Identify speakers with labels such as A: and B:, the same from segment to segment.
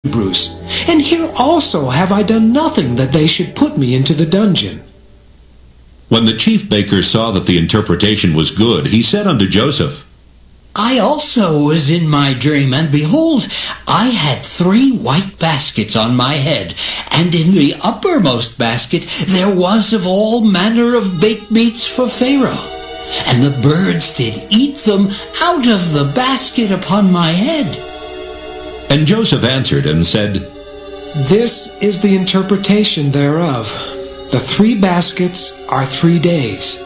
A: Hebrews, and here also have I done nothing that they should put me into the dungeon.
B: When the chief baker saw that the interpretation was good, he said unto Joseph,
C: I also was in my dream, and behold, I had 3 white baskets on my head, and in the uppermost basket there was of all manner of baked meats for Pharaoh. And the birds did eat them out of the basket upon my head.
B: And Joseph answered and said,
A: This is the interpretation thereof. The 3 baskets are 3 days.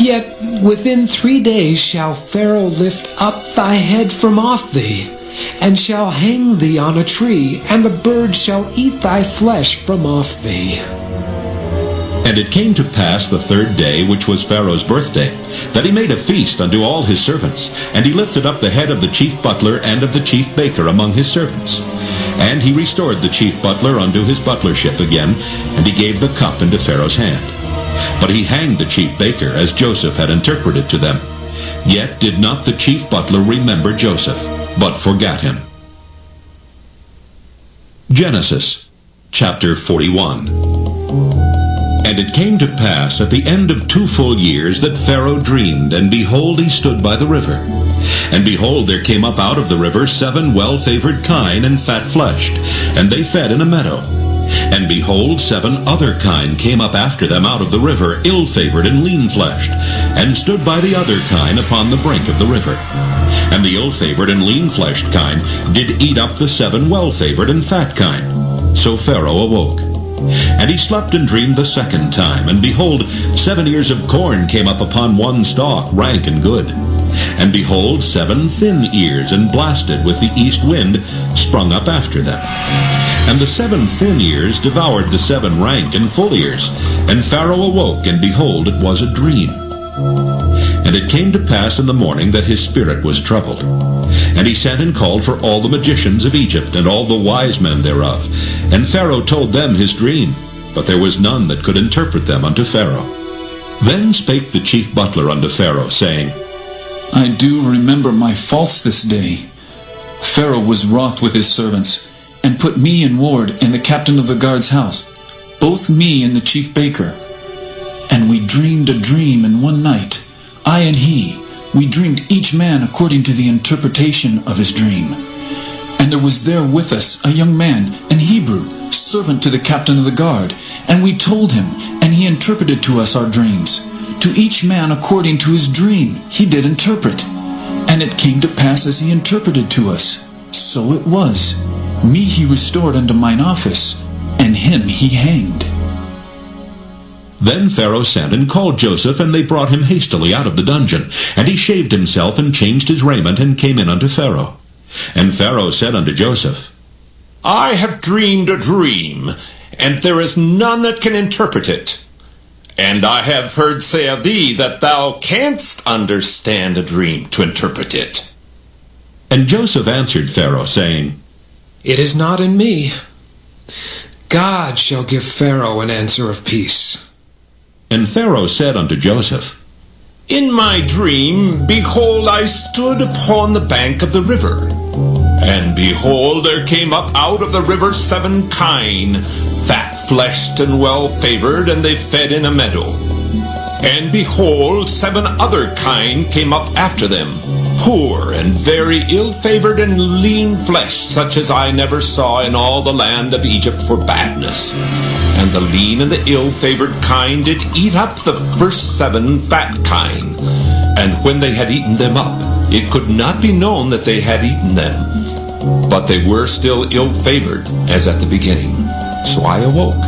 A: Yet within 3 days shall Pharaoh lift up thy head from off thee, and shall hang thee on a tree, and the birds shall eat thy flesh from off thee.
B: And it came to pass the 3rd day, which was Pharaoh's birthday, that he made a feast unto all his servants, and he lifted up the head of the chief butler and of the chief baker among his servants. And he restored the chief butler unto his butlership again, and he gave the cup into Pharaoh's hand. But he hanged the chief baker, as Joseph had interpreted to them. Yet did not the chief butler remember Joseph, but forgat him. Genesis chapter 41. And it came to pass at the end of 2 full years that Pharaoh dreamed, and behold, he stood by the river. And behold, there came up out of the river 7 well-favored kine and fat-fleshed, and they fed in a meadow. And behold, 7 other kine came up after them out of the river, ill-favored and lean-fleshed, and stood by the other kine upon the brink of the river. And the ill-favored and lean-fleshed kine did eat up the 7 well-favored and fat kine. So Pharaoh awoke. And he slept and dreamed the 2nd time, and behold, 7 ears of corn came up upon one stalk, rank and good. And behold, 7 thin ears, and blasted with the east wind, sprung up after them. And the 7 thin ears devoured the 7 rank and full ears. And Pharaoh awoke, and behold, it was a dream. And it came to pass in the morning that his spirit was troubled. And he sent and called for all the magicians of Egypt, and all the wise men thereof. And Pharaoh told them his dream, but there was none that could interpret them unto Pharaoh. Then spake the chief butler unto Pharaoh, saying,
D: I do remember my faults this day. Pharaoh was wroth with his servants, and put me in ward in the captain of the guard's house, both me and the chief baker. And we dreamed a dream in one night, I and he. We dreamed each man according to the interpretation of his dream. And there was there with us a young man, an Hebrew, servant to the captain of the guard. And we told him, and he interpreted to us our dreams. To each man according to his dream he did interpret. And it came to pass as he interpreted to us. So it was. Me he restored unto mine office, and him he hanged.
B: Then Pharaoh sent and called Joseph, and they brought him hastily out of the dungeon. And he shaved himself, and changed his raiment, and came in unto Pharaoh. And Pharaoh said unto Joseph,
E: I have dreamed a dream, and there is none that can interpret it. And I have heard say of thee that thou canst understand a dream to interpret it.
B: And Joseph answered Pharaoh, saying,
A: It is not in me. God shall give Pharaoh an answer of peace.
B: And Pharaoh said unto Joseph,
E: In my dream, behold, I stood upon the bank of the river. And behold, there came up out of the river 7 kine, fat-fleshed and well-favored, and they fed in a meadow. And behold, 7 other kine came up after them, poor and very ill-favored and lean-fleshed, such as I never saw in all the land of Egypt for badness. And the lean and the ill-favored kine did eat up the first 7 fat kine. And when they had eaten them up, it could not be known that they had eaten them. But they were still ill-favored, as at the beginning. So I awoke.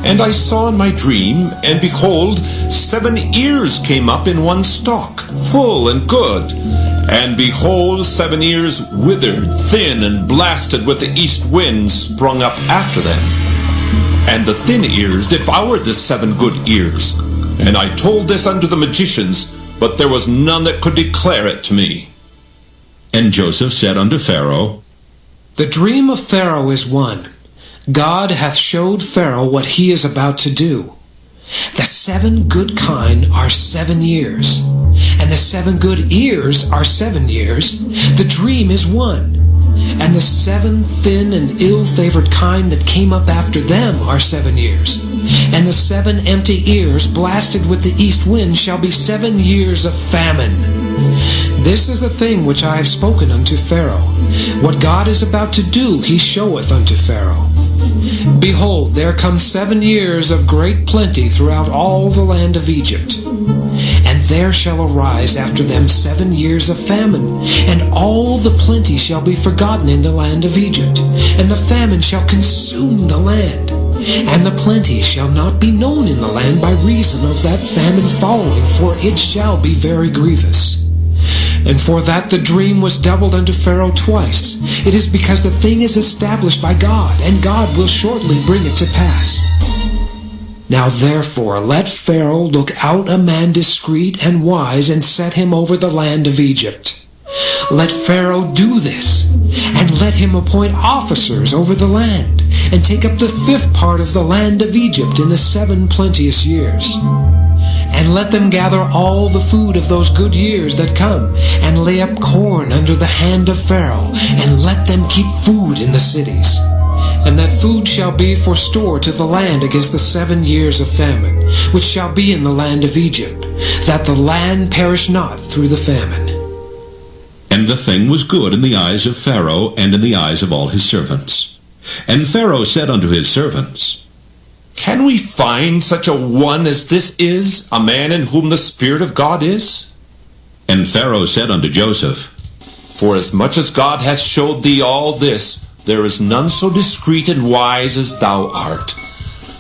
E: And I saw in my dream, and behold, 7 ears came up in one stalk, full and good. And behold, 7 ears withered, thin, and blasted with the east wind sprung up after them. And the thin ears devoured the 7 good ears. And I told this unto the magicians, but there was none that could declare it to me.
B: And Joseph said unto Pharaoh,
A: The dream of Pharaoh is one. God hath showed Pharaoh what he is about to do. The 7 good kine are 7 years, and the 7 good ears are 7 years. The dream is one. And the 7 thin and ill-favored kine that came up after them are 7 years. And the 7 empty ears blasted with the east wind shall be 7 years of famine. This is the thing which I have spoken unto Pharaoh. What God is about to do, he showeth unto Pharaoh. Behold, there come 7 years of great plenty throughout all the land of Egypt. And there shall arise after them 7 years of famine, and all the plenty shall be forgotten in the land of Egypt, and the famine shall consume the land. And the plenty shall not be known in the land by reason of that famine following, for it shall be very grievous. And for that the dream was doubled unto Pharaoh twice. It is because the thing is established by God, and God will shortly bring it to pass. Now therefore let Pharaoh look out a man discreet and wise, and set him over the land of Egypt. Let Pharaoh do this, and let him appoint officers over the land, and take up the 5th part of the land of Egypt in the 7 plenteous years. And let them gather all the food of those good years that come, and lay up corn under the hand of Pharaoh, and let them keep food in the cities. And that food shall be for store to the land against the 7 years of famine, which shall be in the land of Egypt, that the land perish not through the famine.
B: And the thing was good in the eyes of Pharaoh and in the eyes of all his servants. And Pharaoh said unto his servants,
E: Can we find such a one as this is, a man in whom the Spirit of God is?
B: And Pharaoh said unto Joseph,
E: Forasmuch as God hath showed thee all this, there is none so discreet and wise as thou art.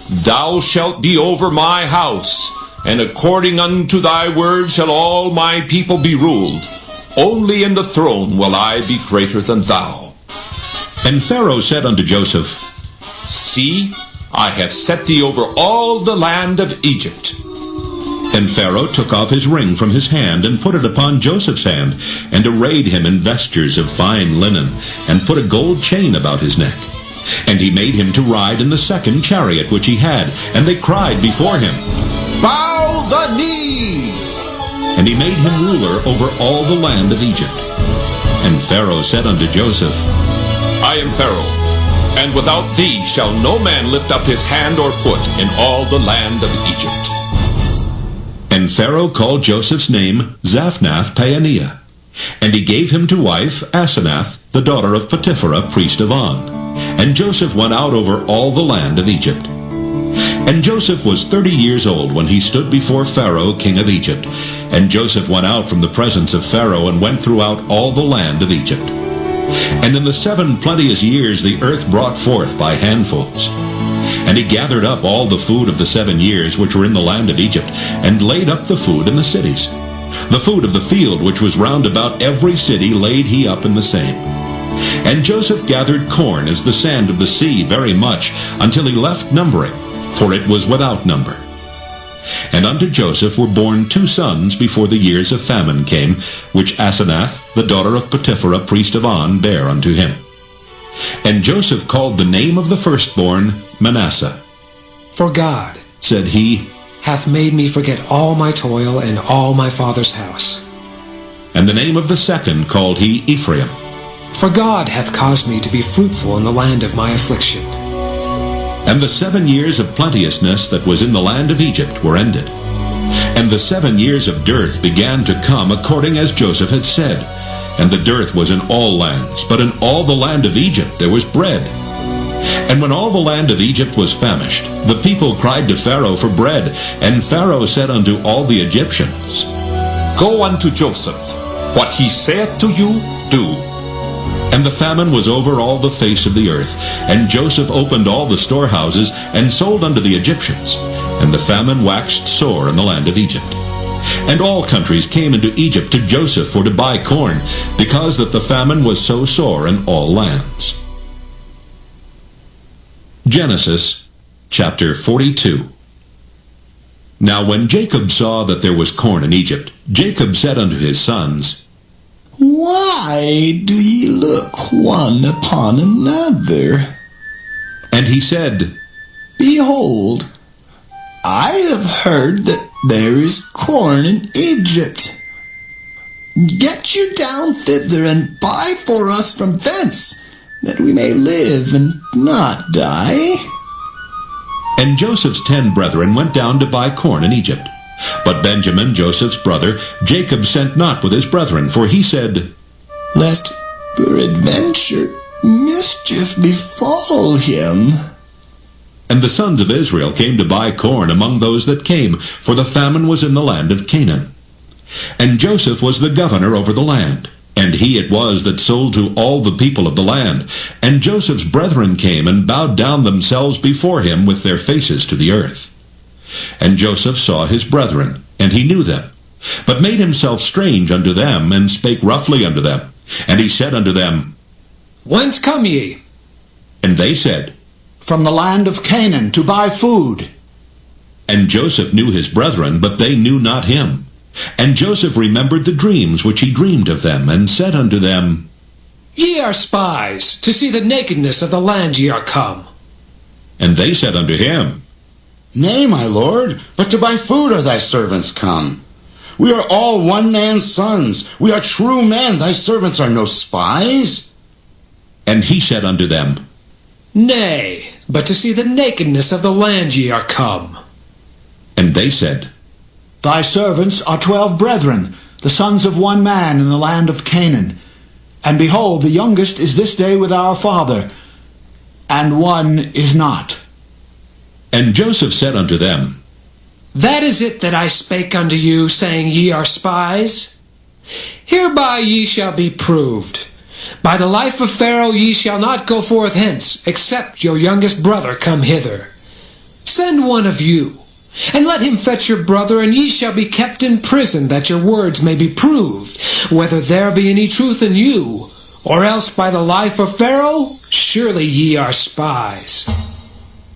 E: Thou shalt be over my house, and according unto thy word shall all my people be ruled. Only in the throne will I be greater than thou.
B: And Pharaoh said unto Joseph,
E: See, I have set thee over all the land of Egypt.
B: And Pharaoh took off his ring from his hand, and put it upon Joseph's hand, and arrayed him in vestures of fine linen, and put a gold chain about his neck. And he made him to ride in the 2nd chariot which he had, and they cried before him,
E: Bow the knee!
B: And he made him ruler over all the land of Egypt. And Pharaoh said unto Joseph,
E: I am Pharaoh, and without thee shall no man lift up his hand or foot in all the land of Egypt.
B: And Pharaoh called Joseph's name Zaphnath-Paaneah. And he gave him to wife Asenath, the daughter of Potipherah, priest of On. And Joseph went out over all the land of Egypt. And Joseph was 30 years old when he stood before Pharaoh, king of Egypt. And Joseph went out from the presence of Pharaoh, and went throughout all the land of Egypt. And in the 7 plenteous years the earth brought forth by handfuls. And he gathered up all the food of the 7 years which were in the land of Egypt, and laid up the food in the cities. The food of the field which was round about every city laid he up in the same. And Joseph gathered corn as the sand of the sea very much, until he left numbering, for it was without number. And unto Joseph were born 2 sons before the years of famine came, which Asenath, the daughter of Potipherah, priest of On, bare unto him. And Joseph called the name of the firstborn Manasseh.
A: For God,
B: said he,
A: hath made me forget all my toil and all my father's house.
B: And the name of the second called he Ephraim.
A: For God hath caused me to be fruitful in the land of my affliction.
B: And the 7 years of plenteousness that was in the land of Egypt were ended. And the 7 years of dearth began to come according as Joseph had said. And the dearth was in all lands, but in all the land of Egypt there was bread. And when all the land of Egypt was famished, the people cried to Pharaoh for bread. And Pharaoh said unto all the Egyptians,
E: Go unto Joseph. What he saith to you, do.
B: And the famine was over all the face of the earth. And Joseph opened all the storehouses, and sold unto the Egyptians. And the famine waxed sore in the land of Egypt. And all countries came into Egypt to Joseph for to buy corn, because that the famine was so sore in all lands. Genesis chapter 42. Now when Jacob saw that there was corn in Egypt, Jacob said unto his sons,
F: Why do ye look one upon another?
B: And he said,
F: Behold, I have heard that there is corn in Egypt. Get you down thither, and buy for us from thence, that we may live and not die."
B: And Joseph's 10 brethren went down to buy corn in Egypt. But Benjamin, Joseph's brother, Jacob sent not with his brethren, for he said,
F: "Lest peradventure mischief befall him."
B: And the sons of Israel came to buy corn among those that came, for the famine was in the land of Canaan. And Joseph was the governor over the land, and he it was that sold to all the people of the land. And Joseph's brethren came and bowed down themselves before him with their faces to the earth. And Joseph saw his brethren, and he knew them, but made himself strange unto them, and spake roughly unto them. And he said unto them,
A: "Whence come ye?"
B: And they said,
G: "From the land of Canaan, to buy food."
B: And Joseph knew his brethren, but they knew not him. And Joseph remembered the dreams which he dreamed of them, and said unto them,
A: "Ye are spies, to see the nakedness of the land ye are come."
B: And they said unto him,
H: "Nay, my lord, but to buy food are thy servants come. We are all one man's sons. We are true men. Thy servants are no spies."
B: And he said unto them,
A: "Nay, but to see the nakedness of the land ye are come."
B: And they said,
G: "Thy servants are 12 brethren, the sons of one man in the land of Canaan. And behold, the youngest is this day with our father, and one is not."
B: And Joseph said unto them,
A: That is it that I spake unto you, saying, Ye are spies. Hereby ye shall be proved. By the life of Pharaoh ye shall not go forth hence, except your youngest brother come hither. Send one of you, and let him fetch your brother, and ye shall be kept in prison, that your words may be proved, whether there be any truth in you, or else by the life of Pharaoh, surely ye are spies.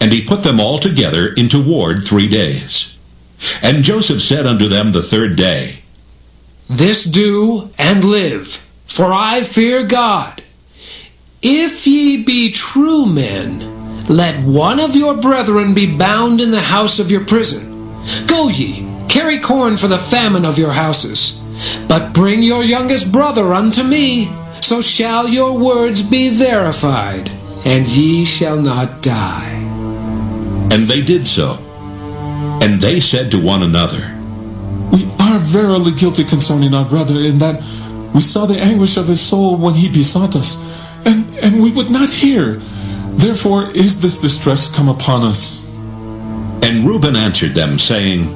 B: And he put them all together into ward 3 days. And Joseph said unto them the 3rd day,
A: This do, and live, for I fear God. If ye be true men, let one of your brethren be bound in the house of your prison. Go ye, carry corn for the famine of your houses. But bring your youngest brother unto me, so shall your words be verified, and ye shall not die.
B: And they did so. And they said to one another,
D: We are verily guilty concerning our brother, in that we saw the anguish of his soul when he besought us, and we would not hear. Therefore is this distress come upon us.
B: And Reuben answered them, saying,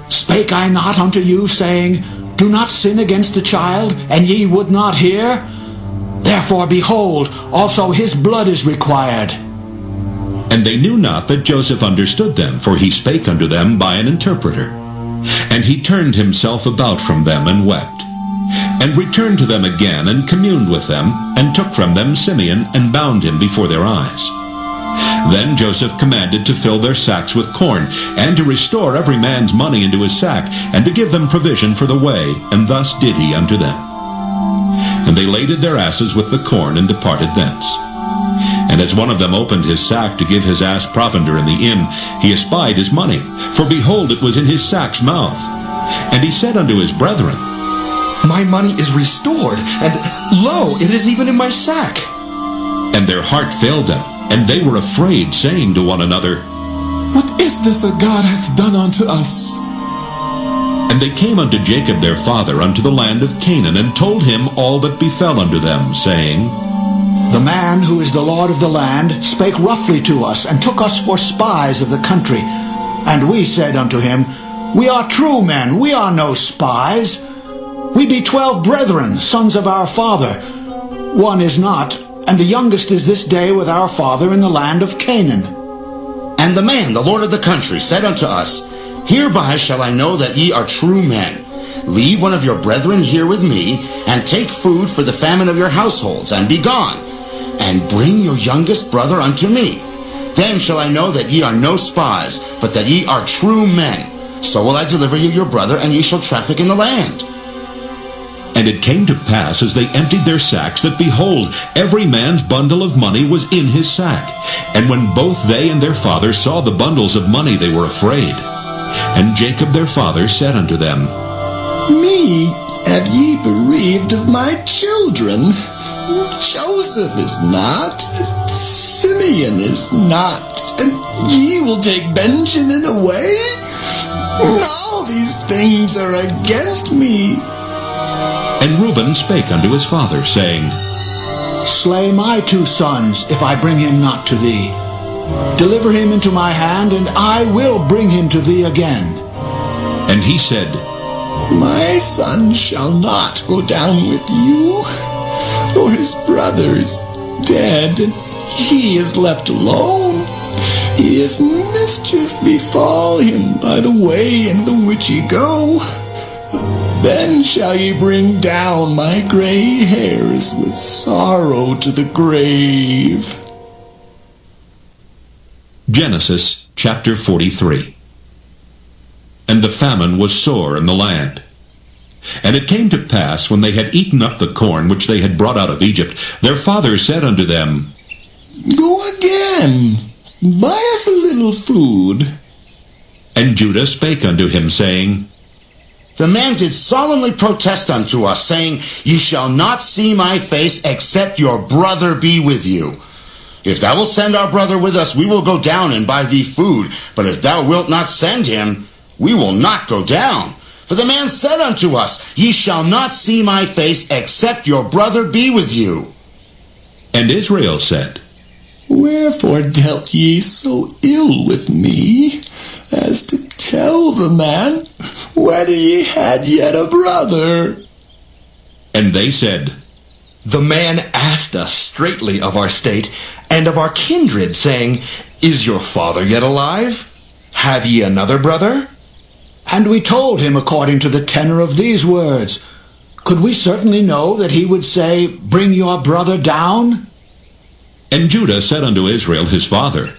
G: Spake I not unto you, saying, Do not sin against the child, and ye would not hear? Therefore, behold, also his blood is required.
B: And they knew not that Joseph understood them, for he spake unto them by an interpreter. And he turned himself about from them, and wept, and returned to them again, and communed with them, and took from them Simeon, and bound him before their eyes. Then Joseph commanded to fill their sacks with corn, and to restore every man's money into his sack, and to give them provision for the way, and thus did he unto them. And they laded their asses with the corn, and departed thence. And as one of them opened his sack to give his ass provender in the inn, he espied his money, for behold, it was in his sack's mouth. And he said unto his brethren,
F: My money is restored, and lo, it is even in my sack.
B: And their heart failed them, and they were afraid, saying to one another,
D: What is this that God hath done unto us?
B: And they came unto Jacob their father unto the land of Canaan, and told him all that befell unto them, saying,
G: The man who is the Lord of the land spake roughly to us, and took us for spies of the country. And we said unto him, We are true men, we are no spies. We be 12 brethren, sons of our father. One is not, and the youngest is this day with our father in the land of Canaan.
H: And the man, the Lord of the country, said unto us, Hereby shall I know that ye are true men. Leave one of your brethren here with me, and take food for the famine of your households, and be gone. And bring your youngest brother unto me. Then shall I know that ye are no spies, but that ye are true men. So will I deliver you your brother, and ye shall traffic in the land.
B: And it came to pass, as they emptied their sacks, that behold, every man's bundle of money was in his sack. And when both they and their father saw the bundles of money, they were afraid. And Jacob their father said unto them,
F: Me have ye bereaved of my children. Joseph is not, Simeon is not, and ye will take Benjamin away? All these things are against me.
B: And Reuben spake unto his father, saying,
G: Slay my 2 sons, if I bring him not to thee. Deliver him into my hand, and I will bring him to thee again.
B: And he said,
F: My son shall not go down with you, for his brother is dead, and he is left alone. If mischief befall him by the way in the which ye go, then shall ye bring down my gray hairs with sorrow to the grave.
B: Genesis chapter 43. And the famine was sore in the land. And it came to pass, when they had eaten up the corn which they had brought out of Egypt, their father said unto them,
F: Go again, buy us a little food.
B: And Judah spake unto him, saying,
H: The man did solemnly protest unto us, saying, Ye shall not see my face, except your brother be with you. If thou wilt send our brother with us, we will go down and buy thee food. But if thou wilt not send him, we will not go down. For the man said unto us, Ye shall not see my face, except your brother be with you.
B: And Israel said,
F: Wherefore dealt ye so ill with me, as to tell the man whether ye had yet a brother?
B: And they said,
I: The man asked us straitly of our state and of our kindred, saying, Is your father yet alive? Have ye another brother?
G: And we told him according to the tenor of these words. Could we certainly know that he would say, Bring your brother down?
B: And Judah said unto Israel his father,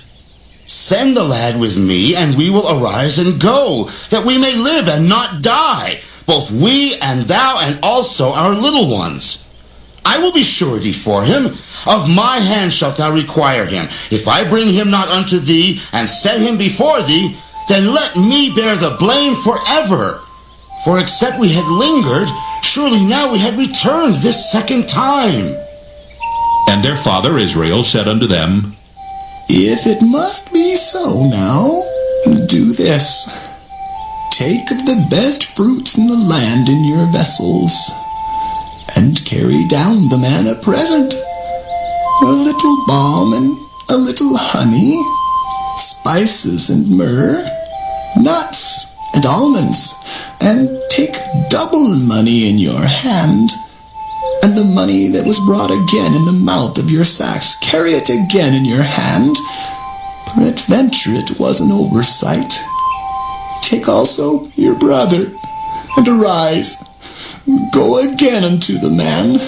H: Send the lad with me, and we will arise and go, that we may live and not die, both we and thou, and also our little ones. I will be surety for him. Of my hand shalt thou require him. If I bring him not unto thee, and set him before thee, then let me bear the blame forever. For except we had lingered, surely now we had returned this second time.
B: And their father Israel said unto them,
F: If it must be so now, do this. Take of the best fruits in the land in your vessels, and carry down the man a present, a little balm and a little honey, spices and myrrh, nuts and almonds, and take double money in your hand, and the money that was brought again in the mouth of your sacks, carry it again in your hand. Peradventure it was an oversight. Take also your brother, and arise, go again unto the man,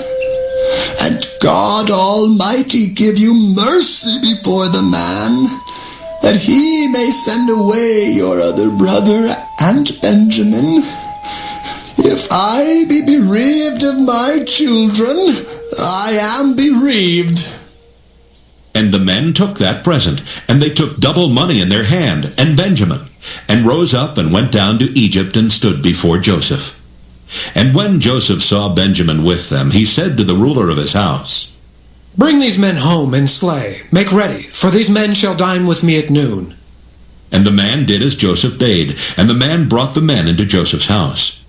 F: and God Almighty give you mercy before the man, that he may send away your other brother and Benjamin. If I be bereaved of my children, I am bereaved.
B: And the men took that present, and they took double money in their hand, and Benjamin, and rose up and went down to Egypt, and stood before Joseph. And when Joseph saw Benjamin with them, he said to the ruler of his house,
A: Bring these men home and slay. Make ready, for these men shall dine with me at noon.
B: And the man did as Joseph bade, and the man brought the men into Joseph's house.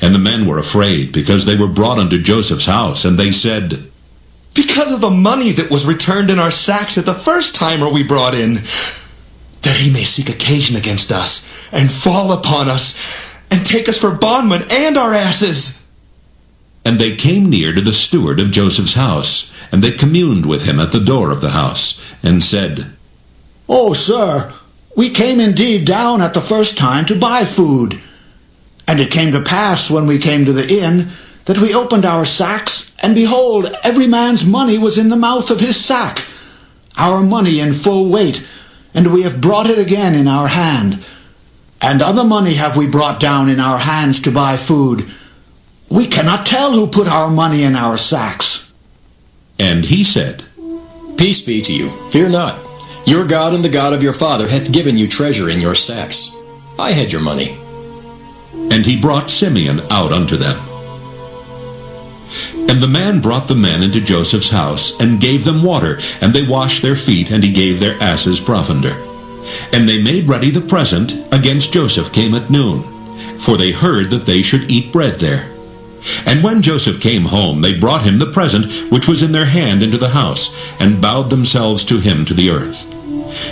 B: And the men were afraid, because they were brought unto Joseph's house, and they said,
I: Because of the money that was returned in our sacks at the first time are we brought in, that he may seek occasion against us, and fall upon us, and take us for bondmen and our asses.
B: And they came near to the steward of Joseph's house, and they communed with him at the door of the house, and said,
G: Oh, sir, we came indeed down at the first time to buy food. And it came to pass, when we came to the inn, that we opened our sacks, and behold, every man's money was in the mouth of his sack, our money in full weight, and we have brought it again in our hand. And other money have we brought down in our hands to buy food. We cannot tell who put our money in our sacks.
B: And he said,
J: Peace be to you. Fear not. Your God and the God of your father hath given you treasure in your sacks. I had your money.
B: And he brought Simeon out unto them. And the man brought the men into Joseph's house, and gave them water, and they washed their feet, and he gave their asses provender. And they made ready the present against Joseph came at noon, for they heard that they should eat bread there. And when Joseph came home, they brought him the present which was in their hand into the house, and bowed themselves to him to the earth.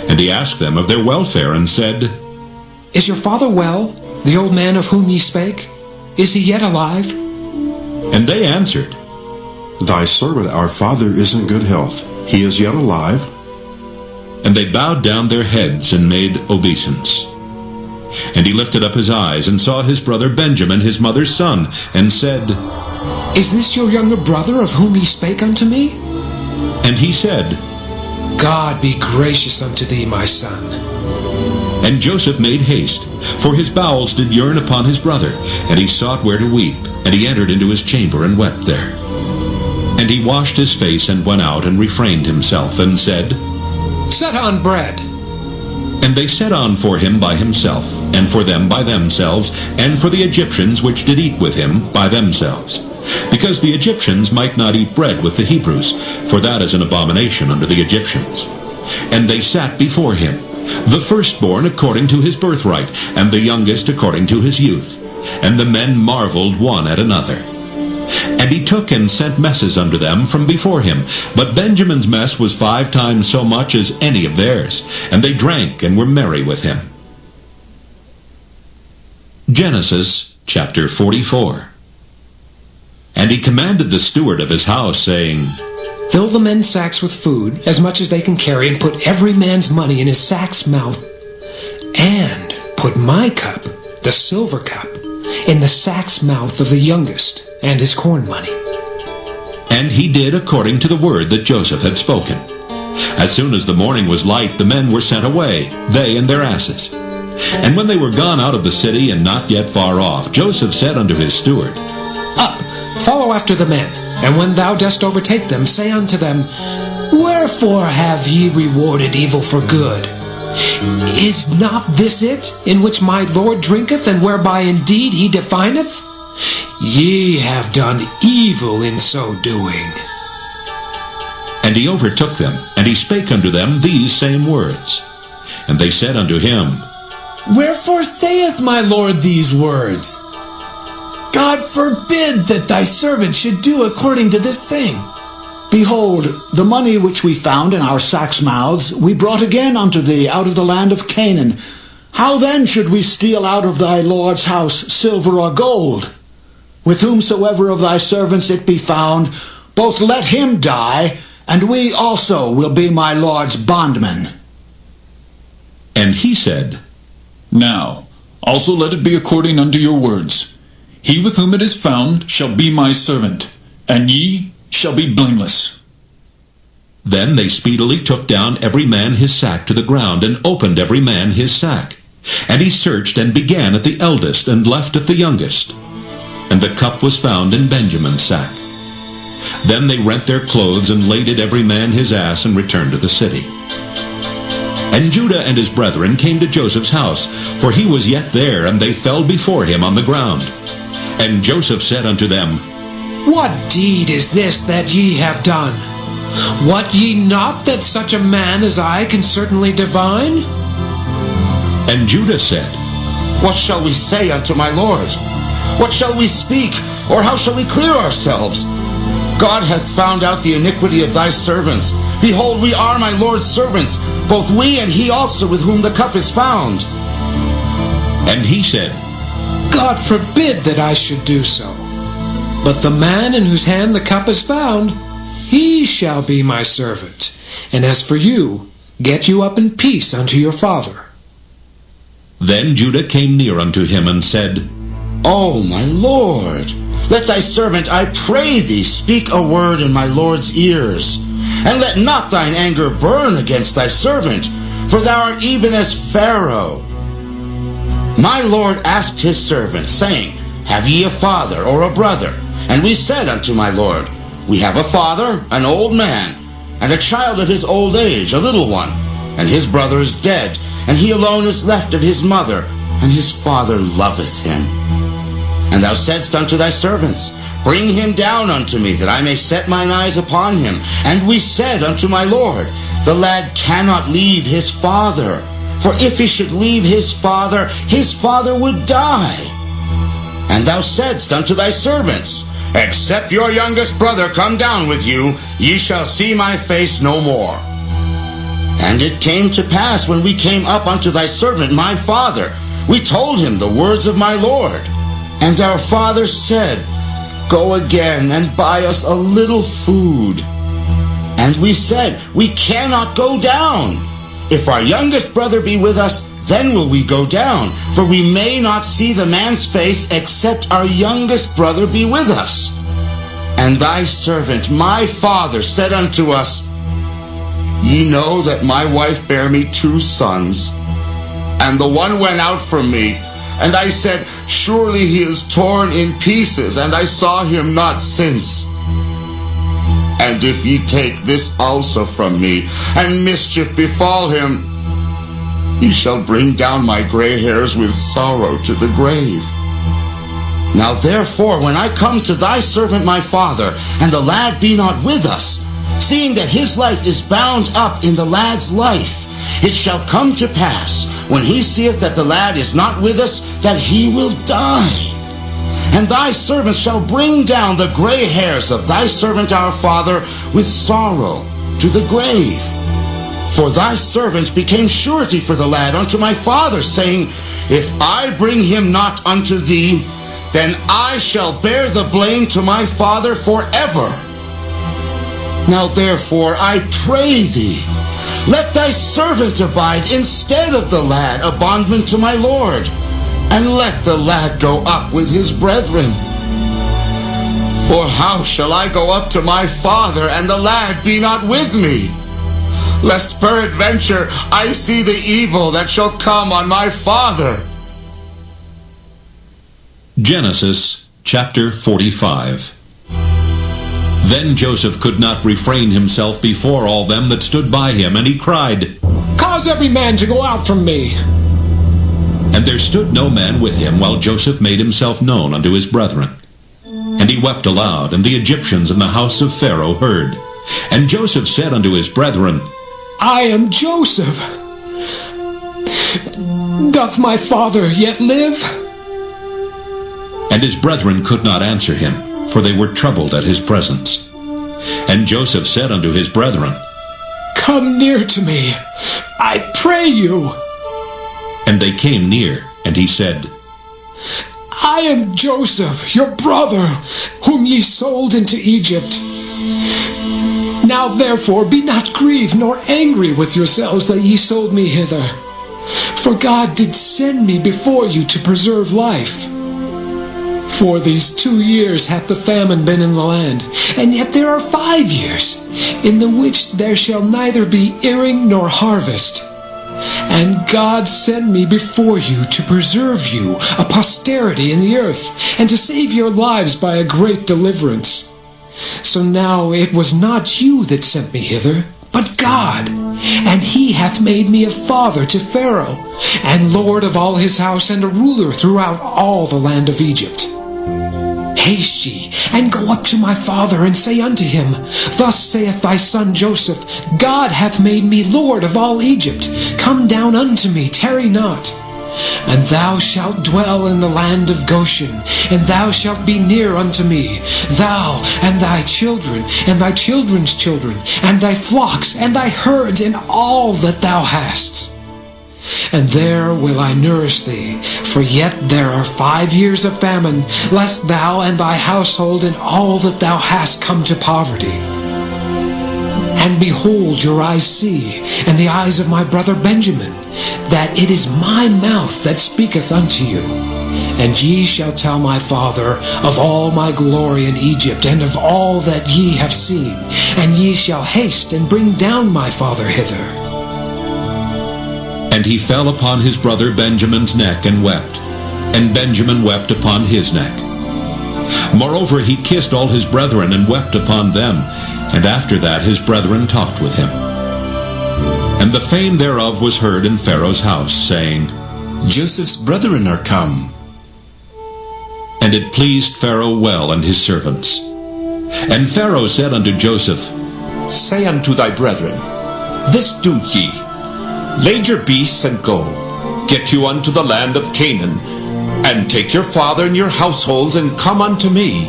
B: And he asked them of their welfare, and said,
A: Is your father well, the old man of whom ye spake? Is he yet alive?
B: And they answered,
K: Thy servant our father is in good health. He is yet alive.
B: And they bowed down their heads and made obeisance. And he lifted up his eyes, and saw his brother Benjamin, his mother's son, and said,
A: Is this your younger brother of whom ye spake unto me?
B: And he said,
A: God be gracious unto thee, my son.
B: And Joseph made haste, for his bowels did yearn upon his brother, and he sought where to weep, and he entered into his chamber and wept there. And he washed his face and went out and refrained himself, and said,
A: Set on bread.
B: And they set on for him by himself, and for them by themselves, and for the Egyptians which did eat with him by themselves, because the Egyptians might not eat bread with the Hebrews, for that is an abomination unto the Egyptians. And they sat before him, the firstborn according to his birthright, and the youngest according to his youth. And the men marveled one at another. And he took and sent messes unto them from before him. But Benjamin's mess was 5 times so much as any of theirs. And they drank and were merry with him. Genesis chapter 44. And he commanded the steward of his house, saying,
A: Fill the men's sacks with food, as much as they can carry, and put every man's money in his sack's mouth. And put my cup, the silver cup, in the sack's mouth of the youngest, and his corn money.
B: And he did according to the word that Joseph had spoken. As soon as the morning was light, the men were sent away, they and their asses. And when they were gone out of the city, and not yet far off, Joseph said unto his steward,
A: Up, follow after the men, and when thou dost overtake them, say unto them, Wherefore have ye rewarded evil for good? Is not this it, in which my Lord drinketh, and whereby indeed he defineth? Ye have done evil in so doing.
B: And he overtook them, and he spake unto them these same words. And they said unto him,
L: Wherefore saith my Lord these words? God forbid that thy servant should do according to this thing.
G: Behold, the money which we found in our sacks' mouths we brought again unto thee out of the land of Canaan. How then should we steal out of thy Lord's house silver or gold? With whomsoever of thy servants it be found, both let him die, and we also will be my Lord's bondmen.
B: And he said,
D: Now also let it be according unto your words. He with whom it is found shall be my servant, and ye shall be blameless.
B: Then they speedily took down every man his sack to the ground, and opened every man his sack. And he searched, and began at the eldest, and left at the youngest. And the cup was found in Benjamin's sack. Then they rent their clothes, and laded every man his ass, and returned to the city. And Judah and his brethren came to Joseph's house, for he was yet there, and they fell before him on the ground. And Joseph said unto them,
A: What deed is this that ye have done? Wot ye not that such a man as I can certainly divine?
B: And Judah said,
H: What shall we say unto my Lord? What shall we speak, or how shall we clear ourselves? God hath found out the iniquity of thy servants. Behold, we are my Lord's servants, both we and he also with whom the cup is found.
B: And he said,
A: God forbid that I should do so. But the man in whose hand the cup is found, he shall be my servant. And as for you, get you up in peace unto your father.
B: Then Judah came near unto him, and said,
H: O my Lord, let thy servant, I pray thee, speak a word in my Lord's ears. And let not thine anger burn against thy servant, for thou art even as Pharaoh. My Lord asked his servant, saying, Have ye a father or a brother? And we said unto my Lord, We have a father, an old man, and a child of his old age, a little one. And his brother is dead, and he alone is left of his mother, and his father loveth him. And thou saidst unto thy servants, Bring him down unto me, that I may set mine eyes upon him. And we said unto my lord, The lad cannot leave his father, for if he should leave his father would die. And thou saidst unto thy servants, Except your youngest brother come down with you, ye shall see my face no more. And it came to pass, when we came up unto thy servant my father, we told him the words of my lord. And our father said, Go again and buy us a little food. And we said, We cannot go down. If our youngest brother be with us, then will we go down, for we may not see the man's face, except our youngest brother be with us. And thy servant, my father, said unto us, Ye know that my wife bare me 2 sons, and the one went out from me. And I said, Surely he is torn in pieces, and I saw him not since. And if ye take this also from me, and mischief befall him, he shall bring down my gray hairs with sorrow to the grave. Now therefore, when I come to thy servant my father, and the lad be not with us, seeing that his life is bound up in the lad's life, it shall come to pass, when he seeth that the lad is not with us, that he will die. And thy servant shall bring down the gray hairs of thy servant our father with sorrow to the grave. For thy servant became surety for the lad unto my father, saying, If I bring him not unto thee, then I shall bear the blame to my father forever. Now therefore I pray thee, let thy servant abide instead of the lad, a bondman to my lord, and let the lad go up with his brethren. For how shall I go up to my father, and the lad be not with me? Lest peradventure I see the evil that shall come on my father.
B: Genesis chapter 45. Then Joseph could not refrain himself before all them that stood by him, and he cried,
A: Cause every man to go out from me.
B: And there stood no man with him, while Joseph made himself known unto his brethren. And he wept aloud, and the Egyptians in the house of Pharaoh heard. And Joseph said unto his brethren,
A: I am Joseph. Doth my father yet live?
B: And his brethren could not answer him, for they were troubled at his presence. And Joseph said unto his brethren,
A: Come near to me, I pray you.
B: And they came near, and he said,
A: I am Joseph, your brother, whom ye sold into Egypt. Now therefore be not grieved nor angry with yourselves that ye sold me hither. For God did send me before you to preserve life. For these 2 years hath the famine been in the land, and yet there are 5 years, in the which there shall neither be earing nor harvest. And God sent me before you to preserve you, a posterity in the earth, and to save your lives by a great deliverance. So now it was not you that sent me hither, but God. And he hath made me a father to Pharaoh, and lord of all his house, and a ruler throughout all the land of Egypt. Haste ye, and go up to my father, and say unto him, Thus saith thy son Joseph, God hath made me lord of all Egypt. Come down unto me, tarry not. And thou shalt dwell in the land of Goshen, and thou shalt be near unto me, thou and thy children, and thy children's children, and thy flocks, and thy herds, and all that thou hast. And there will I nourish thee, for yet there are 5 years of famine, lest thou and thy household and all that thou hast come to poverty. And behold, your eyes see, and the eyes of my brother Benjamin, that it is my mouth that speaketh unto you. And ye shall tell my father of all my glory in Egypt, and of all that ye have seen, and ye shall haste and bring down my father hither.
B: And he fell upon his brother Benjamin's neck and wept, and Benjamin wept upon his neck. Moreover, he kissed all his brethren and wept upon them, and after that his brethren talked with him. And the fame thereof was heard in Pharaoh's house, saying,
F: Joseph's brethren are come.
B: And it pleased Pharaoh well and his servants. And Pharaoh said unto Joseph,
E: Say unto thy brethren, This do ye, Lade your beasts and go, get you unto the land of Canaan, and take your father and your households, and come unto me,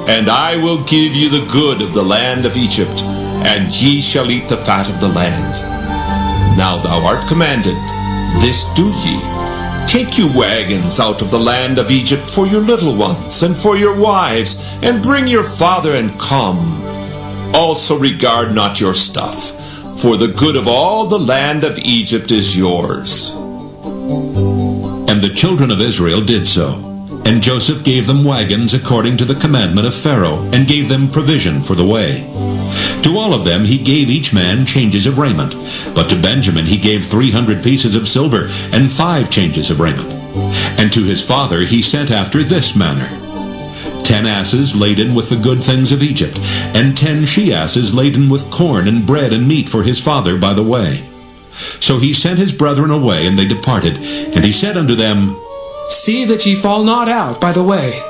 E: and I will give you the good of the land of Egypt, and ye shall eat the fat of the land. Now thou art commanded, this do ye, take you wagons out of the land of Egypt for your little ones, and for your wives, and bring your father, and come. Also regard not your stuff, for the good of all the land of Egypt is yours.
B: And the children of Israel did so. And Joseph gave them wagons according to the commandment of Pharaoh, and gave them provision for the way. To all of them he gave each man changes of raiment. But to Benjamin he gave 300 pieces of silver, and 5 changes of raiment. And to his father he sent after this manner: 10 asses laden with the good things of Egypt, and 10 she-asses laden with corn and bread and meat for his father by the way. So he sent his brethren away, and they departed. And he said unto them,
A: See that ye fall not out by the way.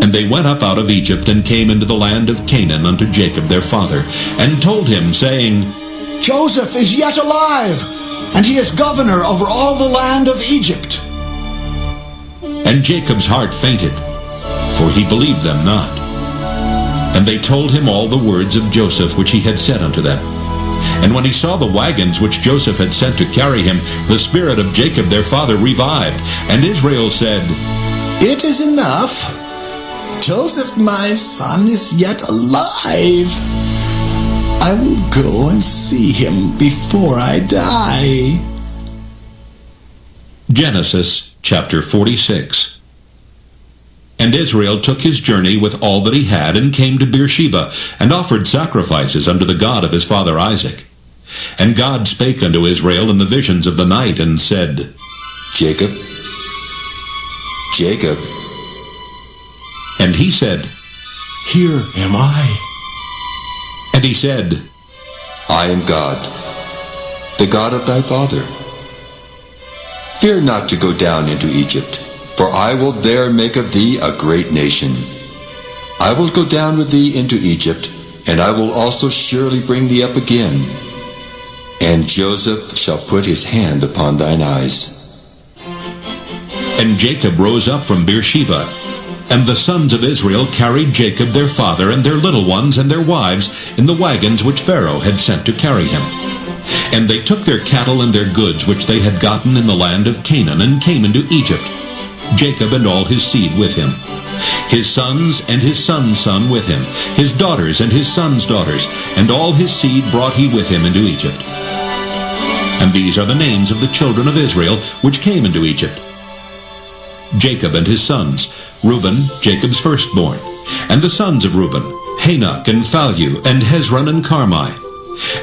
B: And they went up out of Egypt, and came into the land of Canaan unto Jacob their father, and told him, saying,
G: Joseph is yet alive, and he is governor over all the land of Egypt.
B: And Jacob's heart fainted, for he believed them not. And they told him all the words of Joseph which he had said unto them. And when he saw the wagons which Joseph had sent to carry him, the spirit of Jacob their father revived. And Israel said,
F: It is enough. Joseph my son is yet alive. I will go and see him before I die.
B: Genesis chapter 46. And Israel took his journey with all that he had, and came to Beersheba, and offered sacrifices unto the God of his father Isaac. And God spake unto Israel in the visions of the night, and said,
K: Jacob, Jacob.
B: And he said,
F: Here am I.
B: And he said,
K: I am God, the God of thy father. Fear not to go down into Egypt, for I will there make of thee a great nation. I will go down with thee into Egypt, and I will also surely bring thee up again. And Joseph shall put his hand upon thine eyes.
B: And Jacob rose up from Beersheba, and the sons of Israel carried Jacob their father, and their little ones, and their wives, in the wagons which Pharaoh had sent to carry him. And they took their cattle and their goods which they had gotten in the land of Canaan, and came into Egypt, Jacob and all his seed with him, his sons and his son's son with him, his daughters and his sons' daughters, and all his seed brought he with him into Egypt. And these are the names of the children of Israel which came into Egypt: Jacob and his sons, Reuben, Jacob's firstborn, and the sons of Reuben, Hanok and Phallu, and Hezron and Carmi.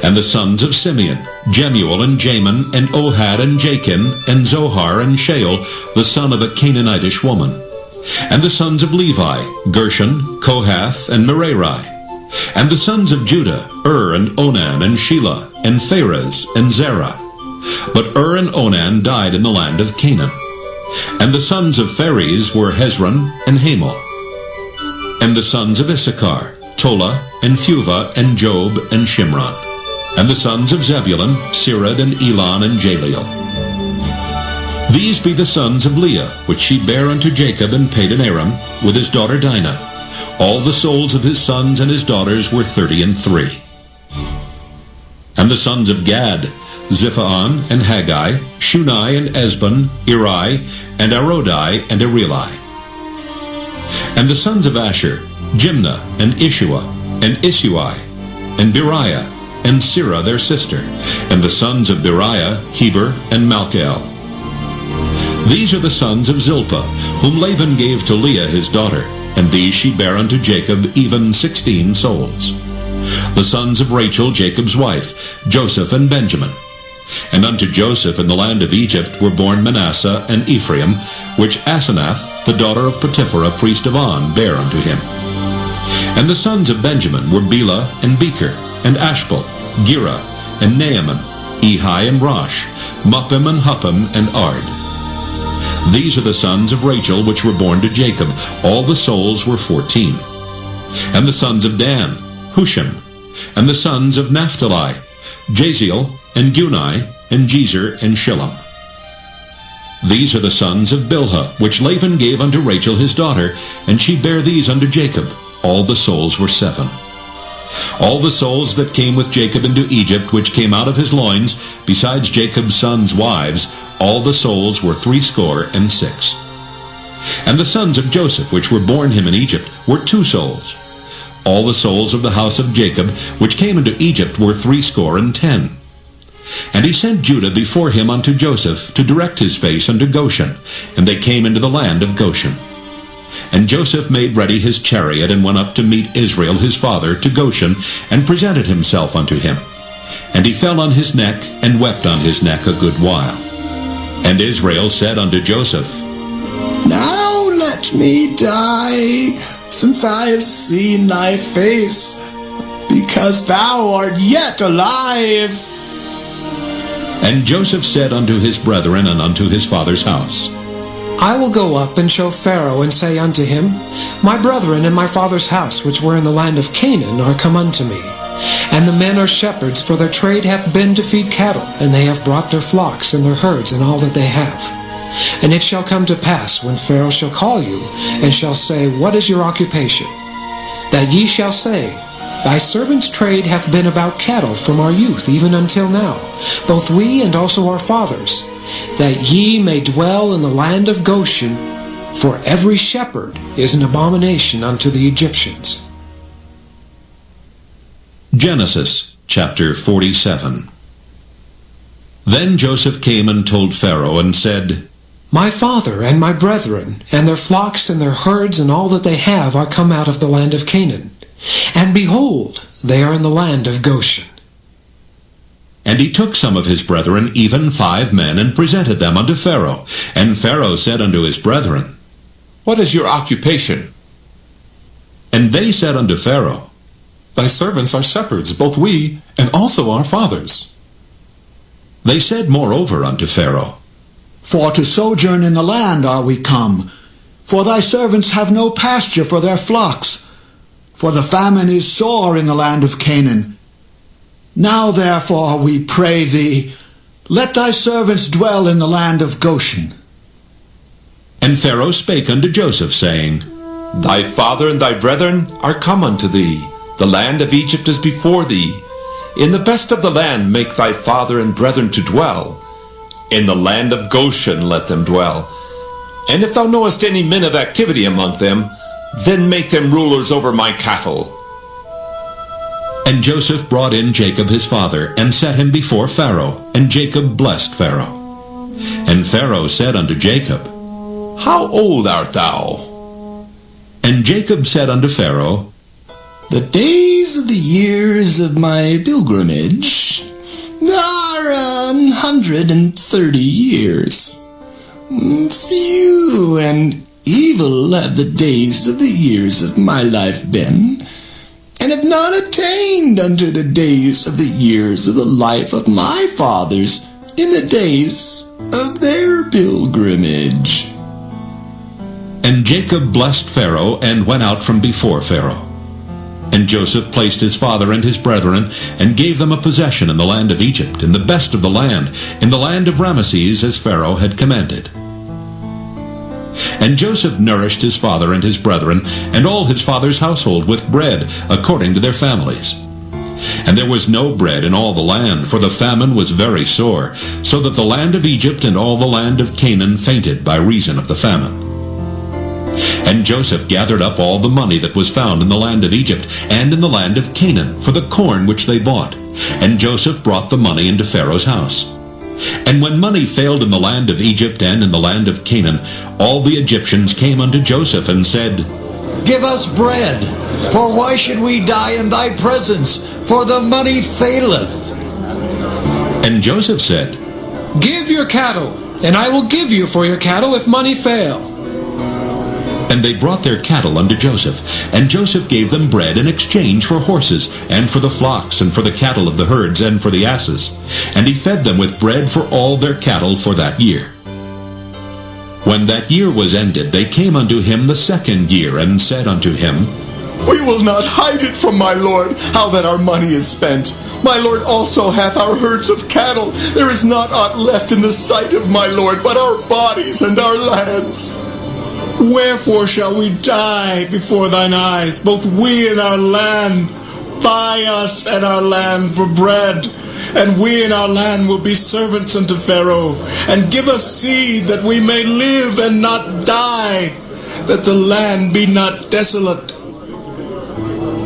B: And the sons of Simeon, Jemuel and Jamin, and Ohad and Jachin, and Zohar and Shael, the son of a Canaanitish woman. And the sons of Levi, Gershon, Kohath, and Merari. And the sons of Judah, and Onan, and Shelah, and Pharez, and Zerah. But and Onan died in the land of Canaan. And the sons of Pharez were Hezron and Hamul. And the sons of Issachar, Tola, and Phuvah, and Job, and Shimron. And the sons of Zebulun, Sirad, and Elon, and Jaleel. These be the sons of Leah, which she bare unto Jacob in Padan-aram, with his daughter Dinah. All the souls of his sons and his daughters were 33. And the sons of Gad, Ziphaon, and Haggai, Shunai, and Esbon, Eri, and Arodai, and Areli. And the sons of Asher, Jimnah, and Ishua, and Isui, and Beriah, and Sirah their sister, and the sons of Beriah, Heber, and Malchiel. These are the sons of Zilpah, whom Laban gave to Leah his daughter, and these she bare unto Jacob, even 16 souls. The sons of Rachel, Jacob's wife, Joseph and Benjamin. And unto Joseph in the land of Egypt were born Manasseh and Ephraim, which Asenath, the daughter of Potipherah, priest of On, bare unto him. And the sons of Benjamin were Bela and Becher, and Ashbel, Gera, and Naaman, Ehi and Rosh, Muppim and Huppim, and Ard. These are the sons of Rachel which were born to Jacob. All the souls were 14. And the sons of Dan, Hushim. And the sons of Naphtali, Jaziel, and Guni, and Jezer, and Shillem. These are the sons of Bilhah, which Laban gave unto Rachel his daughter, and she bare these unto Jacob. All the souls were 7. All the souls that came with Jacob into Egypt, which came out of his loins, besides Jacob's sons' wives, all the souls were 66. And the sons of Joseph, which were born him in Egypt, were 2 souls. All the souls of the house of Jacob, which came into Egypt, were 70. And he sent Judah before him unto Joseph, to direct his face unto Goshen. And they came into the land of Goshen. And Joseph made ready his chariot, and went up to meet Israel his father to Goshen, and presented himself unto him. And he fell on his neck, and wept on his neck a good while. And Israel said unto Joseph,
F: Now let me die, since I have seen thy face, because thou art yet alive.
B: And Joseph said unto his brethren and unto his father's house,
A: I will go up and show Pharaoh, and say unto him, My brethren and my father's house, which were in the land of Canaan, are come unto me. And the men are shepherds, for their trade hath been to feed cattle, and they have brought their flocks and their herds and all that they have. And it shall come to pass, when Pharaoh shall call you, and shall say, What is your occupation? That ye shall say, Thy servant's trade hath been about cattle from our youth even until now, both we and also our fathers, that ye may dwell in the land of Goshen, for every shepherd is an abomination unto the Egyptians.
B: Genesis chapter 47. Then Joseph came and told Pharaoh, and said,
A: My father and my brethren, and their flocks and their herds and all that they have are come out of the land of Canaan. And behold, they are in the land of Goshen.
B: And he took some of his brethren, even 5 men, and presented them unto Pharaoh. And Pharaoh said unto his brethren,
E: What is your occupation?
B: And they said unto Pharaoh,
D: Thy servants are shepherds, both we and also our fathers.
B: They said moreover unto Pharaoh,
G: For to sojourn in the land are we come. For thy servants have no pasture for their flocks. For the famine is sore in the land of Canaan. Now therefore we pray thee, let thy servants dwell in the land of Goshen.
B: And Pharaoh spake unto Joseph, saying,
E: Thy father and thy brethren are come unto thee. The land of Egypt is before thee. In the best of the land make thy father and brethren to dwell. In the land of Goshen let them dwell. And if thou knowest any men of activity among them, then make them rulers over my cattle.
B: And Joseph brought in Jacob his father, and set him before Pharaoh. And Jacob blessed Pharaoh. And Pharaoh said unto Jacob,
E: How old art thou?
B: And Jacob said unto Pharaoh,
F: The days of the years of my pilgrimage are 130 years. Few and evil have the days of the years of my life been, and have not attained unto the days of the years of the life of my fathers in the days of their pilgrimage.
B: And Jacob blessed Pharaoh, and went out from before Pharaoh. And Joseph placed his father and his brethren, and gave them a possession in the land of Egypt, in the best of the land, in the land of Ramesses, as Pharaoh had commanded. And Joseph nourished his father and his brethren, and all his father's household, with bread, according to their families. And there was no bread in all the land, for the famine was very sore, so that the land of Egypt and all the land of Canaan fainted by reason of the famine. And Joseph gathered up all the money that was found in the land of Egypt and in the land of Canaan for the corn which they bought. And Joseph brought the money into Pharaoh's house. And when money failed in the land of Egypt and in the land of Canaan, all the Egyptians came unto Joseph and said,
M: Give us bread, for why should we die in thy presence? For the money faileth.
B: And Joseph said,
A: Give your cattle, and I will give you for your cattle if money fail.
B: And they brought their cattle unto Joseph, and Joseph gave them bread in exchange for horses, and for the flocks, and for the cattle of the herds, and for the asses. And he fed them with bread for all their cattle for that year. When that year was ended, they came unto him the second year, and said unto him,
I: We will not hide it from my lord, how that our money is spent. My lord also hath our herds of cattle. There is not aught left in the sight of my lord, but our bodies and our lands.
M: Wherefore shall we die before thine eyes, both we and our land? Buy us and our land for bread, and we and our land will be servants unto Pharaoh, and give us seed that we may live and not die, that the land be not desolate.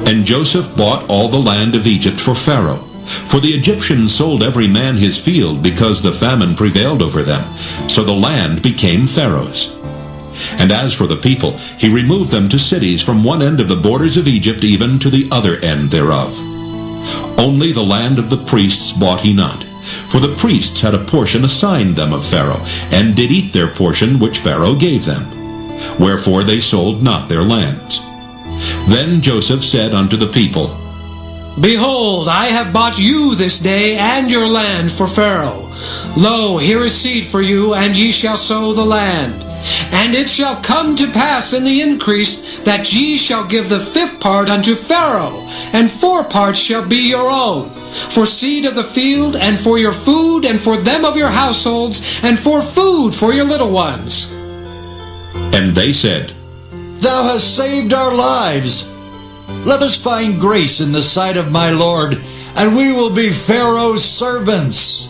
B: And Joseph bought all the land of Egypt for Pharaoh. For the Egyptians sold every man his field, because the famine prevailed over them. So the land became Pharaoh's. And as for the people, he removed them to cities from one end of the borders of Egypt even to the other end thereof. Only the land of the priests bought he not. For the priests had a portion assigned them of Pharaoh, and did eat their portion which Pharaoh gave them. Wherefore they sold not their lands. Then Joseph said unto the people,
A: Behold, I have bought you this day and your land for Pharaoh. Lo, here is seed for you, and ye shall sow the land. And it shall come to pass in the increase that ye shall give the 5th part unto Pharaoh, and 4 parts shall be your own, for seed of the field, and for your food, and for them of your households, and for food for your little ones.
B: And they said,
M: Thou hast saved our lives. Let us find grace in the sight of my Lord, and we will be Pharaoh's servants.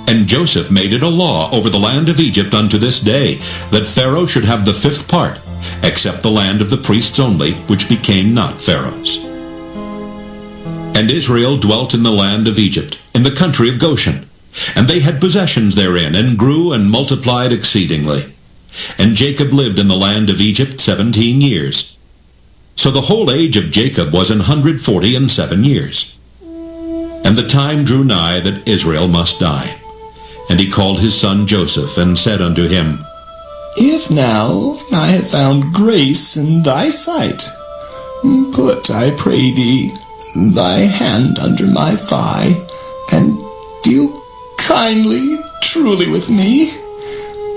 B: And Joseph made it a law over the land of Egypt unto this day, that Pharaoh should have the 5th part, except the land of the priests only, which became not Pharaoh's. And Israel dwelt in the land of Egypt, in the country of Goshen. And they had possessions therein, and grew and multiplied exceedingly. And Jacob lived in the land of Egypt 17 years. So the whole age of Jacob was 147 years. And the time drew nigh that Israel must die. And he called his son Joseph, and said unto him,
F: If now I have found grace in thy sight, put, I pray thee, thy hand under my thigh, and deal kindly, truly with me.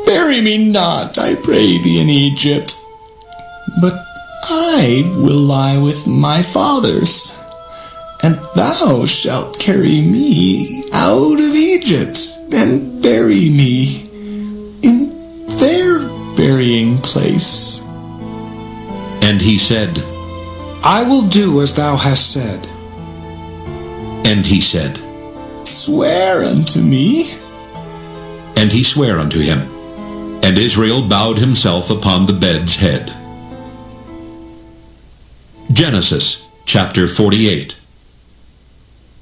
F: Bury me not, I pray thee, in Egypt, but I will lie with my fathers, and thou shalt carry me out of Egypt, and bury me in their burying place.
B: And he said,
A: I will do as thou hast said.
B: And he said,
F: Swear unto me.
B: And he sware unto him. And Israel bowed himself upon the bed's head. Genesis chapter 48.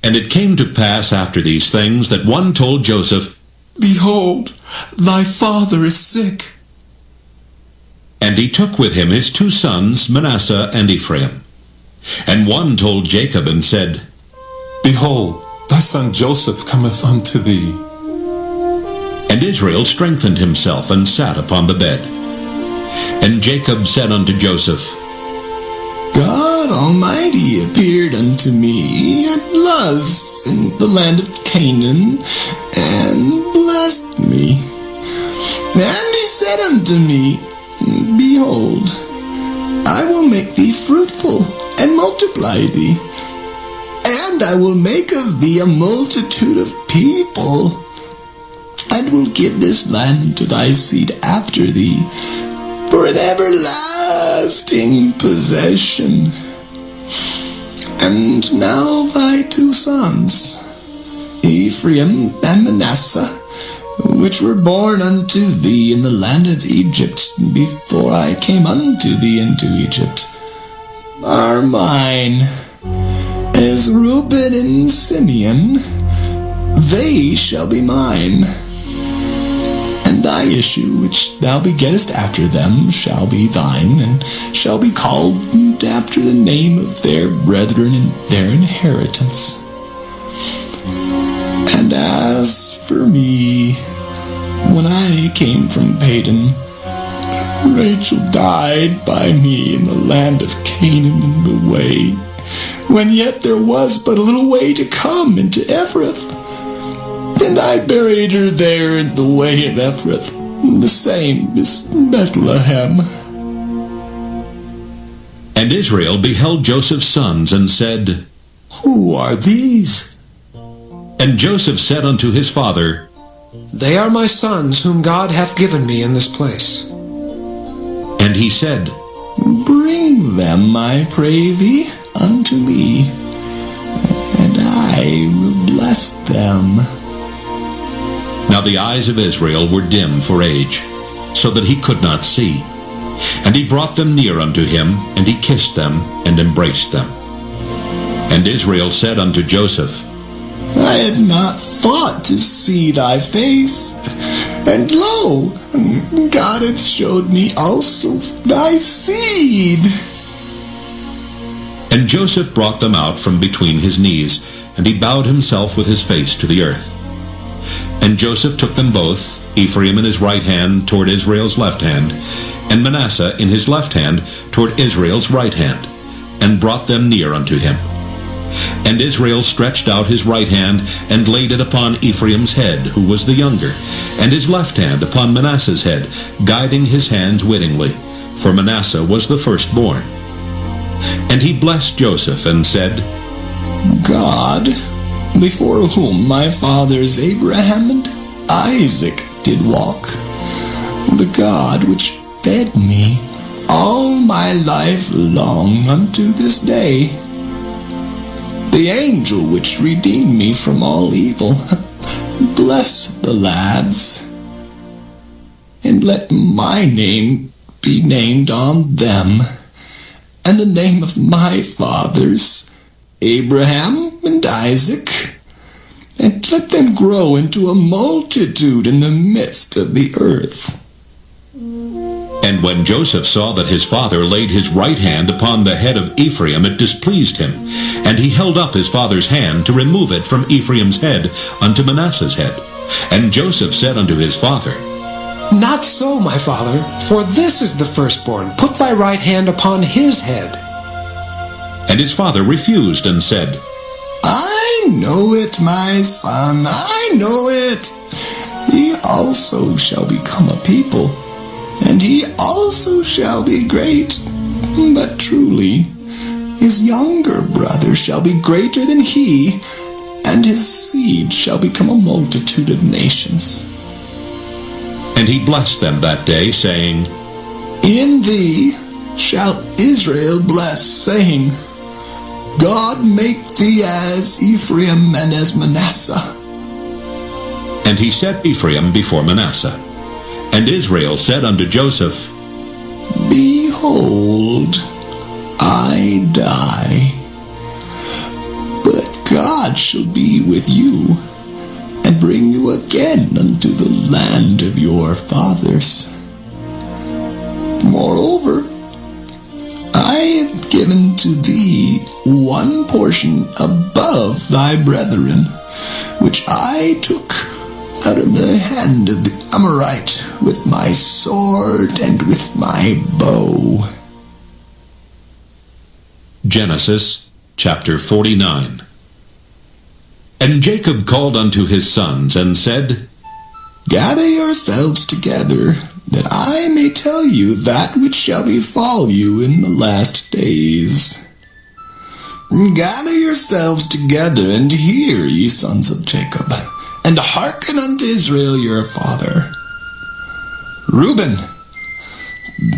B: And it came to pass after these things that one told Joseph,
I: Behold, thy father is sick.
B: And he took with him his 2 sons, Manasseh and Ephraim. And one told Jacob and said,
E: Behold, thy son Joseph cometh unto thee.
B: And Israel strengthened himself, and sat upon the bed. And Jacob said unto Joseph,
F: God Almighty appeared unto me at Luz in the land of Canaan, and blessed me. And he said unto me, Behold, I will make thee fruitful, and multiply thee, and I will make of thee a multitude of people, and will give this land to thy seed after thee, for an everlasting possession. And now thy 2 sons, Ephraim and Manasseh, which were born unto thee in the land of Egypt, before I came unto thee into Egypt, are mine. As Reuben and Simeon, they shall be mine. And thy issue, which thou begettest after them, shall be thine, and shall be called after the name of their brethren in their inheritance. And as for me, when I came from Padan, Rachel died by me in the land of Canaan in the way, when yet there was but a little way to come into Ephrath. And I buried her there in the way of Ephrath, The same is Bethlehem.
B: And Israel beheld Joseph's sons, and said,
F: Who are these?
B: And Joseph said unto his father,
A: They are my sons, whom God hath given me in this place.
B: And he said,
F: Bring them, I pray thee, unto me, and I will bless them.
B: Now the eyes of Israel were dim for age, so that he could not see. And he brought them near unto him, and he kissed them, and embraced them. And Israel said unto Joseph,
F: I had not thought to see thy face, and lo, God hath showed me also thy seed.
B: And Joseph brought them out from between his knees, and he bowed himself with his face to the earth. And Joseph took them both, Ephraim in his right hand toward Israel's left hand, and Manasseh in his left hand toward Israel's right hand, and brought them near unto him. And Israel stretched out his right hand, and laid it upon Ephraim's head, who was the younger, and his left hand upon Manasseh's head, guiding his hands wittingly, for Manasseh was the firstborn. And he blessed Joseph, and said,
F: God, before whom my fathers Abraham and Isaac did walk, the God which fed me all my life long unto this day, the angel which redeemed me from all evil, bless the lads, and let my name be named on them, and the name of my fathers, Abraham and Isaac, and let them grow into a multitude in the midst of the earth.
B: And when Joseph saw that his father laid his right hand upon the head of Ephraim, it displeased him. And he held up his father's hand to remove it from Ephraim's head unto Manasseh's head. And Joseph said unto his father,
A: Not so, my father, for this is the firstborn. Put thy right hand upon his head.
B: And his father refused, and said,
F: I know it, my son, I know it. He also shall become a people, and he also shall be great. But truly, his younger brother shall be greater than he, and his seed shall become a multitude of nations.
B: And he blessed them that day, saying,
F: In thee shall Israel bless, saying, God make thee as Ephraim and as Manasseh.
B: And he set Ephraim before Manasseh. And Israel said unto Joseph,
F: Behold, I die, but God shall be with you, and bring you again unto the land of your fathers. Moreover, I have given to thee one portion above thy brethren, which I took out of the hand of the Amorite with my sword and with my bow.
B: Genesis chapter 49. And Jacob called unto his sons, and said,
F: Gather yourselves together, that I may tell you that which shall befall you in the last days. Gather yourselves together, and hear, ye sons of Jacob, and hearken unto Israel your father. Reuben,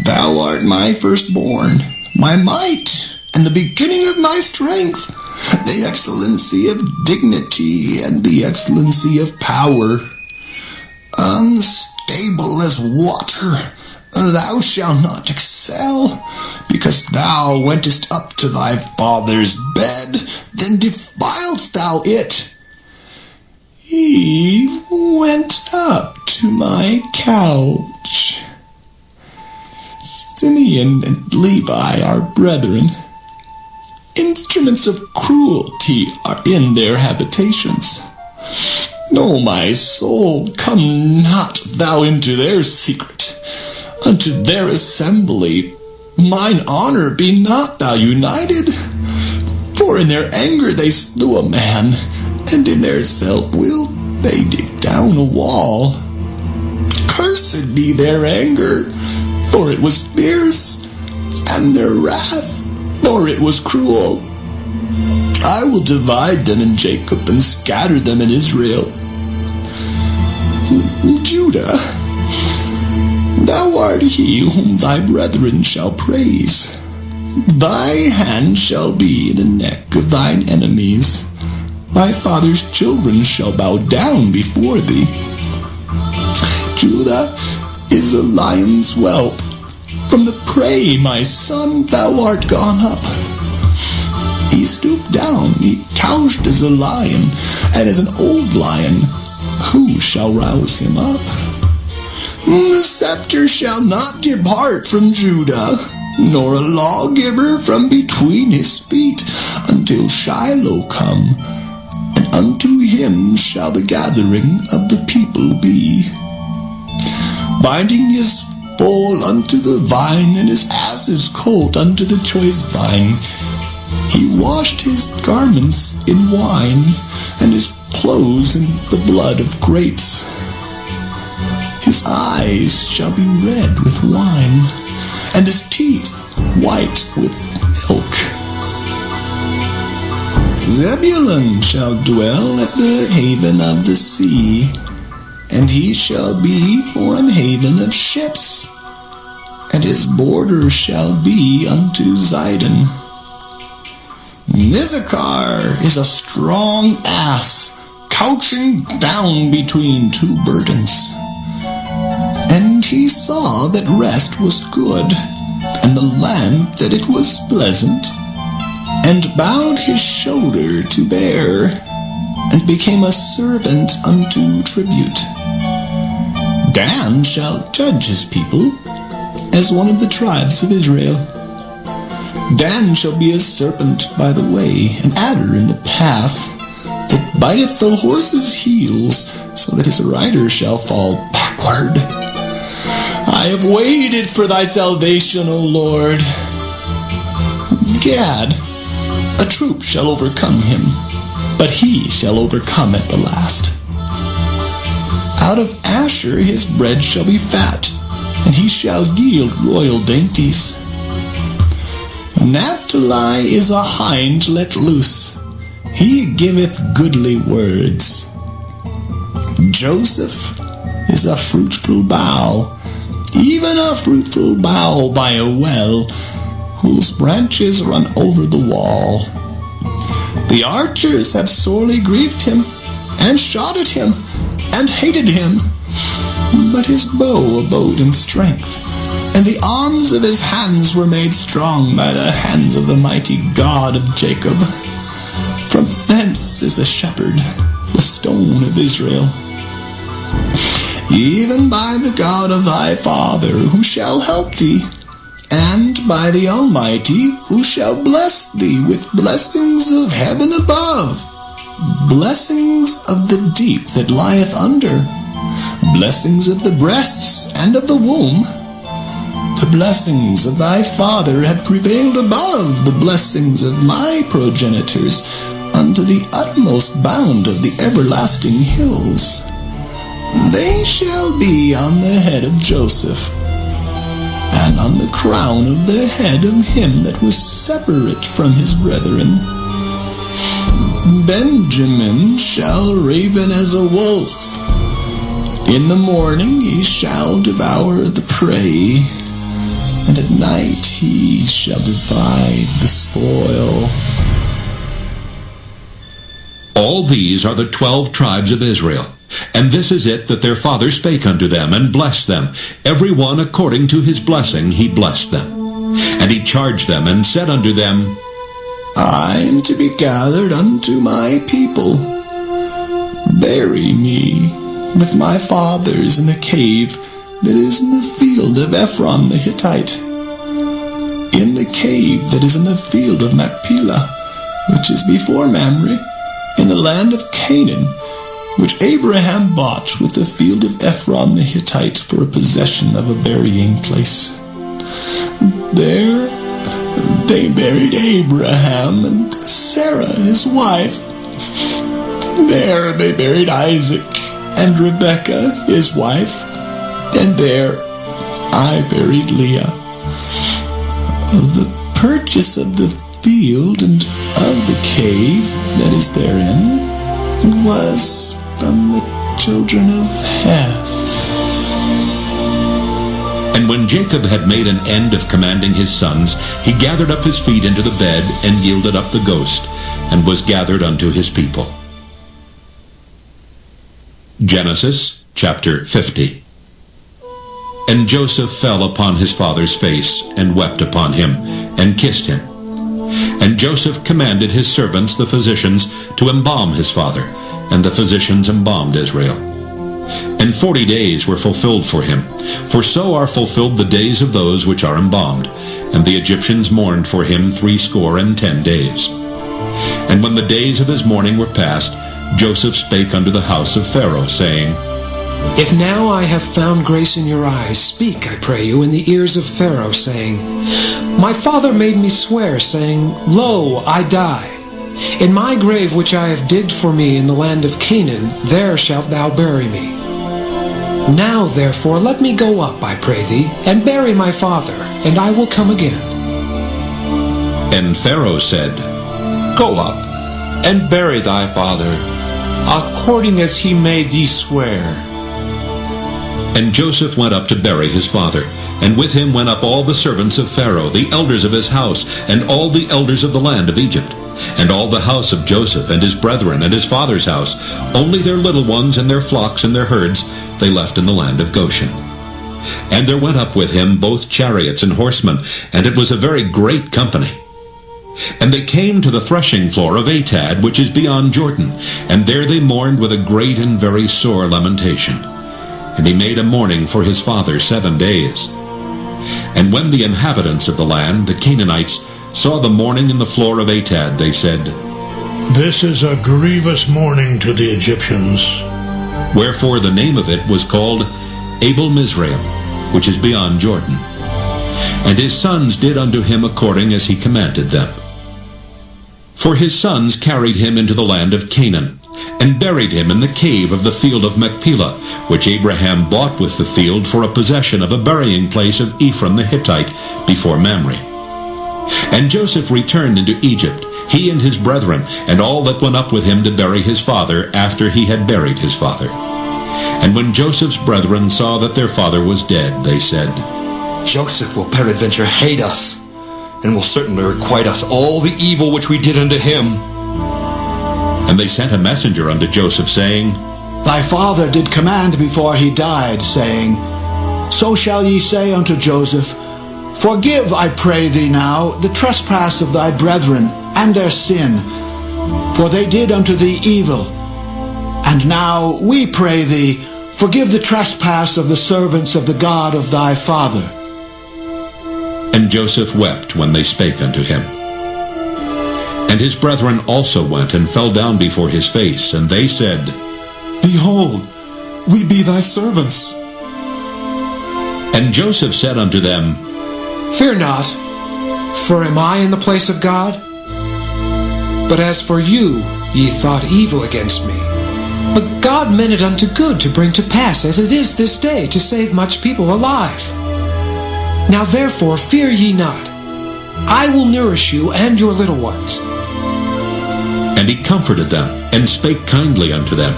F: thou art my firstborn, my might, and the beginning of my strength, the excellency of dignity, and the excellency of power. Unstable as water, thou shalt not excel, because thou wentest up to thy father's bed, then defiledst thou it. He went up to my couch. Simeon and Levi are brethren. Instruments of cruelty are in their habitations. O my soul, come not thou into their secret, unto their assembly. Mine honor, be not thou united. For in their anger they slew a man, and in their self-will they dig down a wall. Cursed be their anger, for it was fierce, and their wrath, for it was cruel. I will divide them in Jacob and scatter them in Israel. Judah, thou art he whom thy brethren shall praise. Thy hand shall be in the neck of thine enemies. Thy father's children shall bow down before thee. Judah is a lion's whelp. From the prey, my son, thou art gone up. He stooped down, he couched as a lion, and as an old lion. Who shall rouse him up? The scepter shall not depart from Judah, nor a lawgiver from between his feet, until Shiloh come, and unto him shall the gathering of the people be. Binding his foal unto the vine, and his ass's colt unto the choice vine. He washed his garments in wine, and his clothes in the blood of grapes. His eyes shall be red with wine, and his teeth white with milk. Zebulun shall dwell at the haven of the sea, and he shall be for an haven of ships, and his border shall be unto Zidon. Issachar is a strong ass, couching down between two burdens. And he saw that rest was good, and the land that it was pleasant, and bowed his shoulder to bear, and became a servant unto tribute. Dan shall judge his people as one of the tribes of Israel. Dan shall be a serpent by the way, an adder in the path, that biteth the horse's heels, so that his rider shall fall backward. I have waited for thy salvation, O Lord. Gad, a troop shall overcome him, but he shall overcome at the last. Out of Asher his bread shall be fat, and he shall yield royal dainties. Naphtali is a hind let loose, he giveth goodly words. Joseph is a fruitful bough, even a fruitful bough by a well, whose branches run over the wall. The archers have sorely grieved him, and shot at him, and hated him. But his bow abode in strength, and the arms of his hands were made strong by the hands of the mighty God of Jacob. From thence is the shepherd, the stone of Israel. Even by the God of thy father, who shall help thee, and by the Almighty, who shall bless thee with blessings of heaven above, blessings of the deep that lieth under, blessings of the breasts and of the womb. The blessings of thy father have prevailed above the blessings of my progenitors unto the utmost bound of the everlasting hills. They shall be on the head of Joseph, and on the crown of the head of him that was separate from his brethren. Benjamin shall raven as a wolf. In the morning he shall devour the prey, and at night he shall divide the spoil.
B: All these are the 12 tribes of Israel. And this is it that their father spake unto them, and blessed them. Every one according to his blessing he blessed them. And he charged them, and said unto them,
F: I am to be gathered unto my people. Bury me with my fathers in the cave that is in the field of Ephron the Hittite, in the cave that is in the field of Machpelah, which is before Mamre, in the land of Canaan, which Abraham bought with the field of Ephron the Hittite for a possession of a burying place. There they buried Abraham and Sarah his wife. There they buried Isaac and Rebekah his wife, And there I buried Leah. The purchase of the field and of the cave that is therein was from the children of Heth.
B: And when Jacob had made an end of commanding his sons, he gathered up his feet into the bed, and yielded up the ghost, and was gathered unto his people. Genesis chapter 50. And Joseph fell upon his father's face, and wept upon him, and kissed him. And Joseph commanded his servants, the physicians, to embalm his father, and the physicians embalmed Israel. And 40 days were fulfilled for him, for so are fulfilled the days of those which are embalmed. And the Egyptians mourned for him 60 days. And when the days of his mourning were past, Joseph spake unto the house of Pharaoh, saying,
A: If now I have found grace in your eyes, speak, I pray you, in the ears of Pharaoh, saying, My father made me swear, saying, Lo, I die. In my grave which I have digged for me in the land of Canaan, there shalt thou bury me. Now therefore let me go up, I pray thee, and bury my father, and I will come again.
B: And Pharaoh said,
E: Go up, and bury thy father, according as he made thee swear.
B: And Joseph went up to bury his father, and with him went up all the servants of Pharaoh, the elders of his house, and all the elders of the land of Egypt, and all the house of Joseph, and his brethren, and his father's house. Only their little ones, and their flocks, and their herds, they left in the land of Goshen. And there went up with him both chariots and horsemen, and it was a very great company. And they came to the threshing floor of Atad, which is beyond Jordan, and there they mourned with a great and very sore lamentation. And he made a mourning for his father 7 days. And when the inhabitants of the land, the Canaanites, saw the mourning in the floor of Atad, they said,
N: This is a grievous mourning to the Egyptians.
B: Wherefore the name of it was called Abel Mizraim, which is beyond Jordan. And his sons did unto him according as he commanded them. For his sons carried him into the land of Canaan, and buried him in the cave of the field of Machpelah, which Abraham bought with the field for a possession of a burying place of Ephron the Hittite before Mamre. And Joseph returned into Egypt, he and his brethren, and all that went up with him to bury his father after he had buried his father. And when Joseph's brethren saw that their father was dead, they said,
I: Joseph will peradventure hate us, and will certainly requite us all the evil which we did unto him.
B: And they sent a messenger unto Joseph, saying,
G: Thy father did command before he died, saying, So shall ye say unto Joseph, Forgive, I pray thee now, the trespass of thy brethren, and their sin, for they did unto thee evil. And now we pray thee, forgive the trespass of the servants of the God of thy father.
B: And Joseph wept when they spake unto him. And his brethren also went and fell down before his face, and they said,
D: Behold, we be thy servants.
B: And Joseph said unto them,
A: Fear not, for am I in the place of God? But as for you, ye thought evil against me. But God meant it unto good to bring to pass, as it is this day, to save much people alive. Now therefore fear ye not. I will nourish you and your little ones.
B: And he comforted them, and spake kindly unto them.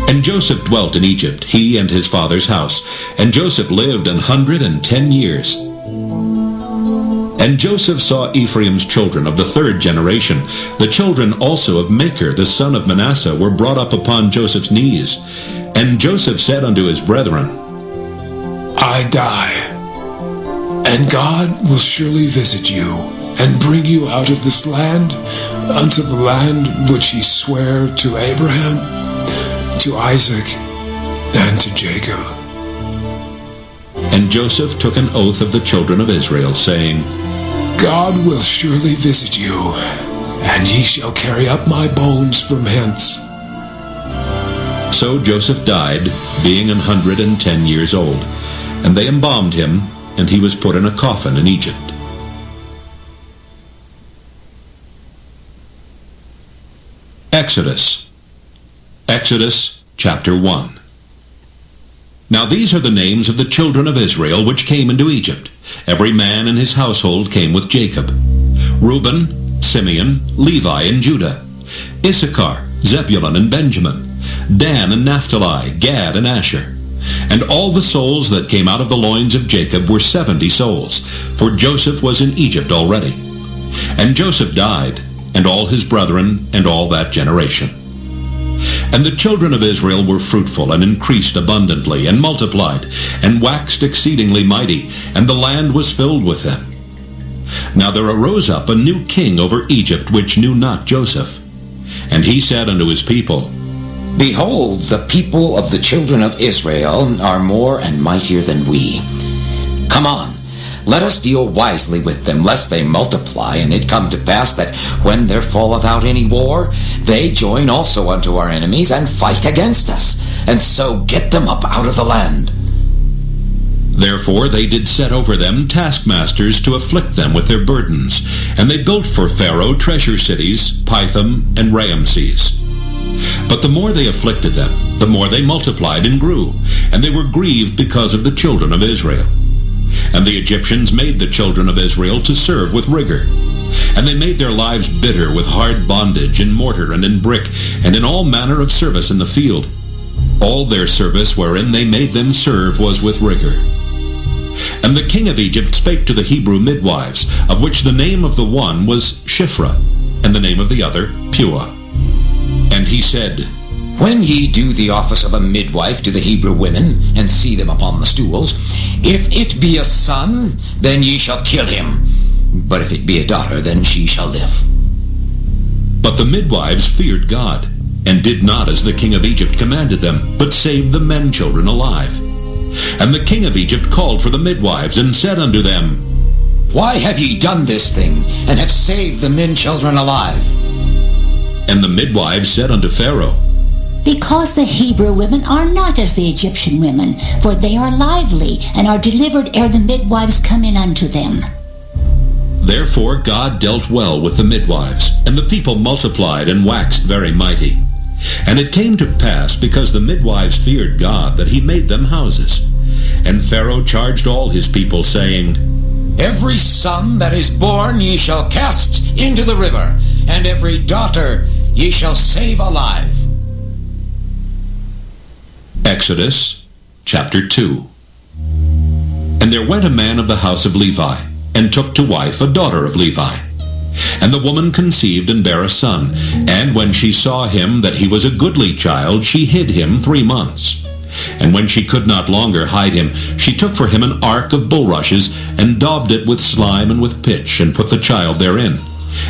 B: And Joseph dwelt in Egypt, he and his father's house. And Joseph lived 110 years. And Joseph saw Ephraim's children of the 3rd generation. The children also of Machir, the son of Manasseh, were brought up upon Joseph's knees. And Joseph said unto his brethren,
A: I die, and God will surely visit you, and bring you out of this land, unto the land which he sware to Abraham, to Isaac, and to Jacob.
B: And Joseph took an oath of the children of Israel, saying,
A: God will surely visit you, and ye shall carry up my bones from hence.
B: So Joseph died, being 110 years old. And they embalmed him, and he was put in a coffin in Egypt. Exodus chapter 1. Now these are the names of the children of Israel which came into Egypt. Every man in his household came with Jacob. Reuben, Simeon, Levi, and Judah. Issachar, Zebulun, and Benjamin. Dan and Naphtali, Gad and Asher. And all the souls that came out of the loins of Jacob were 70 souls, for Joseph was in Egypt already. And Joseph died, and all his brethren, and all that generation. And the children of Israel were fruitful, and increased abundantly, and multiplied, and waxed exceedingly mighty, and the land was filled with them. Now there arose up a new king over Egypt, which knew not Joseph. And he said unto his people,
O: Behold, the people of the children of Israel are more and mightier than we. Come on, let us deal wisely with them, lest they multiply, and it come to pass that when there falleth out any war, they join also unto our enemies, and fight against us, and so get them up out of the land.
B: Therefore they did set over them taskmasters to afflict them with their burdens, and they built for Pharaoh treasure cities, Pithom and Raamses. But the more they afflicted them, the more they multiplied and grew, and they were grieved because of the children of Israel. And the Egyptians made the children of Israel to serve with rigor. And they made their lives bitter with hard bondage, in mortar and in brick, and in all manner of service in the field. All their service wherein they made them serve was with rigor. And the king of Egypt spake to the Hebrew midwives, of which the name of the one was Shiphrah, and the name of the other Puah. And he said,
O: When ye do the office of a midwife to the Hebrew women, and see them upon the stools, if it be a son, then ye shall kill him. But if it be a daughter, then she shall live.
B: But the midwives feared God, and did not as the king of Egypt commanded them, but saved the men children alive. And the king of Egypt called for the midwives, and said unto them,
O: Why have ye done this thing, and have saved the men children alive?
B: And the midwives said unto Pharaoh,
P: Because the Hebrew women are not as the Egyptian women, for they are lively, and are delivered ere the midwives come in unto them.
B: Therefore God dealt well with the midwives, and the people multiplied and waxed very mighty. And it came to pass, because the midwives feared God, that he made them houses. And Pharaoh charged all his people, saying,
O: Every son that is born ye shall cast into the river, and every daughter ye shall save alive.
B: Exodus chapter 2. And there went a man of the house of Levi, and took to wife a daughter of Levi. And the woman conceived and bare a son. And when she saw him that he was a goodly child, she hid him 3 months. And when she could not longer hide him, she took for him an ark of bulrushes, and daubed it with slime and with pitch, and put the child therein.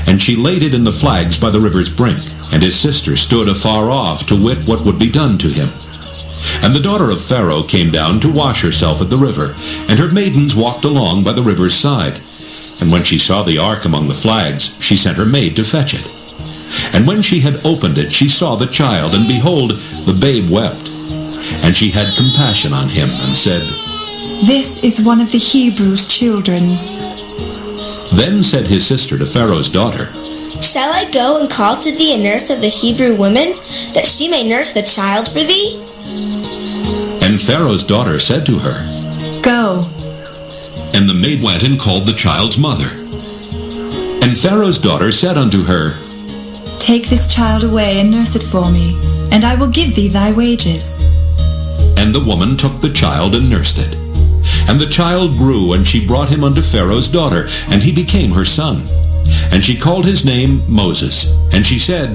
B: And she laid it in the flags by the river's brink. And his sister stood afar off to wit what would be done to him. And the daughter of Pharaoh came down to wash herself at the river, and her maidens walked along by the river's side. And when she saw the ark among the flags, she sent her maid to fetch it. And when she had opened it, she saw the child, and behold, the babe wept. And she had compassion on him, and said,
Q: This is one of the Hebrews' children.
B: Then said his sister to Pharaoh's daughter,
R: Shall I go and call to thee a nurse of the Hebrew women, that she may nurse the child for thee?
B: And Pharaoh's daughter said to her,
Q: Go.
B: And the maid went and called the child's mother. And Pharaoh's daughter said unto her,
Q: Take this child away and nurse it for me, and I will give thee thy wages.
B: And the woman took the child and nursed it. And the child grew, and she brought him unto Pharaoh's daughter, and he became her son. And she called his name Moses. And she said,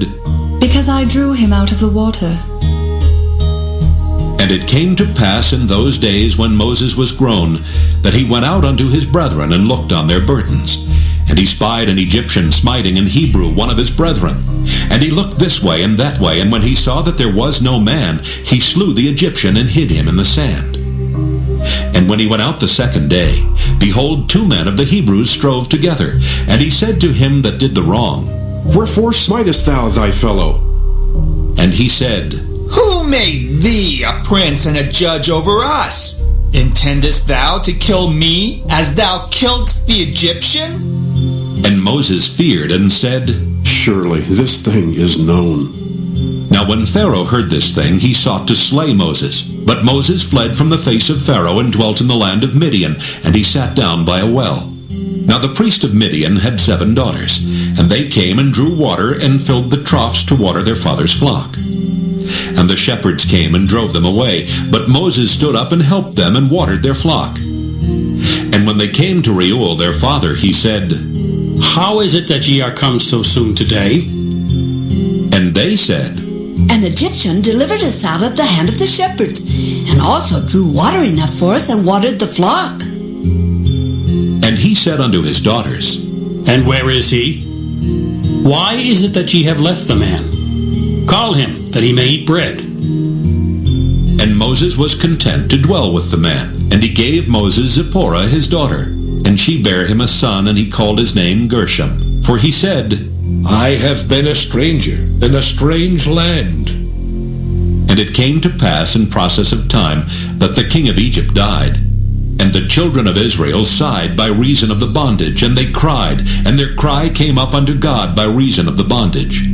Q: Because I drew him out of the water.
B: And it came to pass in those days when Moses was grown, that he went out unto his brethren, and looked on their burdens. And he spied an Egyptian smiting an Hebrew, one of his brethren. And he looked this way and that way, and when he saw that there was no man, he slew the Egyptian, and hid him in the sand. And when he went out the second day, behold, 2 men of the Hebrews strove together. And he said to him that did the wrong,
E: Wherefore smitest thou thy fellow?
B: And he said,
S: Who made thee a prince and a judge over us? Intendest thou to kill me, as thou killedst the Egyptian?
B: And Moses feared, and said,
E: Surely this thing is known.
B: Now when Pharaoh heard this thing, he sought to slay Moses. But Moses fled from the face of Pharaoh and dwelt in the land of Midian, and he sat down by a well. Now the priest of Midian had 7 daughters, and they came and drew water and filled the troughs to water their father's flock. And the shepherds came and drove them away, but Moses stood up and helped them and watered their flock. And when they came to Reuel their father, he said,
T: How is it that ye are come so soon today?
B: And they said,
U: An Egyptian delivered us out of the hand of the shepherds, and also drew water enough for us and watered the flock.
B: And he said unto his daughters,
T: And where is he? Why is it that ye have left the man? Call him, that he may eat bread.
B: And Moses was content to dwell with the man, and he gave Moses Zipporah his daughter. And she bare him a son, and he called his name Gershom. For he said,
V: I have been a stranger in a strange land.
B: And it came to pass in process of time that the king of Egypt died. And the children of Israel sighed by reason of the bondage, and they cried, and their cry came up unto God by reason of the bondage.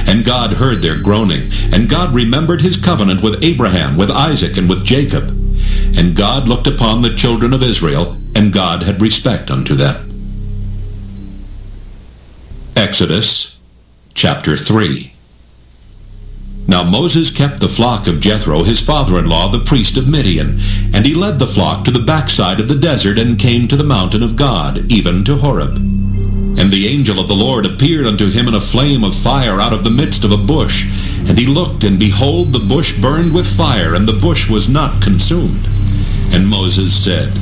B: And God heard their groaning, and God remembered his covenant with Abraham, with Isaac, and with Jacob. And God looked upon the children of Israel, and God had respect unto them. Exodus chapter 3. Now Moses kept the flock of Jethro, his father-in-law, the priest of Midian, and he led the flock to the backside of the desert, and came to the mountain of God, even to Horeb. And the angel of the Lord appeared unto him in a flame of fire out of the midst of a bush. And he looked, and behold, the bush burned with fire, and the bush was not consumed. And Moses said,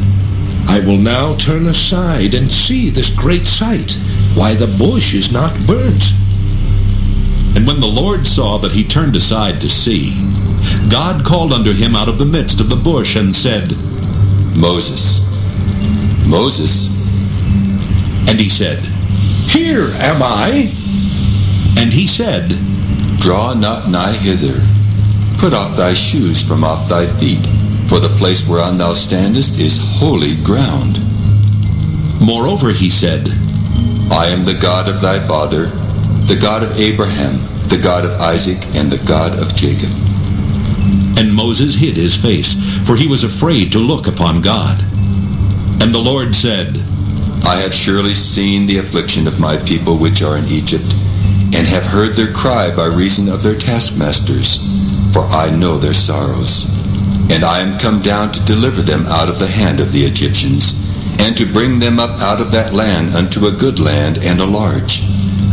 V: I will now turn aside and see this great sight, why the bush is not burnt.
B: And when the Lord saw that he turned aside to see, God called unto him out of the midst of the bush, and said,
K: Moses, Moses.
B: And he said,
V: Here am I.
B: And he said,
K: Draw not nigh hither. Put off thy shoes from off thy feet, for the place whereon thou standest is holy ground.
B: Moreover he said,
K: I am the God of thy father, the God of Abraham, the God of Isaac, and the God of Jacob.
B: And Moses hid his face, for he was afraid to look upon God. And the Lord said,
K: I have surely seen the affliction of my people which are in Egypt, and have heard their cry by reason of their taskmasters, for I know their sorrows. And I am come down to deliver them out of the hand of the Egyptians, and to bring them up out of that land unto a good land and a large,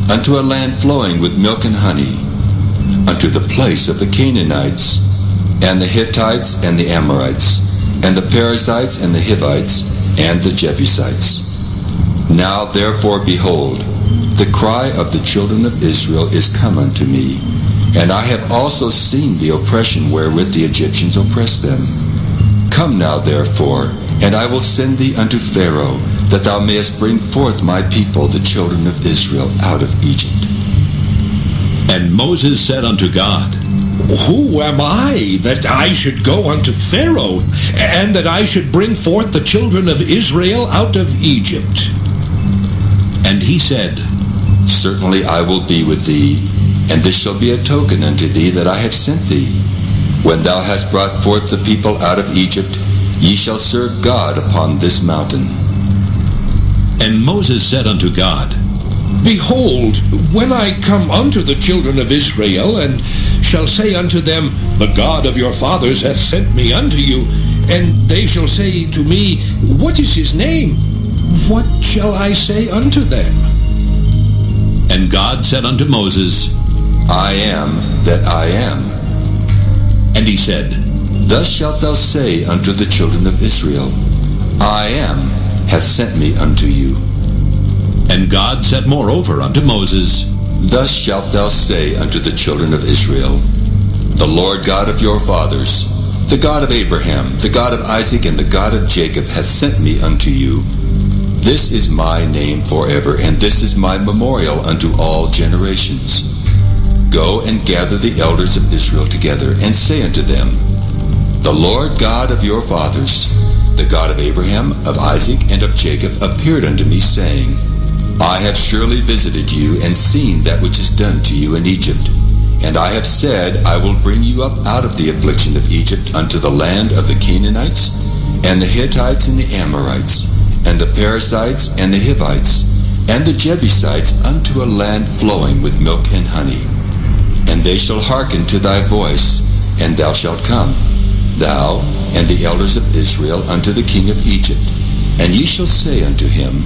K: unto a land flowing with milk and honey, unto the place of the Canaanites, and the Hittites, and the Amorites, and the Perizzites, and the Hivites, and the Jebusites. Now therefore, behold, the cry of the children of Israel is come unto me, and I have also seen the oppression wherewith the Egyptians oppress them. Come now therefore, and I will send thee unto Pharaoh, that thou mayest bring forth my people, the children of Israel, out of Egypt.
B: And Moses said unto God,
V: Who am I, that I should go unto Pharaoh, and that I should bring forth the children of Israel out of Egypt?
B: And he said,
K: Certainly I will be with thee, and this shall be a token unto thee that I have sent thee. When thou hast brought forth the people out of Egypt, ye shall serve God upon this mountain.
B: And Moses said unto God,
V: Behold, when I come unto the children of Israel, and shall say unto them, The God of your fathers hath sent me unto you, and they shall say to me, What is his name? What shall I say unto them?
B: And God said unto Moses,
K: I am that I am.
B: And he said,
K: Thus shalt thou say unto the children of Israel, I am hath sent me unto you.
B: And God said moreover unto Moses,
K: Thus shalt thou say unto the children of Israel, The Lord God of your fathers, the God of Abraham, the God of Isaac, and the God of Jacob hath sent me unto you. This is my name forever, and this is my memorial unto all generations. Go and gather the elders of Israel together, and say unto them, The Lord God of your fathers, the God of Abraham, of Isaac, and of Jacob, appeared unto me, saying, I have surely visited you, and seen that which is done to you in Egypt, And I have said, I will bring you up out of the affliction of Egypt unto the land of the Canaanites, and the Hittites, and the Amorites, and the Perizzites, and the Hivites, and the Jebusites, unto a land flowing with milk and honey. And they shall hearken to thy voice, and thou shalt come, thou and the elders of Israel, unto the king of Egypt. And ye shall say unto him,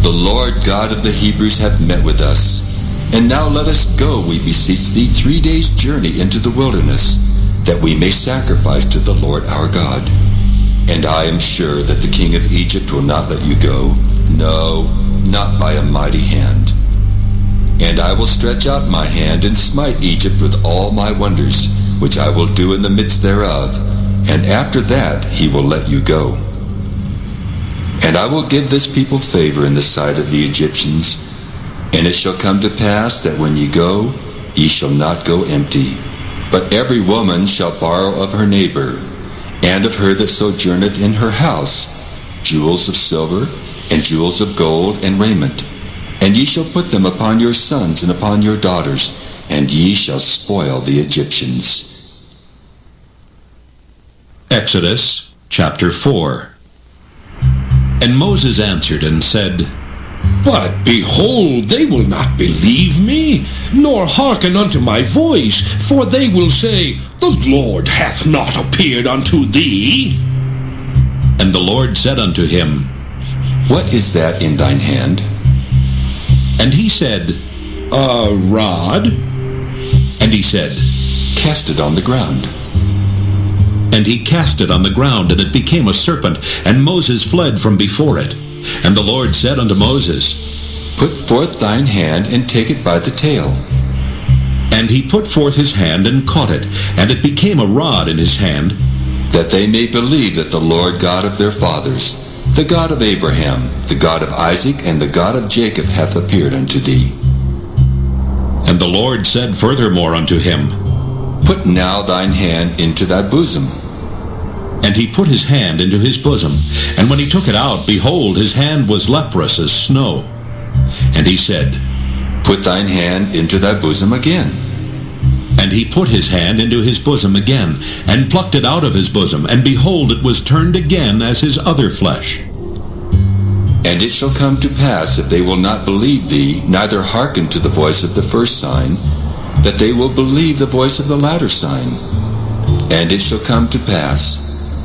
K: The Lord God of the Hebrews hath met with us. And now let us go, we beseech thee, 3 days' journey into the wilderness, that we may sacrifice to the Lord our God. And I am sure that the king of Egypt will not let you go, no, not by a mighty hand. And I will stretch out my hand and smite Egypt with all my wonders, which I will do in the midst thereof, and after that he will let you go. And I will give this people favor in the sight of the Egyptians. And it shall come to pass that when ye go, ye shall not go empty. But every woman shall borrow of her neighbor, and of her that sojourneth in her house, jewels of silver, and jewels of gold, and raiment. And ye shall put them upon your sons and upon your daughters, and ye shall spoil the Egyptians.
B: Exodus chapter 4. And Moses answered and said,
V: But behold, they will not believe me, nor hearken unto my voice, for they will say, The Lord hath not appeared unto thee.
B: And the Lord said unto him,
K: What is that in thine hand?
B: And he said,
V: A rod.
B: And he said,
K: Cast it on the ground.
B: And he cast it on the ground, and it became a serpent, and Moses fled from before it. And the Lord said unto Moses,
K: Put forth thine hand, and take it by the tail.
B: And he put forth his hand, and caught it, and it became a rod in his hand,
K: that they may believe that the Lord God of their fathers, the God of Abraham, the God of Isaac, and the God of Jacob hath appeared unto thee.
B: And the Lord said furthermore unto him,
K: Put now thine hand into thy bosom.
B: And he put his hand into his bosom, and when he took it out, behold, his hand was leprous as snow. And he said,
K: Put thine hand into thy bosom again.
B: And he put his hand into his bosom again, and plucked it out of his bosom, and behold, it was turned again as his other flesh.
K: And it shall come to pass, if they will not believe thee, neither hearken to the voice of the first sign, that they will believe the voice of the latter sign. And it shall come to pass,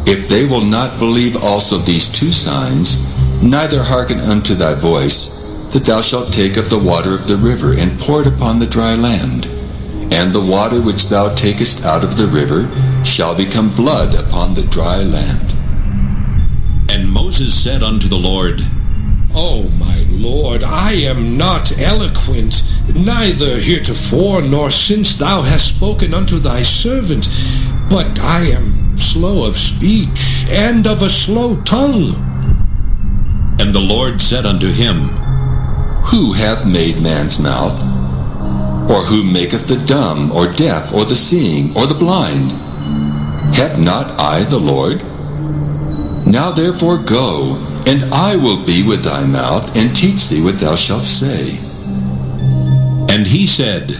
K: if they will not believe also these 2 signs, neither hearken unto thy voice, that thou shalt take of the water of the river, and pour it upon the dry land. And the water which thou takest out of the river shall become blood upon the dry land.
B: And Moses said unto the Lord,
V: O my Lord, I am not eloquent, neither heretofore nor since thou hast spoken unto thy servant, but I am slow of speech, and of a slow tongue.
B: And the Lord said unto him,
K: Who hath made man's mouth? Or who maketh the dumb, or deaf, or the seeing, or the blind? Have not I the Lord? Now therefore go, and I will be with thy mouth, and teach thee what thou shalt say.
B: And he said,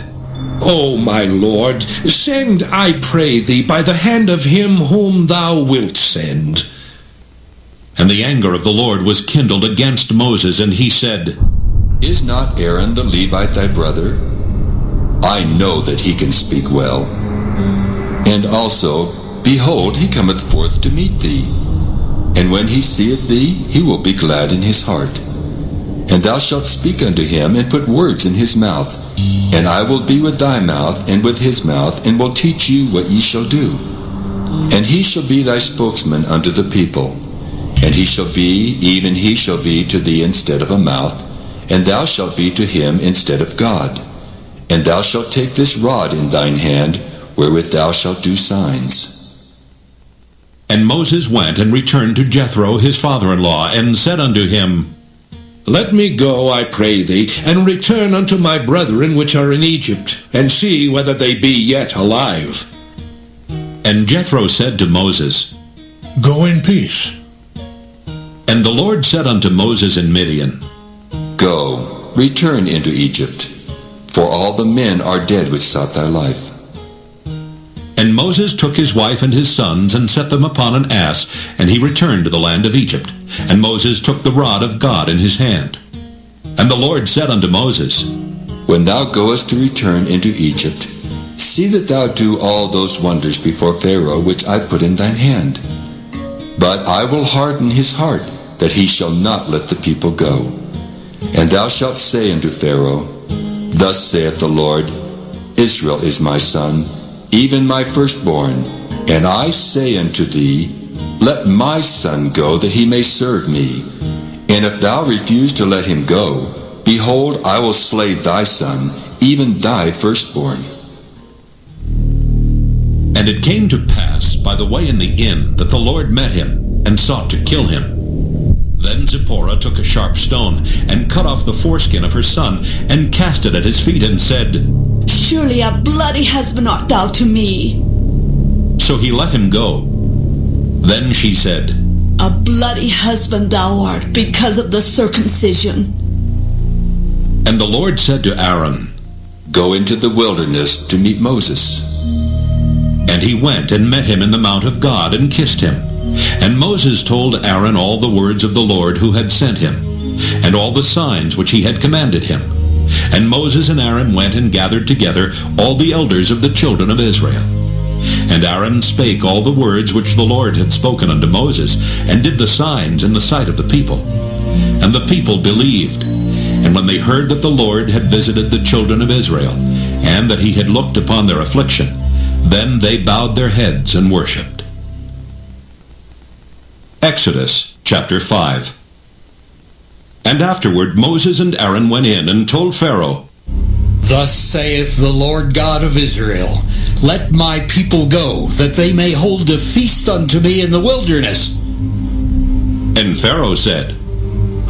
V: O my Lord, send, I pray thee, by the hand of him whom thou wilt send.
B: And the anger of the Lord was kindled against Moses, and he said,
K: Is not Aaron the Levite thy brother? I know that he can speak well. And also, behold, he cometh forth to meet thee. And when he seeth thee, he will be glad in his heart. And thou shalt speak unto him, and put words in his mouth. And I will be with thy mouth, and with his mouth, and will teach you what ye shall do. And he shall be thy spokesman unto the people. And he shall be, even he shall be to thee instead of a mouth, and thou shalt be to him instead of God. And thou shalt take this rod in thine hand, wherewith thou shalt do signs.
B: And Moses went and returned to Jethro his father-in-law, and said unto him,
V: Let me go, I pray thee, and return unto my brethren which are in Egypt, and see whether they be yet alive.
B: And Jethro said to Moses,
N: Go in peace.
B: And the Lord said unto Moses in Midian,
K: Go, return into Egypt. for all the men are dead which sought thy life.
B: And Moses took his wife and his sons, and set them upon an ass, and he returned to the land of Egypt. And Moses took the rod of God in his hand. And the Lord said unto Moses,
K: When thou goest to return into Egypt, see that thou do all those wonders before Pharaoh which I put in thine hand. But I will harden his heart, that he shall not let the people go. And thou shalt say unto Pharaoh, Thus saith the Lord, Israel is my son, even my firstborn. And I say unto thee, Let my son go, that he may serve me. And if thou refuse to let him go, behold, I will slay thy son, even thy firstborn.
B: And it came to pass by the way in the inn that the Lord met him, and sought to kill him. Then Zipporah took a sharp stone, and cut off the foreskin of her son, and cast it at his feet, and said,
U: Surely a bloody husband art thou to me.
B: So he let him go. Then she said,
U: A bloody husband thou art, because of the circumcision.
B: And the Lord said to Aaron,
K: Go into the wilderness to meet Moses.
B: And he went and met him in the mount of God, and kissed him. And Moses told Aaron all the words of the Lord who had sent him, and all the signs which he had commanded him. And Moses and Aaron went and gathered together all the elders of the children of Israel. And Aaron spake all the words which the Lord had spoken unto Moses, and did the signs in the sight of the people. And the people believed. And when they heard that the Lord had visited the children of Israel, and that he had looked upon their affliction, then they bowed their heads and worshipped. Exodus chapter 5. And afterward Moses and Aaron went in and told Pharaoh,
L: Thus saith the Lord God of Israel, Let my people go, that they may hold a feast unto me in the wilderness.
B: And Pharaoh said,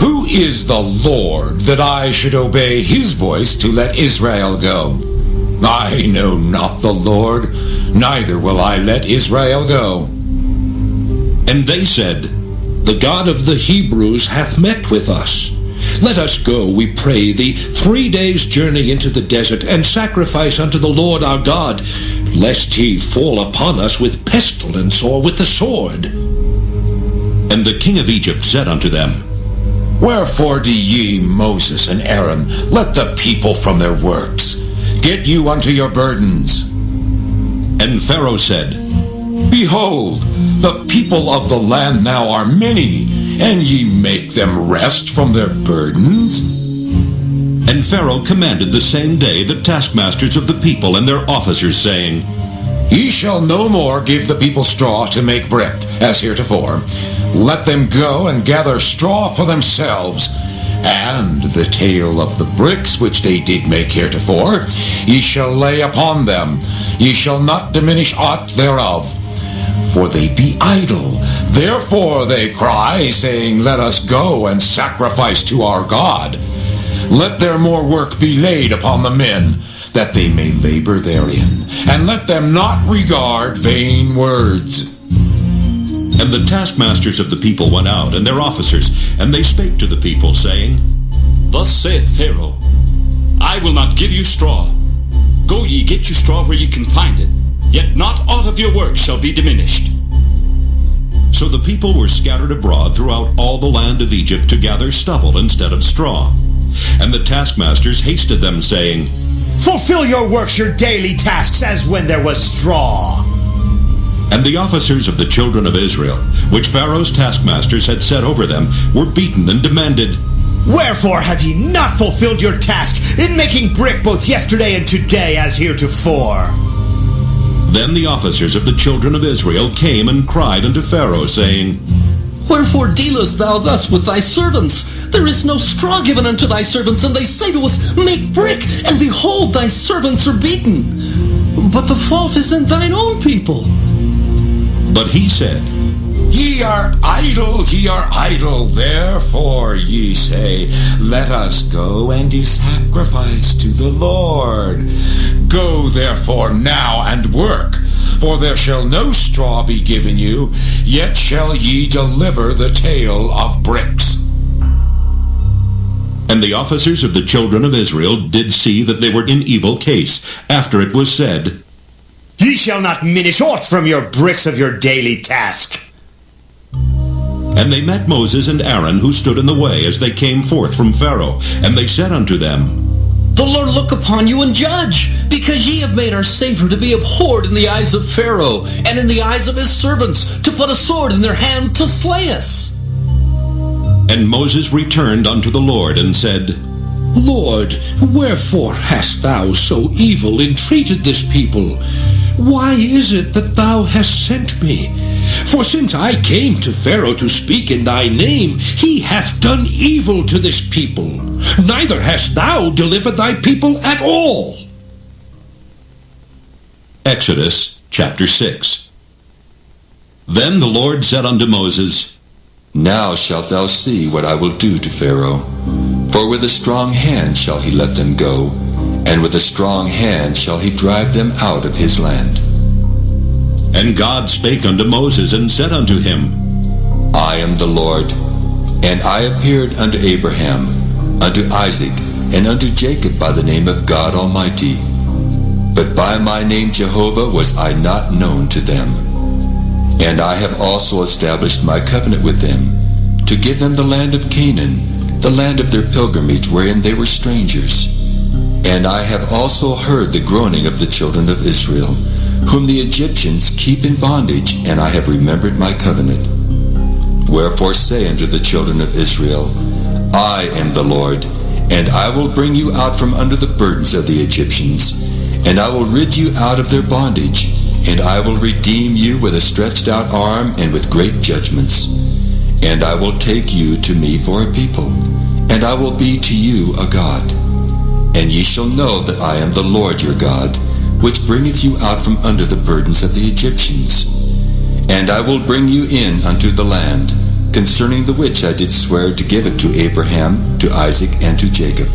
C: Who is the Lord, that I should obey his voice to let Israel go? I know not the Lord, neither will I let Israel go.
V: And they said, The God of the Hebrews hath met with us. Let us go, we pray thee, 3 days' journey into the desert, and sacrifice unto the Lord our God, lest he fall upon us with pestilence or with the sword.
B: And the king of Egypt said unto them,
C: Wherefore do ye, Moses and Aaron, let the people from their works? Get you unto your burdens.
B: And Pharaoh said,
C: Behold, the people of the land now are many, and ye make them rest from their burdens.
B: And Pharaoh commanded the same day the taskmasters of the people and their officers, saying,
C: Ye shall no more give the people straw to make brick, as heretofore. Let them go and gather straw for themselves. And the tale of the bricks which they did make heretofore, ye shall lay upon them. Ye shall not diminish aught thereof. For they be idle. Therefore they cry, saying, Let us go and sacrifice to our God. Let their more work be laid upon the men, that they may labor therein. And let them not regard vain words.
B: And the taskmasters of the people went out, and their officers, and they spake to the people, saying,
J: Thus saith Pharaoh, I will not give you straw. Go ye, get you straw where ye can find it, yet not aught of your work shall be diminished.
B: So the people were scattered abroad throughout all the land of Egypt to gather stubble instead of straw. And the taskmasters hasted them, saying,
W: Fulfill your works, your daily tasks, as when there was straw.
B: And the officers of the children of Israel, which Pharaoh's taskmasters had set over them, were beaten and demanded,
W: Wherefore have ye not fulfilled your task in making brick both yesterday and today as heretofore?
B: Then the officers of the children of Israel came and cried unto Pharaoh, saying,
X: Wherefore dealest thou thus with thy servants? There is no straw given unto thy servants, and they say to us, Make brick, and behold, thy servants are beaten. But the fault is in thine own people.
B: But he said,
C: Ye are idle, therefore ye say, Let us go and do sacrifice to the Lord. Go therefore now and work, for there shall no straw be given you, yet shall ye deliver the tale of bricks.
B: And the officers of the children of Israel did see that they were in evil case, after it was said,
W: Ye shall not minish aught from your bricks of your daily task.
B: And they met Moses and Aaron, who stood in the way as they came forth from Pharaoh. And they said unto them,
X: The Lord look upon you and judge, because ye have made our Savior to be abhorred in the eyes of Pharaoh, and in the eyes of his servants, to put a sword in their hand to slay us.
B: And Moses returned unto the Lord, and said,
V: Lord, wherefore hast thou so evil entreated this people? Why is it that thou hast sent me? For since I came to Pharaoh to speak in thy name, he hath done evil to this people. Neither hast thou delivered thy people at all.
B: Exodus chapter 6. Then the Lord said unto Moses,
K: Now shalt thou see what I will do to Pharaoh. For with a strong hand shall he let them go, and with a strong hand shall he drive them out of his land.
B: And God spake unto Moses, and said unto him,
K: I am the Lord, and I appeared unto Abraham, unto Isaac, and unto Jacob by the name of God Almighty. But by my name Jehovah was I not known to them. And I have also established my covenant with them, to give them the land of Canaan, the land of their pilgrimage wherein they were strangers. And I have also heard the groaning of the children of Israel, whom the Egyptians keep in bondage, and I have remembered my covenant. Wherefore say unto the children of Israel, I am the Lord, and I will bring you out from under the burdens of the Egyptians, and I will rid you out of their bondage, and I will redeem you with a stretched out arm and with great judgments. And I will take you to me for a people, and I will be to you a God. And ye shall know that I am the Lord your God, which bringeth you out from under the burdens of the Egyptians. And I will bring you in unto the land, concerning the which I did swear to give it to Abraham, to Isaac, and to Jacob.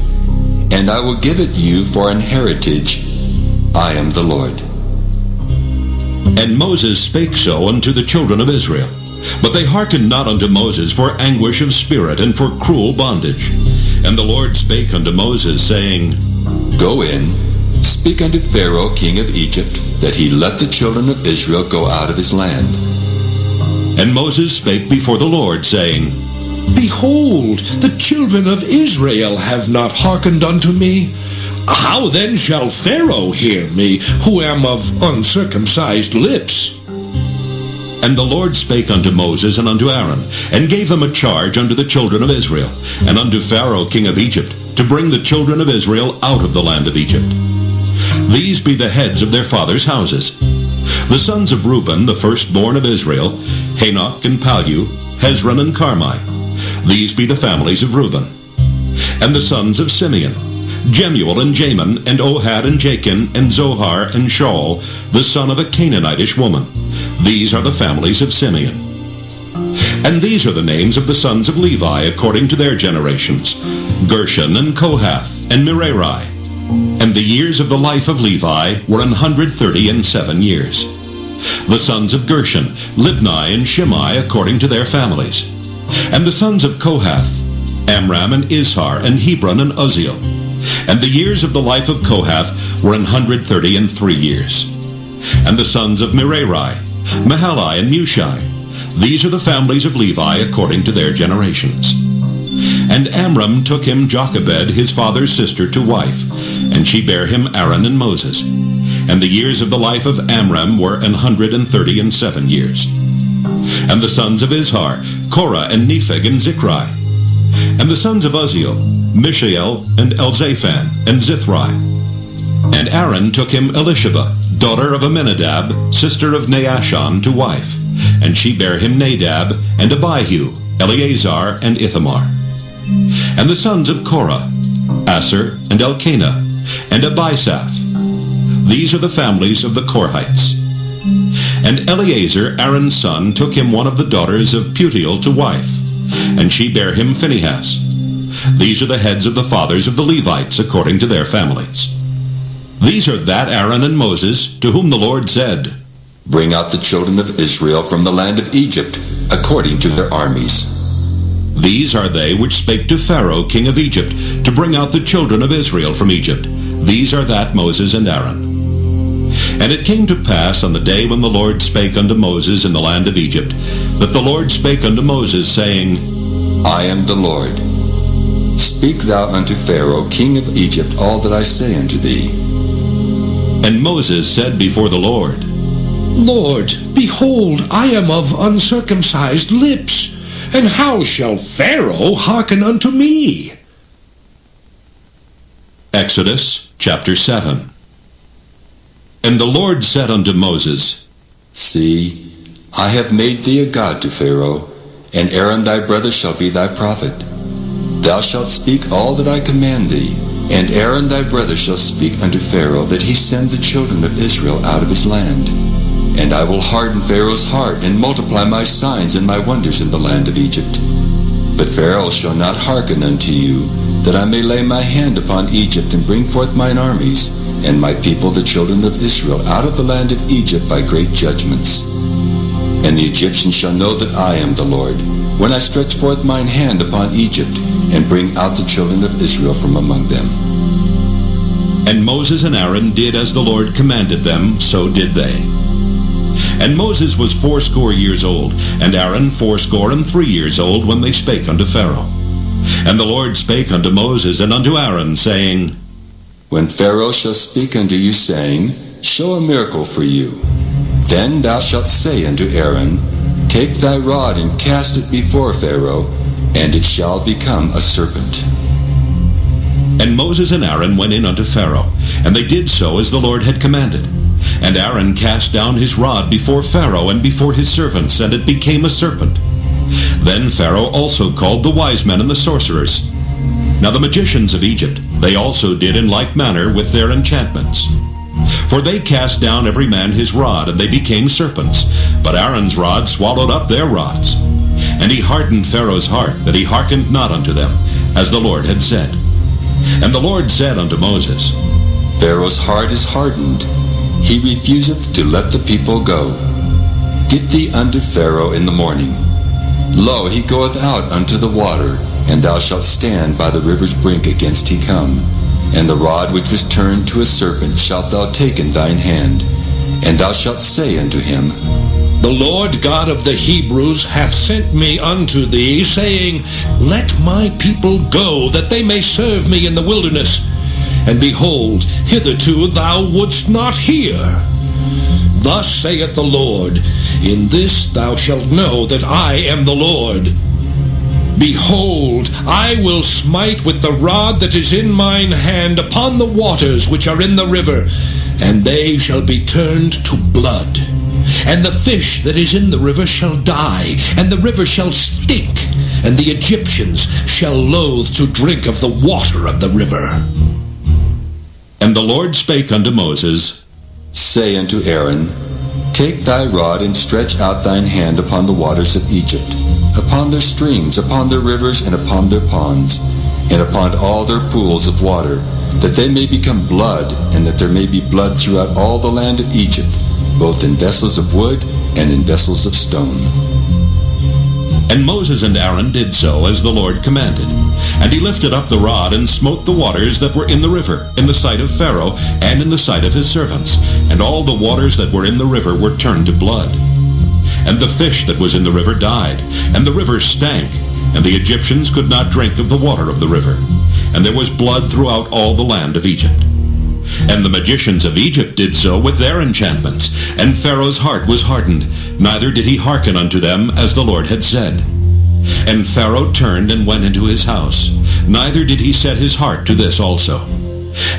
K: And I will give it you for an heritage. I am the Lord.
B: And Moses spake so unto the children of Israel. But they hearkened not unto Moses for anguish of spirit and for cruel bondage. And the Lord spake unto Moses, saying,
K: Go in, speak unto Pharaoh king of Egypt, that he let the children of Israel go out of his land.
B: And Moses spake before the Lord, saying,
V: Behold, the children of Israel have not hearkened unto me. How then shall Pharaoh hear me, who am of uncircumcised lips?
B: And the Lord spake unto Moses and unto Aaron, and gave them a charge unto the children of Israel, and unto Pharaoh king of Egypt, to bring the children of Israel out of the land of Egypt. These be the heads of their fathers' houses. The sons of Reuben, the firstborn of Israel, Hanok and Palu, Hezron and Carmi. These be the families of Reuben. And the sons of Simeon, Jemuel and Jamin, and Ohad and Jachin, and Zohar and Shaul, the son of a Canaanitish woman. These are the families of Simeon. And these are the names of the sons of Levi according to their generations, Gershon and Kohath and Merari. And the years of the life of Levi were 137 years. The sons of Gershon, Libni and Shimei according to their families. And the sons of Kohath, Amram and Izhar and Hebron and Uzziel. And the years of the life of Kohath were 133 years. And the sons of Merari, Mahali and Mushi. These are the families of Levi according to their generations. And Amram took him Jochebed, his father's sister, to wife, and she bare him Aaron and Moses. And the years of the life of Amram were 137 years. And the sons of Izhar, Korah and Nepheg and Zichri. And the sons of Uzziel, Mishael and Elzaphan and Zithri. And Aaron took him Elisheba, daughter of Aminadab, sister of Naashon, to wife. And she bare him Nadab, and Abihu, Eleazar, and Ithamar. And the sons of Korah, Asher, and Elkanah, and Abisaph. These are the families of the Korhites. And Eleazar, Aaron's son, took him one of the daughters of Putiel to wife, and she bare him Phinehas. These are the heads of the fathers of the Levites according to their families. These are that Aaron and Moses, to whom the Lord said,
K: Bring out the children of Israel from the land of Egypt, according to their armies.
B: These are they which spake to Pharaoh king of Egypt, to bring out the children of Israel from Egypt. These are that Moses and Aaron. And it came to pass on the day when the Lord spake unto Moses in the land of Egypt, that the Lord spake unto Moses, saying,
K: I am the Lord. Speak thou unto Pharaoh king of Egypt all that I say unto thee.
B: And Moses said before the Lord,
V: Lord, behold, I am of uncircumcised lips, and how shall Pharaoh hearken unto me?
B: Exodus chapter 7. And the Lord said unto Moses,
K: See, I have made thee a god to Pharaoh, and Aaron thy brother shall be thy prophet. Thou shalt speak all that I command thee, and Aaron thy brother shall speak unto Pharaoh, that he send the children of Israel out of his land. And I will harden Pharaoh's heart, and multiply my signs and my wonders in the land of Egypt. But Pharaoh shall not hearken unto you, that I may lay my hand upon Egypt, and bring forth mine armies, and my people the children of Israel out of the land of Egypt by great judgments. And the Egyptians shall know that I am the Lord, when I stretch forth mine hand upon Egypt, and bring out the children of Israel from among them.
B: And Moses and Aaron did as the Lord commanded them, so did they. And Moses was 80 years old, and Aaron 83 years old, when they spake unto Pharaoh. And the Lord spake unto Moses and unto Aaron, saying,
K: When Pharaoh shall speak unto you, saying, Show a miracle for you, then thou shalt say unto Aaron, Take thy rod and cast it before Pharaoh, and it shall become a serpent.
B: And Moses and Aaron went in unto Pharaoh, and they did so as the Lord had commanded. And Aaron cast down his rod before Pharaoh and before his servants, and it became a serpent. Then Pharaoh also called the wise men and the sorcerers. Now the magicians of Egypt, they also did in like manner with their enchantments. For they cast down every man his rod, and they became serpents. But Aaron's rod swallowed up their rods. And he hardened Pharaoh's heart, that he hearkened not unto them, as the Lord had said. And the Lord said unto Moses,
K: Pharaoh's heart is hardened, he refuseth to let the people go. Get thee unto Pharaoh in the morning. Lo, he goeth out unto the water, and thou shalt stand by the river's brink against he come. And the rod which was turned to a serpent shalt thou take in thine hand, and thou shalt say unto him,
V: The Lord God of the Hebrews hath sent me unto thee, saying, Let my people go, that they may serve me in the wilderness. And behold, hitherto thou wouldst not hear. Thus saith the Lord, In this thou shalt know that I am the Lord. Behold, I will smite with the rod that is in mine hand upon the waters which are in the river, and they shall be turned to blood. And the fish that is in the river shall die, and the river shall stink, and the Egyptians shall loathe to drink of the water of the river.
B: And the Lord spake unto Moses,
K: Say unto Aaron, Take thy rod and stretch out thine hand upon the waters of Egypt, upon their streams, upon their rivers, and upon their ponds, and upon all their pools of water, that they may become blood, and that there may be blood throughout all the land of Egypt, both in vessels of wood and in vessels of stone.
B: And Moses and Aaron did so as the Lord commanded. And he lifted up the rod and smote the waters that were in the river, in the sight of Pharaoh, and in the sight of his servants. And all the waters that were in the river were turned to blood. And the fish that was in the river died, and the river stank, and the Egyptians could not drink of the water of the river. And there was blood throughout all the land of Egypt. And the magicians of Egypt did so with their enchantments, and Pharaoh's heart was hardened, neither did he hearken unto them as the Lord had said. And Pharaoh turned and went into his house, neither did he set his heart to this also.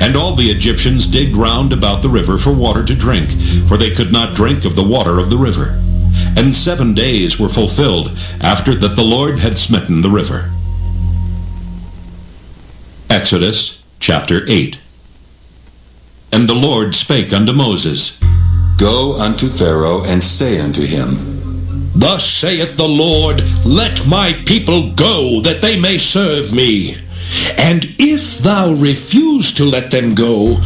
B: And all the Egyptians digged round about the river for water to drink, for they could not drink of the water of the river. And 7 days were fulfilled after that the Lord had smitten the river. Exodus chapter 8. And the Lord spake unto Moses,
K: Go unto Pharaoh, and say unto him,
V: Thus saith the Lord, Let my people go, that they may serve me. And if thou refuse to let them go,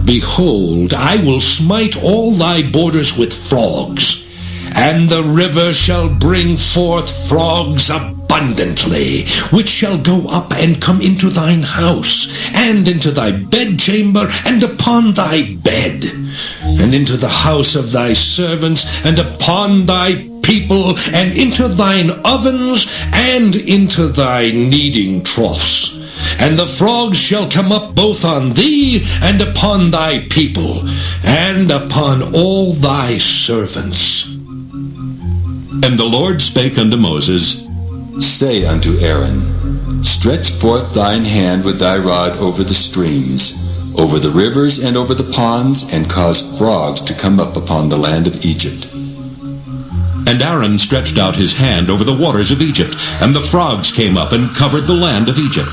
V: behold, I will smite all thy borders with frogs, and the river shall bring forth frogs abundantly. abundantly, which shall go up and come into thine house, and into thy bedchamber, and upon thy bed, and into the house of thy servants, and upon thy people, and into thine ovens, and into thy kneading troughs. And the frogs shall come up both on thee, and upon thy people, and upon all thy servants.
B: And the Lord spake unto Moses,
K: Say unto Aaron, Stretch forth thine hand with thy rod over the streams, over the rivers and over the ponds, and cause frogs to come up upon the land of Egypt.
B: And Aaron stretched out his hand over the waters of Egypt, and the frogs came up and covered the land of Egypt.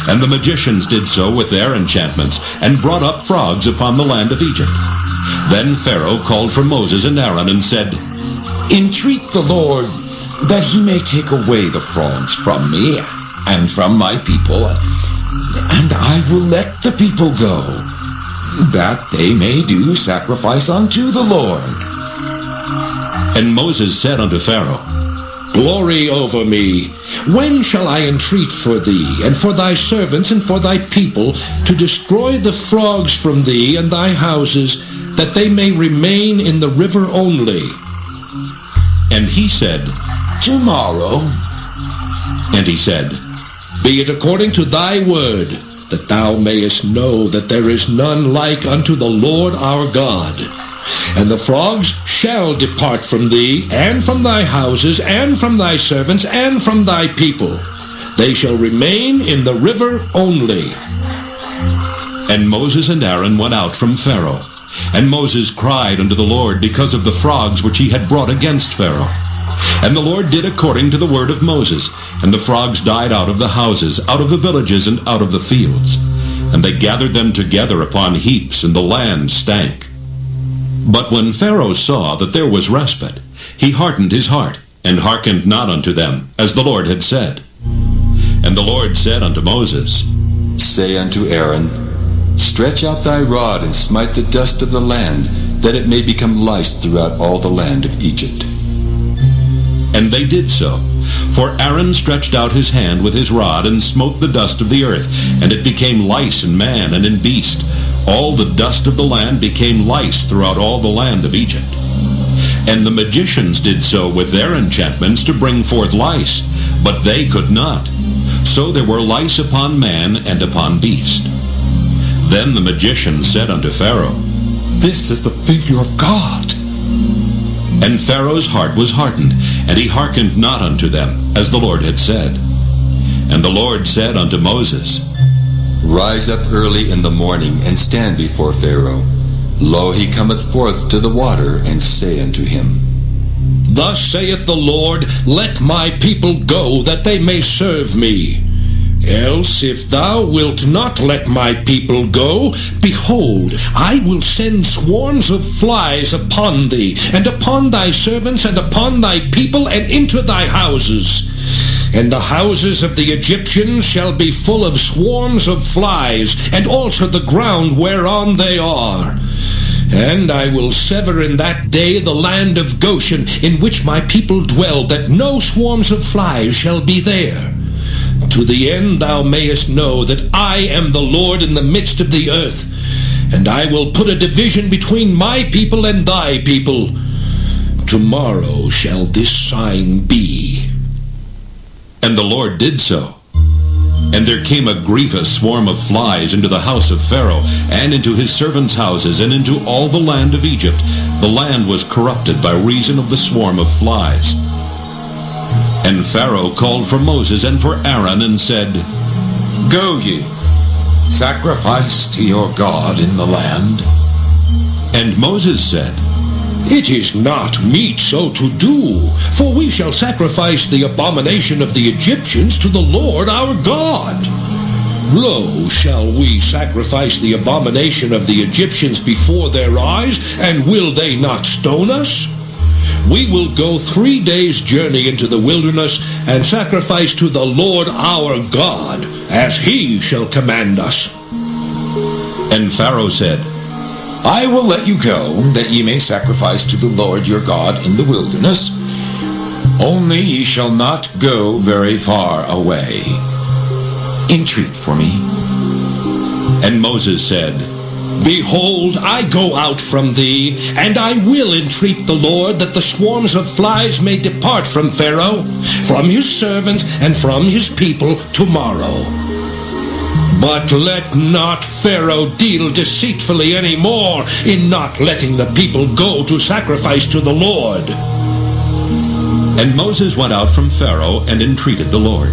B: And the magicians did so with their enchantments, and brought up frogs upon the land of Egypt. Then Pharaoh called for Moses and Aaron, and said,
C: Entreat the Lord that he may take away the frogs from me and from my people, and I will let the people go, that they may do sacrifice unto the Lord.
B: And Moses said unto Pharaoh,
V: Glory over me! When shall I entreat for thee, and for thy servants, and for thy people, to destroy the frogs from thee and thy houses, that they may remain in the river only?
B: And he said,
C: Tomorrow.
V: And he said, Be it according to thy word, that thou mayest know that there is none like unto the Lord our God. And the frogs shall depart from thee, and from thy houses, and from thy servants, and from thy people. They shall remain in the river only.
B: And Moses and Aaron went out from Pharaoh. And Moses cried unto the Lord because of the frogs which he had brought against Pharaoh. And the Lord did according to the word of Moses, and the frogs died out of the houses, out of the villages, and out of the fields. And they gathered them together upon heaps, and the land stank. But when Pharaoh saw that there was respite, he hardened his heart, and hearkened not unto them, as the Lord had said. And the Lord said unto Moses,
K: Say unto Aaron, Stretch out thy rod, and smite the dust of the land, that it may become lice throughout all the land of Egypt.
B: And they did so. For Aaron stretched out his hand with his rod, and smote the dust of the earth, and it became lice in man and in beast. All the dust of the land became lice throughout all the land of Egypt. And the magicians did so with their enchantments to bring forth lice, but they could not. So there were lice upon man and upon beast. Then the magician said unto Pharaoh,
C: This is the figure of God.
B: And Pharaoh's heart was hardened, and he hearkened not unto them, as the Lord had said. And the Lord said unto Moses,
K: Rise up early in the morning, and stand before Pharaoh. Lo, he cometh forth to the water, and say unto him,
V: Thus saith the Lord, Let my people go, that they may serve me. Else, if thou wilt not let my people go, behold, I will send swarms of flies upon thee, and upon thy servants, and upon thy people, and into thy houses. And the houses of the Egyptians shall be full of swarms of flies, and also the ground whereon they are. And I will sever in that day the land of Goshen, in which my people dwell, that no swarms of flies shall be there. To the end thou mayest know that I am the Lord in the midst of the earth. And I will put a division between my people and thy people. Tomorrow shall this sign be.
B: And the Lord did so. And there came a grievous swarm of flies into the house of Pharaoh, and into his servants' houses, and into all the land of Egypt. The land was corrupted by reason of the swarm of flies. And Pharaoh called for Moses and for Aaron, and said,
C: Go ye, sacrifice to your God in the land.
B: And Moses said,
V: It is not meet so to do, for we shall sacrifice the abomination of the Egyptians to the Lord our God. Lo, shall we sacrifice the abomination of the Egyptians before their eyes, and will they not stone us? We will go 3 days' journey into the wilderness, and sacrifice to the Lord our God, as he shall command us.
B: And Pharaoh said,
C: I will let you go, that ye may sacrifice to the Lord your God in the wilderness. Only ye shall not go very far away. Entreat for me.
B: And Moses said,
V: Behold, I go out from thee, and I will entreat the Lord that the swarms of flies may depart from Pharaoh, from his servants, and from his people tomorrow. But let not Pharaoh deal deceitfully any more in not letting the people go to sacrifice to the Lord.
B: And Moses went out from Pharaoh and entreated the Lord.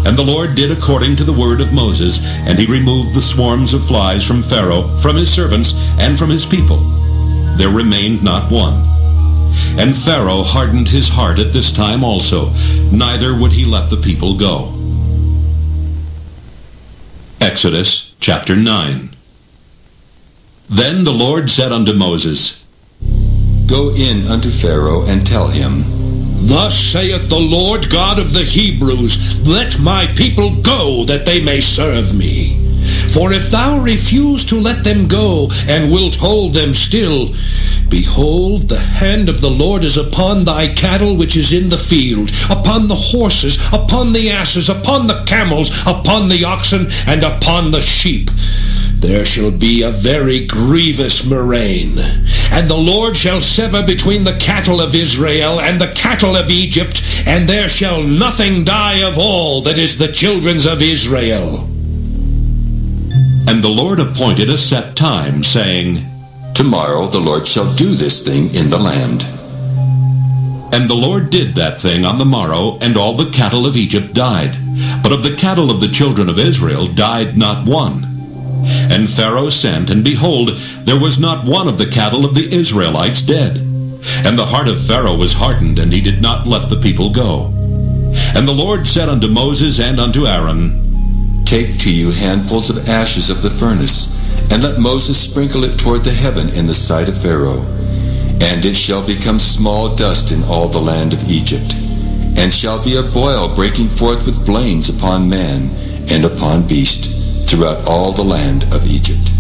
B: And the Lord did according to the word of Moses, and he removed the swarms of flies from Pharaoh, from his servants, and from his people. There remained not one. And Pharaoh hardened his heart at this time also, neither would he let the people go. Exodus chapter 9. Then the Lord said unto Moses,
K: Go in unto Pharaoh, and tell him,
V: Thus saith the Lord God of the Hebrews, Let my people go, that they may serve me. For if thou refuse to let them go, and wilt hold them still, behold, the hand of the Lord is upon thy cattle which is in the field, upon the horses, upon the asses, upon the camels, upon the oxen, and upon the sheep. There shall be a very grievous murrain. And the Lord shall sever between the cattle of Israel and the cattle of Egypt, and there shall nothing die of all that is the children's of Israel.
B: And the Lord appointed a set time, saying,
K: Tomorrow the Lord shall do this thing in the land.
B: And the Lord did that thing on the morrow, and all the cattle of Egypt died. But of the cattle of the children of Israel died not one. And Pharaoh sent, and behold, there was not one of the cattle of the Israelites dead. And the heart of Pharaoh was hardened, and he did not let the people go. And the Lord said unto Moses and unto Aaron,
K: Take to you handfuls of ashes of the furnace, and let Moses sprinkle it toward the heaven in the sight of Pharaoh. And it shall become small dust in all the land of Egypt, and shall be a boil breaking forth with blains upon man and upon beast, throughout all the land of Egypt.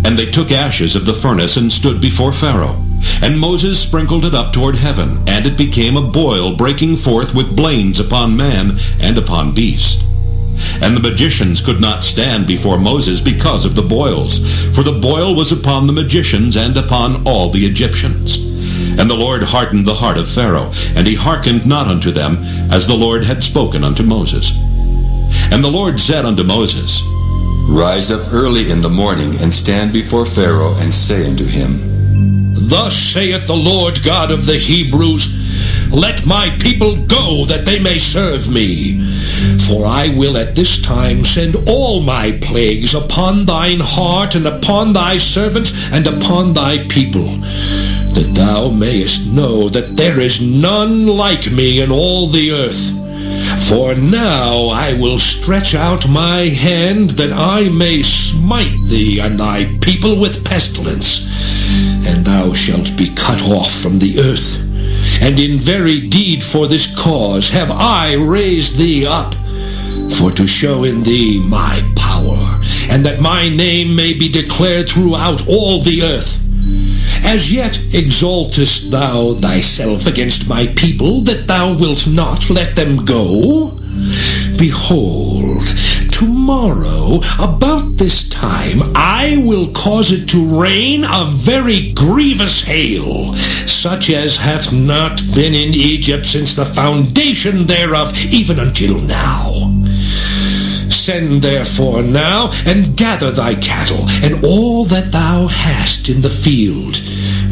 B: And they took ashes of the furnace and stood before Pharaoh. And Moses sprinkled it up toward heaven, and it became a boil breaking forth with blains upon man and upon beast. And the magicians could not stand before Moses because of the boils, for the boil was upon the magicians and upon all the Egyptians. And the Lord hardened the heart of Pharaoh, and he hearkened not unto them, as the Lord had spoken unto Moses. And the Lord said unto Moses,
K: Rise up early in the morning, and stand before Pharaoh, and say unto him,
V: Thus saith the Lord God of the Hebrews, Let my people go, that they may serve me. For I will at this time send all my plagues upon thine heart, and upon thy servants, and upon thy people, that thou mayest know that there is none like me in all the earth. For now I will stretch out my hand, that I may smite thee and thy people with pestilence, and thou shalt be cut off from the earth. And in very deed for this cause have I raised thee up, for to show in thee my power, and that my name may be declared throughout all the earth. As yet exaltest thou thyself against my people, that thou wilt not let them go? Behold, tomorrow, about this time, I will cause it to rain a very grievous hail, such as hath not been in Egypt since the foundation thereof, even until now. Send therefore now, and gather thy cattle, and all that thou hast in the field.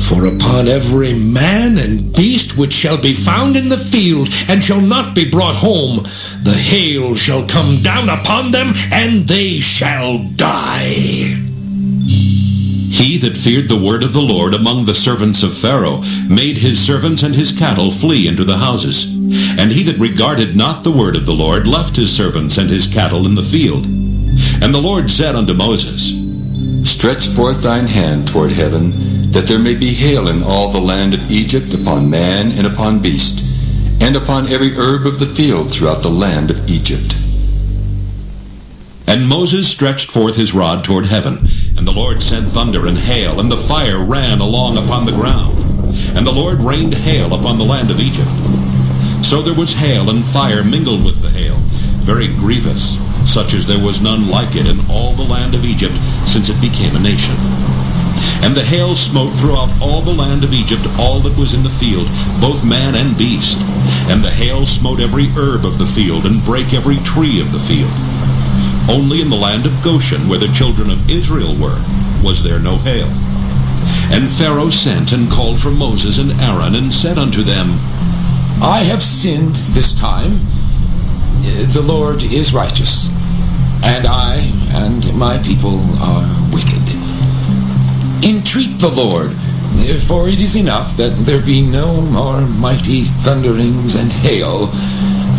V: For upon every man and beast which shall be found in the field, and shall not be brought home, the hail shall come down upon them, and they shall die.
B: He that feared the word of the Lord among the servants of Pharaoh made his servants and his cattle flee into the houses. And he that regarded not the word of the Lord left his servants and his cattle in the field. And the Lord said unto Moses,
K: Stretch forth thine hand toward heaven, that there may be hail in all the land of Egypt, upon man and upon beast, and upon every herb of the field throughout the land of Egypt.
B: And Moses stretched forth his rod toward heaven, and the Lord sent thunder and hail, and the fire ran along upon the ground. And the Lord rained hail upon the land of Egypt. So there was hail and fire mingled with the hail, very grievous, such as there was none like it in all the land of Egypt since it became a nation. And the hail smote throughout all the land of Egypt all that was in the field, both man and beast. And the hail smote every herb of the field, and brake every tree of the field. Only in the land of Goshen, where the children of Israel were, was there no hail. And Pharaoh sent and called for Moses and Aaron, and said unto them,
C: I have sinned this time. The Lord is righteous, and I and my people are wicked. Entreat the Lord, for it is enough that there be no more mighty thunderings and hail,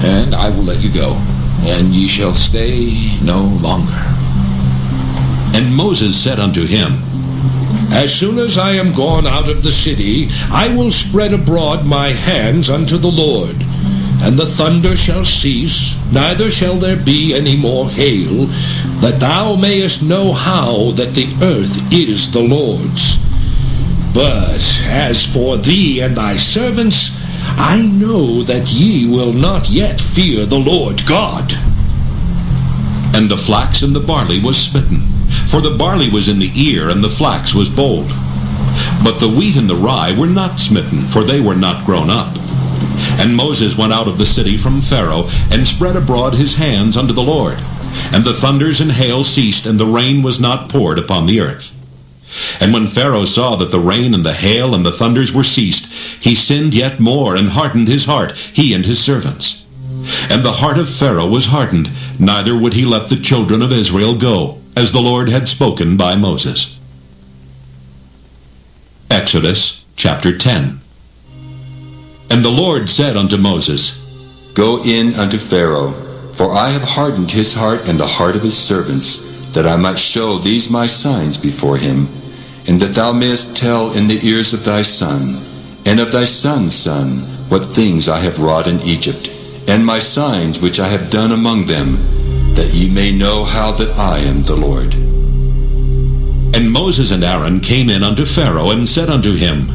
C: and I will let you go, and ye shall stay no longer.
B: And Moses said unto him,
V: As soon as I am gone out of the city, I will spread abroad my hands unto the Lord, and the thunder shall cease, neither shall there be any more hail, that thou mayest know how that the earth is the Lord's. But as for thee and thy servants, I know that ye will not yet fear the Lord God.
B: And the flax and the barley was smitten, for the barley was in the ear, and the flax was bold. But the wheat and the rye were not smitten, for they were not grown up. And Moses went out of the city from Pharaoh, and spread abroad his hands unto the Lord. And the thunders and hail ceased, and the rain was not poured upon the earth. And when Pharaoh saw that the rain and the hail and the thunders were ceased, he sinned yet more, and hardened his heart, he and his servants. And the heart of Pharaoh was hardened, neither would he let the children of Israel go, as the Lord had spoken by Moses. Exodus chapter 10. And the Lord said unto Moses,
K: Go in unto Pharaoh, for I have hardened his heart and the heart of his servants, that I might show these my signs before him, and that thou mayest tell in the ears of thy son, and of thy son's son, what things I have wrought in Egypt, and my signs which I have done among them, that ye may know how that I am the Lord.
B: And Moses and Aaron came in unto Pharaoh, and said unto him,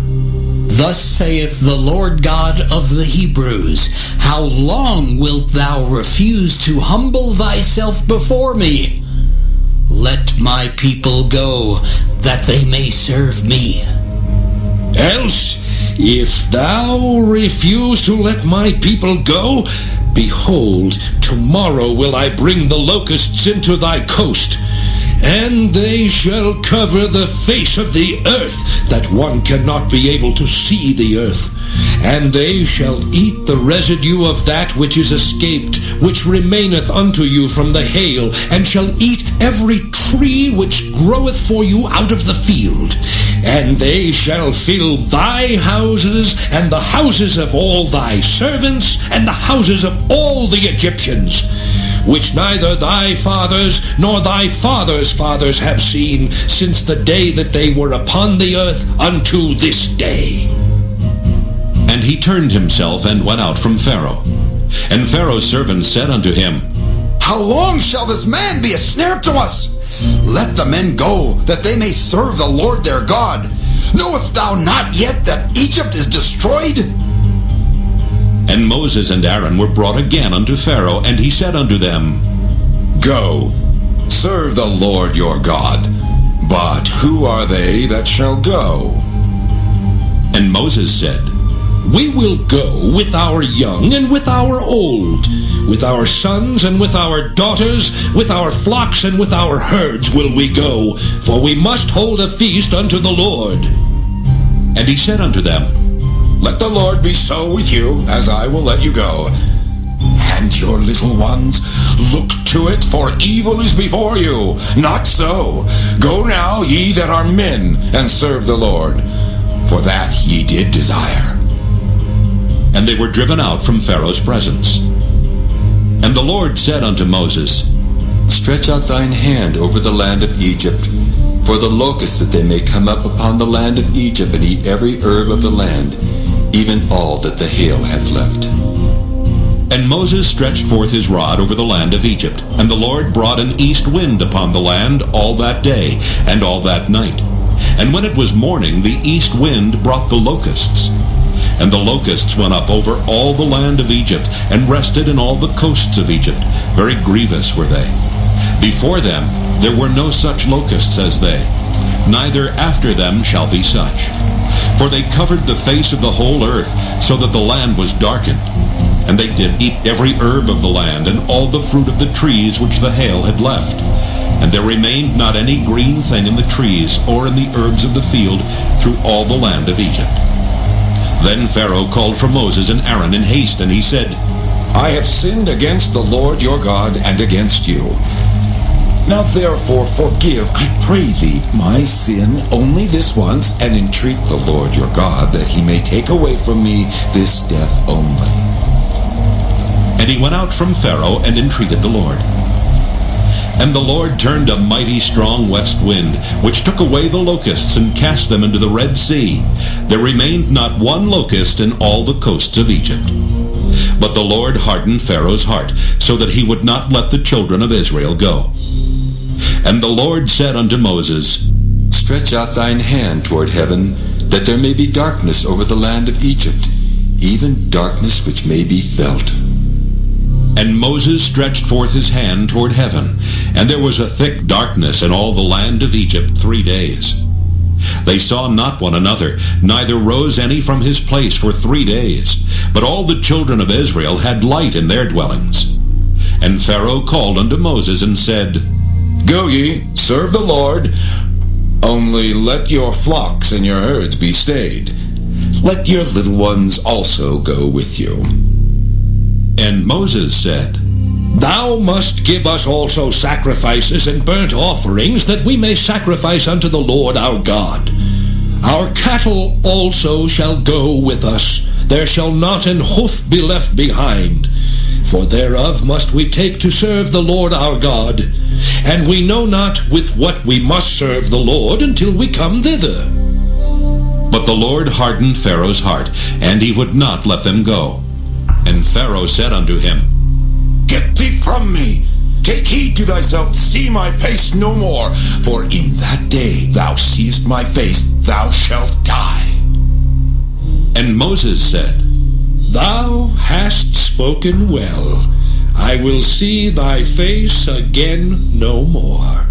L: Thus saith the Lord God of the Hebrews, How long wilt thou refuse to humble thyself before me? Let my people go, that they may serve me. Else, if thou refuse to let my people go, behold, tomorrow will I bring the locusts into thy coast, and they shall cover the face of the earth, that one cannot be able to see the earth. And they shall eat the residue of that which is escaped, which remaineth unto you from the hail, and shall eat every tree which groweth for you out of the field. And they shall fill thy houses, and the houses of all thy servants, and the houses of all the Egyptians, which neither thy fathers nor thy fathers' fathers have seen, since the day that they were upon the earth unto this day.
B: And he turned himself and went out from Pharaoh. And Pharaoh's servants said unto him,
F: How long shall this man be a snare to us? Let the men go, that they may serve the Lord their God. Knowest thou not yet that Egypt is destroyed?
B: And Moses and Aaron were brought again unto Pharaoh, and he said unto them,
C: Go, serve the Lord your God. But who are they that shall go?
B: And Moses said,
V: We will go with our young and with our old, with our sons and with our daughters, with our flocks and with our herds will we go, for we must hold a feast unto the Lord.
B: And he said unto them,
C: Let the Lord be so with you, as I will let you go. And your little ones, look to it, for evil is before you. Not so. Go now, ye that are men, and serve the Lord, for that ye did desire.
B: And they were driven out from Pharaoh's presence. And the Lord said unto Moses,
K: Stretch out thine hand over the land of Egypt, for the locusts, that they may come up upon the land of Egypt, and eat every herb of the land, even all that the hail hath left.
B: And Moses stretched forth his rod over the land of Egypt, and the Lord brought an east wind upon the land all that day and all that night, And when it was morning, the east wind brought the locusts. And the locusts went up over all the land of Egypt, and rested in all the coasts of Egypt. Very grievous were they. Before them there were no such locusts as they, neither after them shall be such. For they covered the face of the whole earth, so that the land was darkened. And they did eat every herb of the land, and all the fruit of the trees which the hail had left. And there remained not any green thing in the trees, or in the herbs of the field, through all the land of Egypt. Then Pharaoh called for Moses and Aaron in haste, and he said,
C: I have sinned against the Lord your God and against you. Now therefore forgive, I pray thee, my sin only this once, and entreat the Lord your God that he may take away from me this death only.
B: And he went out from Pharaoh and entreated the Lord. And the Lord turned a mighty strong west wind, which took away the locusts and cast them into the Red Sea. There remained not one locust in all the coasts of Egypt. But the Lord hardened Pharaoh's heart, so that he would not let the children of Israel go. And the Lord said unto Moses,
K: Stretch out thine hand toward heaven, that there may be darkness over the land of Egypt, even darkness which may be felt.
B: And Moses stretched forth his hand toward heaven, and there was a thick darkness in all the land of Egypt 3 days. They saw not one another, neither rose any from his place for 3 days. But all the children of Israel had light in their dwellings. And Pharaoh called unto Moses and said,
C: Go ye, serve the Lord, only let your flocks and your herds be stayed. Let your little ones also go with you.
B: And Moses said,
V: Thou must give us also sacrifices and burnt offerings, that we may sacrifice unto the Lord our God. Our cattle also shall go with us. There shall not an hoof be left behind. For thereof must we take to serve the Lord our God. And we know not with what we must serve the Lord until we come thither.
B: But the Lord hardened Pharaoh's heart, and he would not let them go. And Pharaoh said unto him,
C: Get thee from me. Take heed to thyself, see my face no more. For in that day thou seest my face, thou shalt die.
B: And Moses said,
V: Thou hast spoken well. I will see thy face again no more.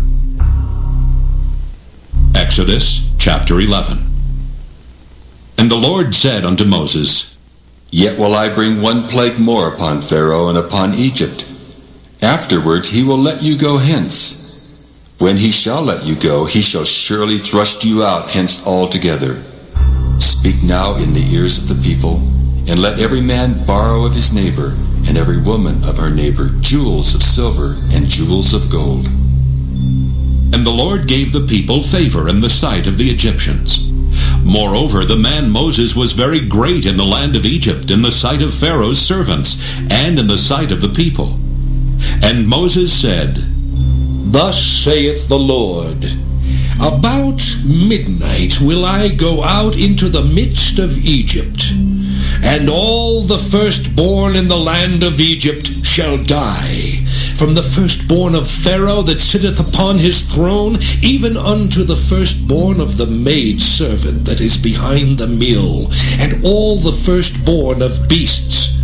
B: Exodus chapter 11. And the Lord said unto Moses,
K: Yet will I bring one plague more upon Pharaoh and upon Egypt. Afterwards he will let you go hence. When he shall let you go, he shall surely thrust you out hence altogether. Speak now in the ears of the people, and let every man borrow of his neighbor, and every woman of her neighbor, jewels of silver and jewels of gold.
B: And the Lord gave the people favor in the sight of the Egyptians. Moreover, the man Moses was very great in the land of Egypt, in the sight of Pharaoh's servants, and in the sight of the people. And Moses said,
V: Thus saith the Lord, About midnight will I go out into the midst of Egypt, and all the firstborn in the land of Egypt shall die, from the firstborn of Pharaoh that sitteth upon his throne, even unto the firstborn of the maidservant that is behind the mill, and all the firstborn of beasts.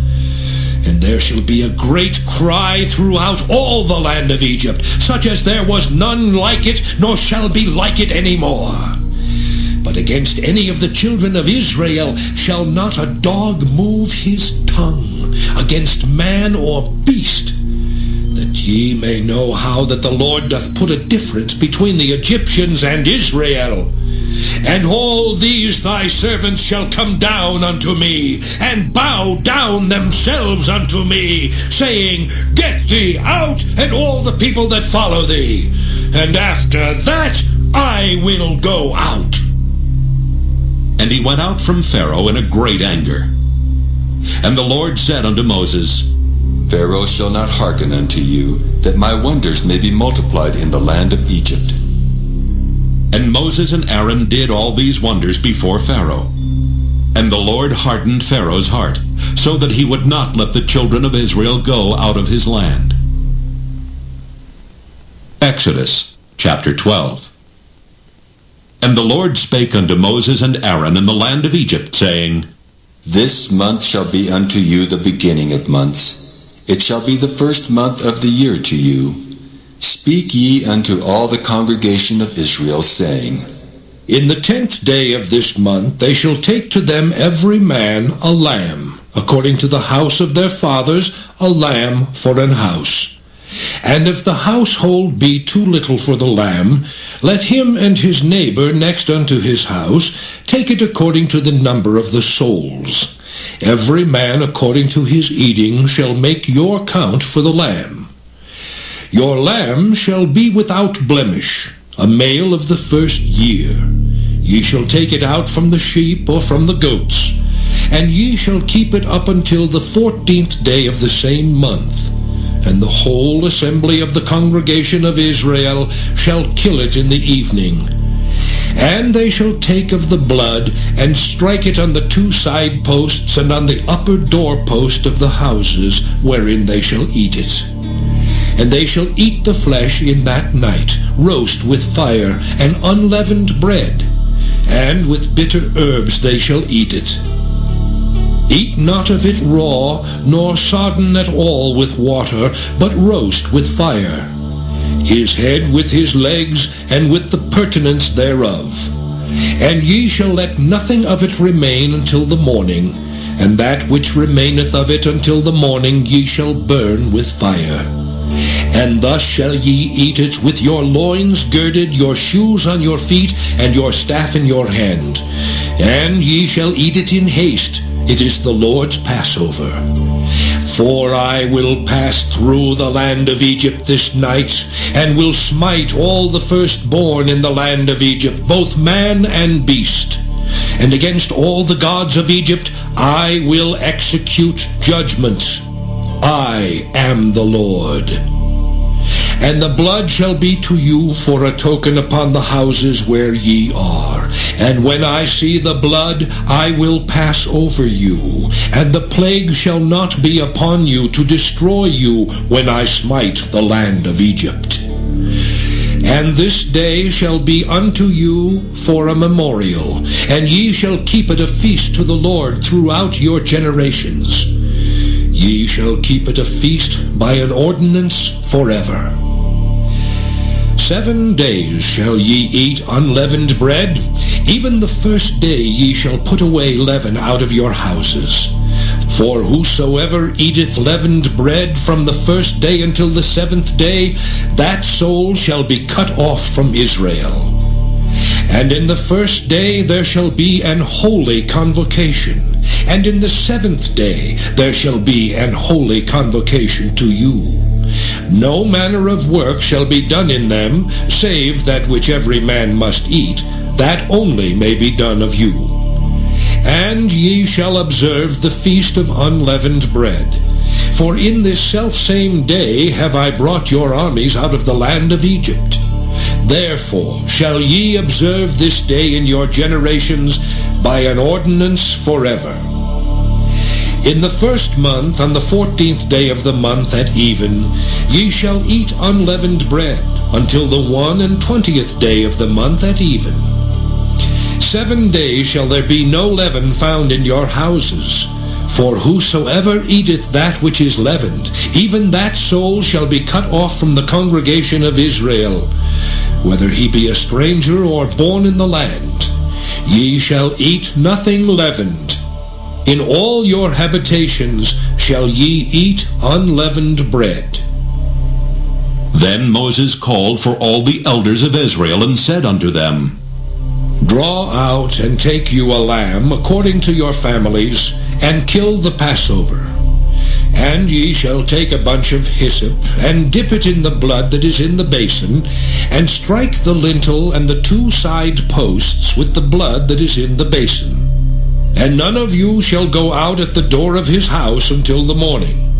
V: And there shall be a great cry throughout all the land of Egypt, such as there was none like it, nor shall be like it any more. But against any of the children of Israel shall not a dog move his tongue, against man or beast, that ye may know how that the Lord doth put a difference between the Egyptians and Israel. And all these thy servants shall come down unto me, and bow down themselves unto me, saying, Get thee out, and all the people that follow thee. And after that I will go out.
B: And he went out from Pharaoh in a great anger. And the Lord said unto Moses,
K: Pharaoh shall not hearken unto you, that my wonders may be multiplied in the land of Egypt.
B: And Moses and Aaron did all these wonders before Pharaoh. And the Lord hardened Pharaoh's heart, so that he would not let the children of Israel go out of his land. Exodus chapter 12. And the Lord spake unto Moses and Aaron in the land of Egypt, saying,
K: This month shall be unto you the beginning of months. It shall be the first month of the year to you. Speak ye unto all the congregation of Israel, saying,
V: In the 10th day of this month they shall take to them every man a lamb, according to the house of their fathers, a lamb for an house. And if the household be too little for the lamb, let him and his neighbor next unto his house take it according to the number of the souls. Every man according to his eating shall make your count for the lamb. Your lamb shall be without blemish, a male of the first year. Ye shall take it out from the sheep or from the goats, and ye shall keep it up until the 14th day of the same month. And the whole assembly of the congregation of Israel shall kill it in the evening. And they shall take of the blood, and strike it on the 2 side posts, and on the upper doorpost of the houses, wherein they shall eat it. And they shall eat the flesh in that night, roast with fire, and unleavened bread, and with bitter herbs they shall eat it. Eat not of it raw, nor sodden at all with water, but roast with fire, his head with his legs, and with the purtenance thereof. And ye shall let nothing of it remain until the morning, and that which remaineth of it until the morning ye shall burn with fire. And thus shall ye eat it with your loins girded, your shoes on your feet, and your staff in your hand. And ye shall eat it in haste. It is the Lord's Passover. For I will pass through the land of Egypt this night, and will smite all the firstborn in the land of Egypt, both man and beast. And against all the gods of Egypt I will execute judgment. I am the Lord. And the blood shall be to you for a token upon the houses where ye are. And when I see the blood, I will pass over you, and the plague shall not be upon you to destroy you when I smite the land of Egypt. And this day shall be unto you for a memorial, and ye shall keep it a feast to the Lord throughout your generations. Ye shall keep it a feast by an ordinance forever. 7 days shall ye eat unleavened bread. Even the first day ye shall put away leaven out of your houses. For whosoever eateth leavened bread from the first day until the 7th day, that soul shall be cut off from Israel. And in the first day there shall be an holy convocation, and in the 7th day there shall be an holy convocation to you. No manner of work shall be done in them, save that which every man must eat, that only may be done of you. And ye shall observe the feast of unleavened bread. For in this selfsame day have I brought your armies out of the land of Egypt. Therefore shall ye observe this day in your generations by an ordinance forever. In the 1st month, on the 14th day of the month at even, ye shall eat unleavened bread, until the 21st day of the month at even. 7 days shall there be no leaven found in your houses. For whosoever eateth that which is leavened, even that soul shall be cut off from the congregation of Israel, whether he be a stranger or born in the land. Ye shall eat nothing leavened. In all your habitations shall ye eat unleavened bread.
B: Then Moses called for all the elders of Israel, and said unto them,
V: Draw out and take you a lamb according to your families, and kill the Passover. And ye shall take a bunch of hyssop, and dip it in the blood that is in the basin, and strike the lintel and the 2 side posts with the blood that is in the basin. And none of you shall go out at the door of his house until the morning.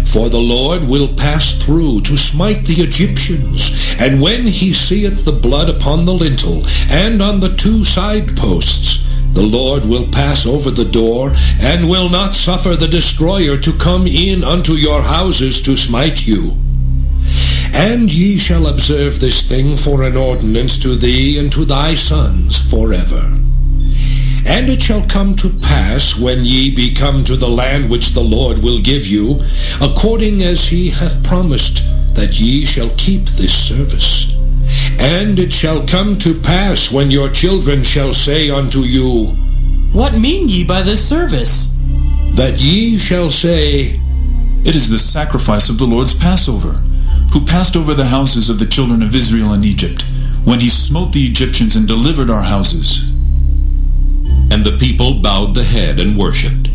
V: For the Lord will pass through to smite the Egyptians, and when he seeth the blood upon the lintel and on the 2 side posts, the Lord will pass over the door, and will not suffer the destroyer to come in unto your houses to smite you. And ye shall observe this thing for an ordinance to thee and to thy sons forever. And it shall come to pass, when ye be come to the land which the Lord will give you, according as he hath promised, that ye shall keep this service. And it shall come to pass, when your children shall say unto you,
G: What mean ye by this service?
V: That ye shall say,
D: It is the sacrifice of the Lord's Passover, who passed over the houses of the children of Israel in Egypt, when he smote the Egyptians and delivered our houses.
B: And the people bowed the head and worshipped.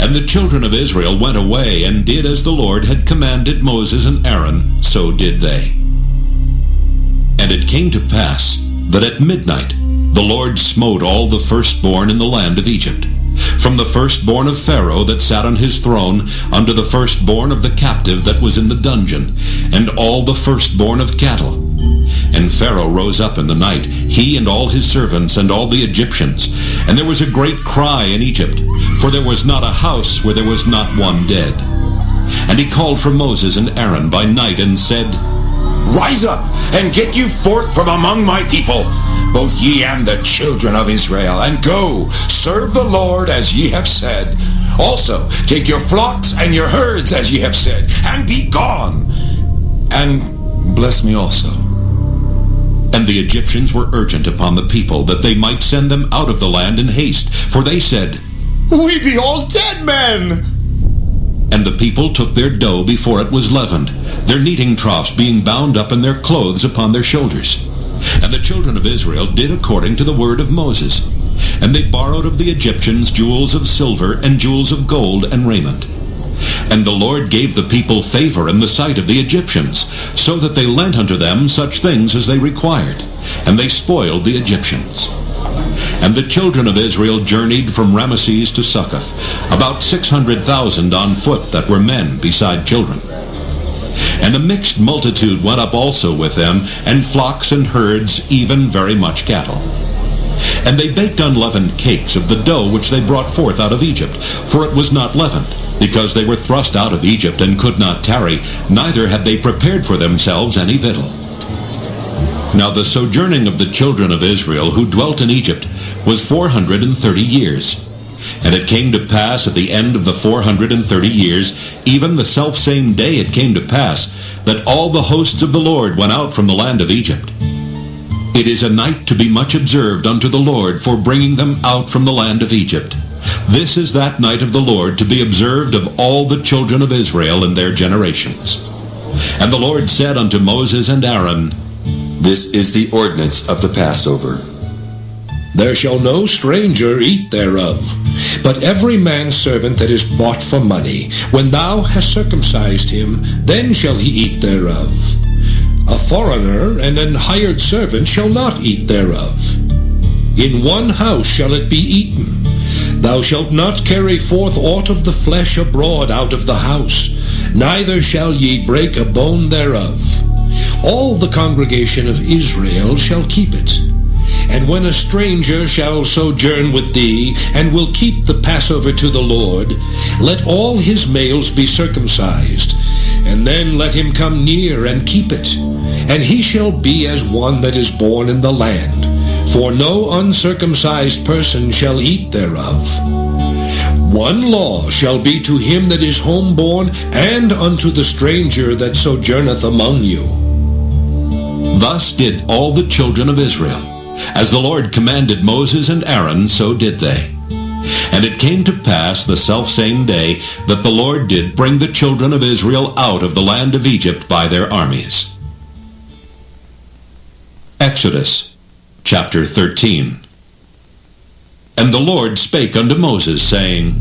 B: And the children of Israel went away and did as the Lord had commanded Moses and Aaron, so did they. And it came to pass that at midnight the Lord smote all the firstborn in the land of Egypt, from the firstborn of Pharaoh that sat on his throne unto the firstborn of the captive that was in the dungeon, and all the firstborn of cattle. And Pharaoh rose up in the night, he and all his servants and all the Egyptians. And there was a great cry in Egypt, for there was not a house where there was not one dead. And he called for Moses and Aaron by night and said,
C: Rise up, and get you forth from among my people, both ye and the children of Israel, and go, serve the Lord as ye have said. Also take your flocks and your herds as ye have said, and be gone, and bless me also.
B: And the Egyptians were urgent upon the people, that they might send them out of the land in haste, for they said,
W: We be all dead men.
B: And the people took their dough before it was leavened, their kneading troughs being bound up in their clothes upon their shoulders. And the children of Israel did according to the word of Moses. And they borrowed of the Egyptians jewels of silver and jewels of gold and raiment. And the Lord gave the people favor in the sight of the Egyptians, so that they lent unto them such things as they required, and they spoiled the Egyptians. And the children of Israel journeyed from Ramesses to Succoth, about 600,000 on foot that were men beside children. And a mixed multitude went up also with them, and flocks and herds, even very much cattle. And they baked unleavened cakes of the dough which they brought forth out of Egypt, for it was not leavened, because they were thrust out of Egypt and could not tarry, neither had they prepared for themselves any victual. Now the sojourning of the children of Israel who dwelt in Egypt was 430 years. And it came to pass at the end of the 430 years, even the selfsame day it came to pass, that all the hosts of the Lord went out from the land of Egypt. It is a night to be much observed unto the Lord for bringing them out from the land of Egypt. This is that night of the Lord to be observed of all the children of Israel in their generations. And the Lord said unto Moses and Aaron,
K: This is the ordinance of the Passover.
V: There shall no stranger eat thereof, but every man's servant that is bought for money, when thou hast circumcised him, then shall he eat thereof. A foreigner and an hired servant shall not eat thereof. In one house shall it be eaten. Thou shalt not carry forth aught of the flesh abroad out of the house, neither shall ye break a bone thereof. All the congregation of Israel shall keep it. And when a stranger shall sojourn with thee, and will keep the Passover to the Lord, let all his males be circumcised, and then let him come near and keep it. And he shall be as one that is born in the land, for no uncircumcised person shall eat thereof. One law shall be to him that is homeborn, and unto the stranger that sojourneth among you.
B: Thus did all the children of Israel. As the Lord commanded Moses and Aaron, so did they. And it came to pass the selfsame day that the Lord did bring the children of Israel out of the land of Egypt by their armies. Exodus chapter 13. And the Lord spake unto Moses, saying,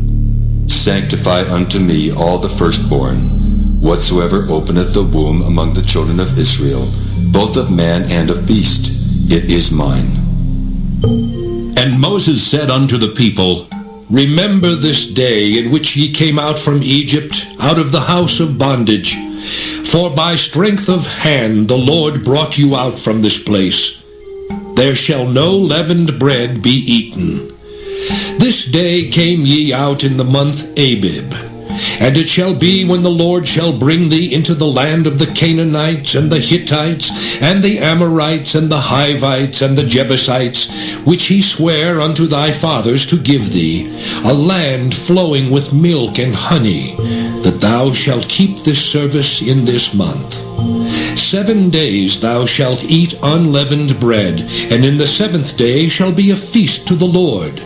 K: Sanctify unto me all the firstborn, whatsoever openeth the womb among the children of Israel, both of man and of beast. It is mine.
V: And Moses said unto the people, Remember this day in which ye came out from Egypt, out of the house of bondage. For by strength of hand the Lord brought you out from this place. There shall no leavened bread be eaten. This day came ye out in the month Abib. And it shall be when the Lord shall bring thee into the land of the Canaanites, and the Hittites, and the Amorites, and the Hivites, and the Jebusites, which he sware unto thy fathers to give thee, a land flowing with milk and honey, that thou shalt keep this service in this month. 7 days thou shalt eat unleavened bread, and in the 7th day shall be a feast to the Lord.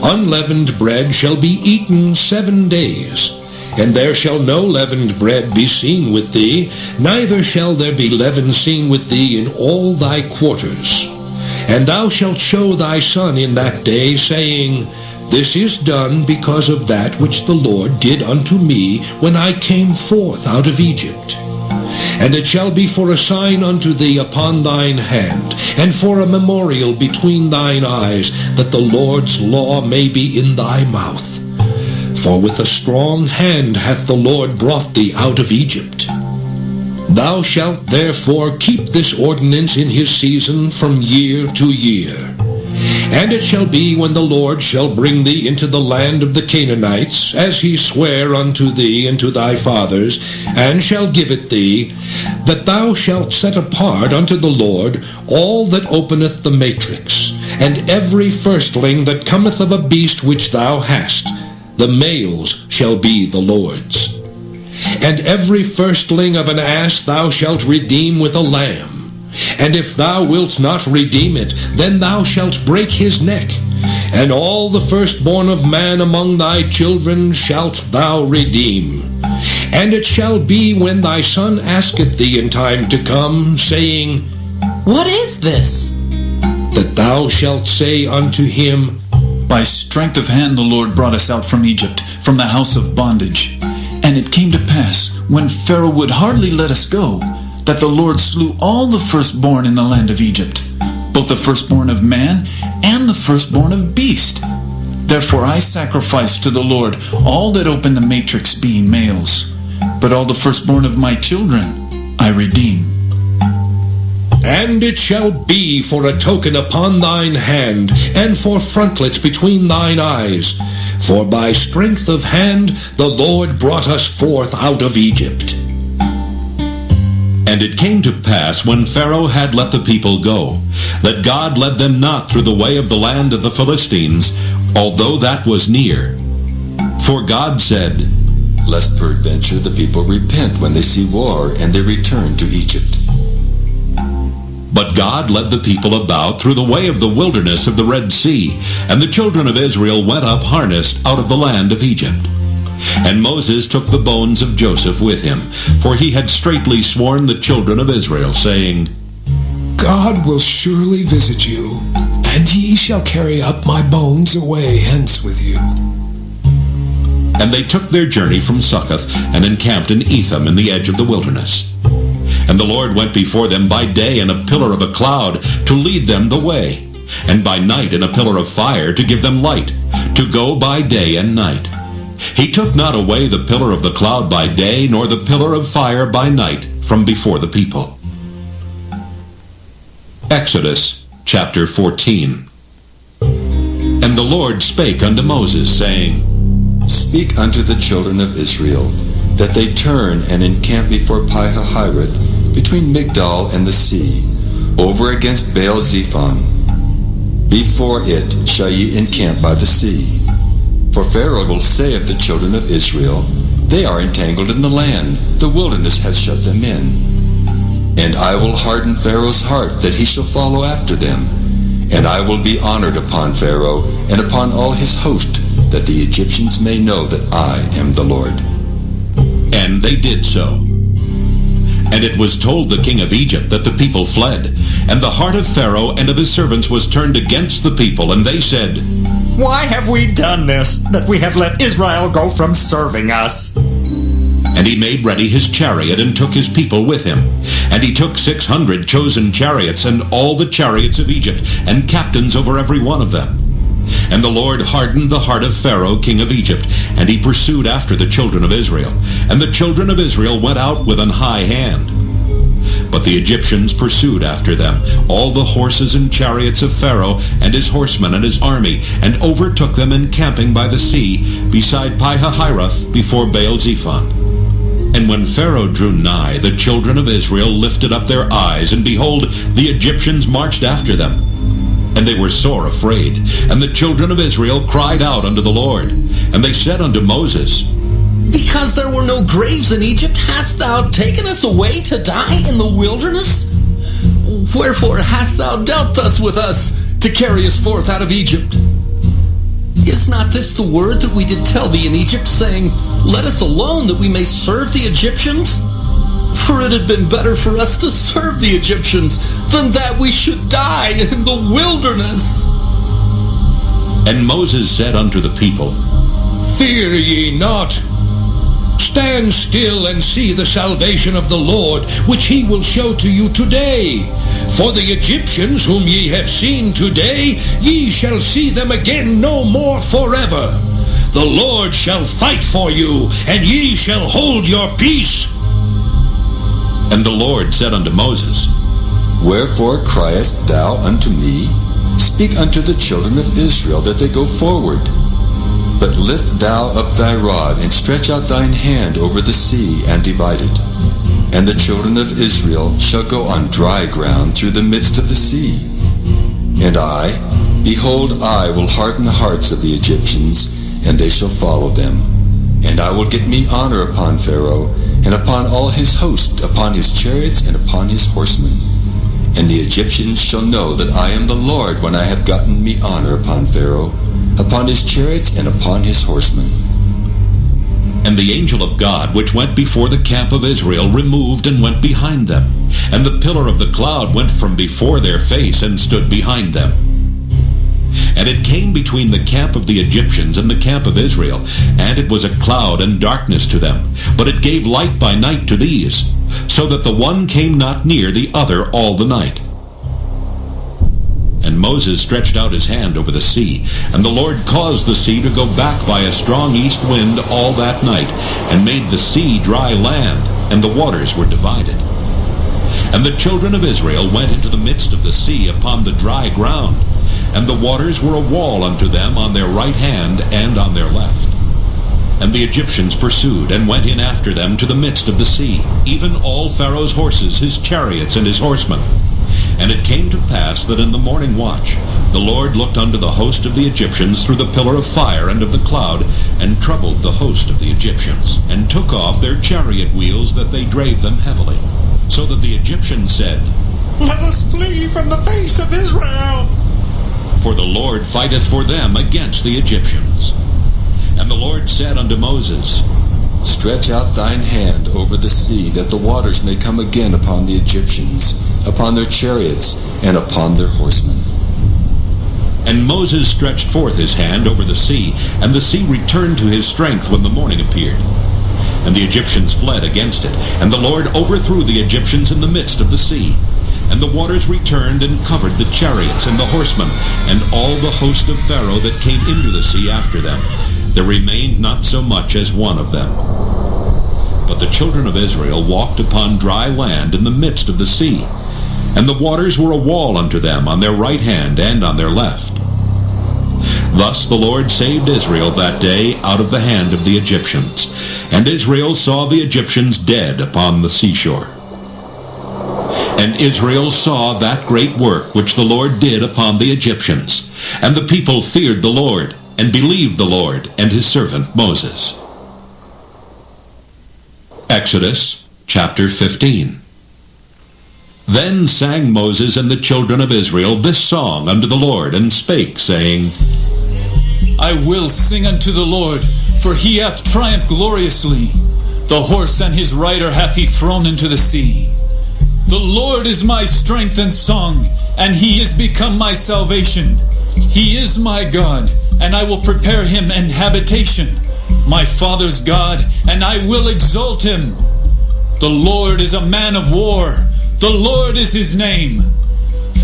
V: Unleavened bread shall be eaten 7 days, and there shall no leavened bread be seen with thee, neither shall there be leaven seen with thee in all thy quarters. And thou shalt show thy son in that day, saying, This is done because of that which the Lord did unto me when I came forth out of Egypt. And it shall be for a sign unto thee upon thine hand, and for a memorial between thine eyes, that the Lord's law may be in thy mouth. For with a strong hand hath the Lord brought thee out of Egypt. Thou shalt therefore keep this ordinance in his season from year to year. And it shall be when the Lord shall bring thee into the land of the Canaanites, as he sware unto thee and to thy fathers, and shall give it thee, that thou shalt set apart unto the Lord all that openeth the matrix, and every firstling that cometh of a beast which thou hast, the males shall be the Lord's. And every firstling of an ass thou shalt redeem with a lamb. And if thou wilt not redeem it, then thou shalt break his neck. And all the firstborn of man among thy children shalt thou redeem. And it shall be when thy son asketh thee in time to come, saying,
G: What is this?
V: That thou shalt say unto him,
D: By strength of hand the Lord brought us out from Egypt, from the house of bondage. And it came to pass, when Pharaoh would hardly let us go, that the Lord slew all the firstborn in the land of Egypt, both the firstborn of man and the firstborn of beast. Therefore I sacrifice to the Lord all that open the matrix, being males, but all the firstborn of my children I redeem.
V: And it shall be for a token upon thine hand, and for frontlets between thine eyes. For by strength of hand the Lord brought us forth out of Egypt.
B: And it came to pass, when Pharaoh had let the people go, that God led them not through the way of the land of the Philistines, although that was near. For God said,
K: Lest peradventure the people repent when they see war, and they return to Egypt.
B: But God led the people about through the way of the wilderness of the Red Sea, and the children of Israel went up harnessed out of the land of Egypt. And Moses took the bones of Joseph with him, for he had straitly sworn the children of Israel, saying,
A: God will surely visit you, and ye shall carry up my bones away hence with you.
B: And they took their journey from Succoth, and encamped in Etham in the edge of the wilderness. And the Lord went before them by day in a pillar of a cloud, to lead them the way, and by night in a pillar of fire, to give them light, to go by day and night. He took not away the pillar of the cloud by day, nor the pillar of fire by night, from before the people. Exodus chapter 14. And the Lord spake unto Moses, saying,
K: Speak unto the children of Israel, that they turn and encamp before Pi-hahiroth, between Migdol and the sea, over against Baal-zephon. Before it shall ye encamp by the sea. For Pharaoh will say of the children of Israel, They are entangled in the land, the wilderness has shut them in. And I will harden Pharaoh's heart, that he shall follow after them. And I will be honored upon Pharaoh, and upon all his host, that the Egyptians may know that I am the Lord.
B: And they did so. And it was told the king of Egypt that the people fled. And the heart of Pharaoh and of his servants was turned against the people, and they said,
W: Why have we done this, that we have let Israel go from serving us?
B: And he made ready his chariot, and took his people with him. And he took 600 chosen chariots, and all the chariots of Egypt, and captains over every one of them. And the Lord hardened the heart of Pharaoh, king of Egypt, and he pursued after the children of Israel. And the children of Israel went out with an high hand. But the Egyptians pursued after them, all the horses and chariots of Pharaoh, and his horsemen and his army, and overtook them encamping by the sea, beside Pi-hahiroth, before Baal-zephon. And when Pharaoh drew nigh, the children of Israel lifted up their eyes, and behold, the Egyptians marched after them. And they were sore afraid. And the children of Israel cried out unto the Lord. And they said unto Moses,
X: Because there were no graves in Egypt, hast thou taken us away to die in the wilderness? Wherefore hast thou dealt thus with us, to carry us forth out of Egypt? Is not this the word that we did tell thee in Egypt, saying, Let us alone, that we may serve the Egyptians? For it had been better for us to serve the Egyptians than that we should die in the wilderness.
B: And Moses said unto the people,
V: Fear ye not. Stand still and see the salvation of the Lord, which he will show to you today. For the Egyptians whom ye have seen today, ye shall see them again no more forever. The Lord shall fight for you, and ye shall hold your peace.
B: And the Lord said unto Moses,
K: Wherefore criest thou unto me? Speak unto the children of Israel that they go forward. But lift thou up thy rod, and stretch out thine hand over the sea, and divide it. And the children of Israel shall go on dry ground through the midst of the sea. And I, behold, I will harden the hearts of the Egyptians, and they shall follow them. And I will get me honor upon Pharaoh, and upon all his host, upon his chariots, and upon his horsemen. And the Egyptians shall know that I am the Lord, when I have gotten me honor upon Pharaoh, upon his chariots, and upon his horsemen.
B: And the angel of God, which went before the camp of Israel, removed and went behind them. And the pillar of the cloud went from before their face, and stood behind them. And it came between the camp of the Egyptians and the camp of Israel, and it was a cloud and darkness to them. But it gave light by night to these, so that the one came not near the other all the night. And Moses stretched out his hand over the sea, and the Lord caused the sea to go back by a strong east wind all that night, and made the sea dry land, and the waters were divided. And the children of Israel went into the midst of the sea upon the dry ground, and the waters were a wall unto them on their right hand and on their left. And the Egyptians pursued, and went in after them to the midst of the sea, even all Pharaoh's horses, his chariots, and his horsemen. And it came to pass that in the morning watch the Lord looked unto the host of the Egyptians through the pillar of fire and of the cloud, and troubled the host of the Egyptians, and took off their chariot wheels, that they drave them heavily. So that the Egyptians said,
W: Let us flee from the face of Israel.
B: For the Lord fighteth for them against the Egyptians. And the Lord said unto Moses,
K: Stretch out thine hand over the sea, that the waters may come again upon the Egyptians, upon their chariots, and upon their horsemen.
B: And Moses stretched forth his hand over the sea, and the sea returned to his strength when the morning appeared. And the Egyptians fled against it, and the Lord overthrew the Egyptians in the midst of the sea. And the waters returned and covered the chariots and the horsemen, and all the host of Pharaoh that came into the sea after them. There remained not so much as one of them. But the children of Israel walked upon dry land in the midst of the sea, and the waters were a wall unto them on their right hand and on their left. Thus the Lord saved Israel that day out of the hand of the Egyptians. And Israel saw the Egyptians dead upon the seashore. And Israel saw that great work which the Lord did upon the Egyptians. And the people feared the Lord, and believed the Lord and his servant Moses. Exodus chapter 15. Then sang Moses and the children of Israel this song unto the Lord, and spake, saying,
D: I will sing unto the Lord, for he hath triumphed gloriously. The horse and his rider hath he thrown into the sea. The Lord is my strength and song, and he is become my salvation. He is my God, and I will prepare him an habitation, my father's God, and I will exalt him. The Lord is a man of war. The Lord is his name.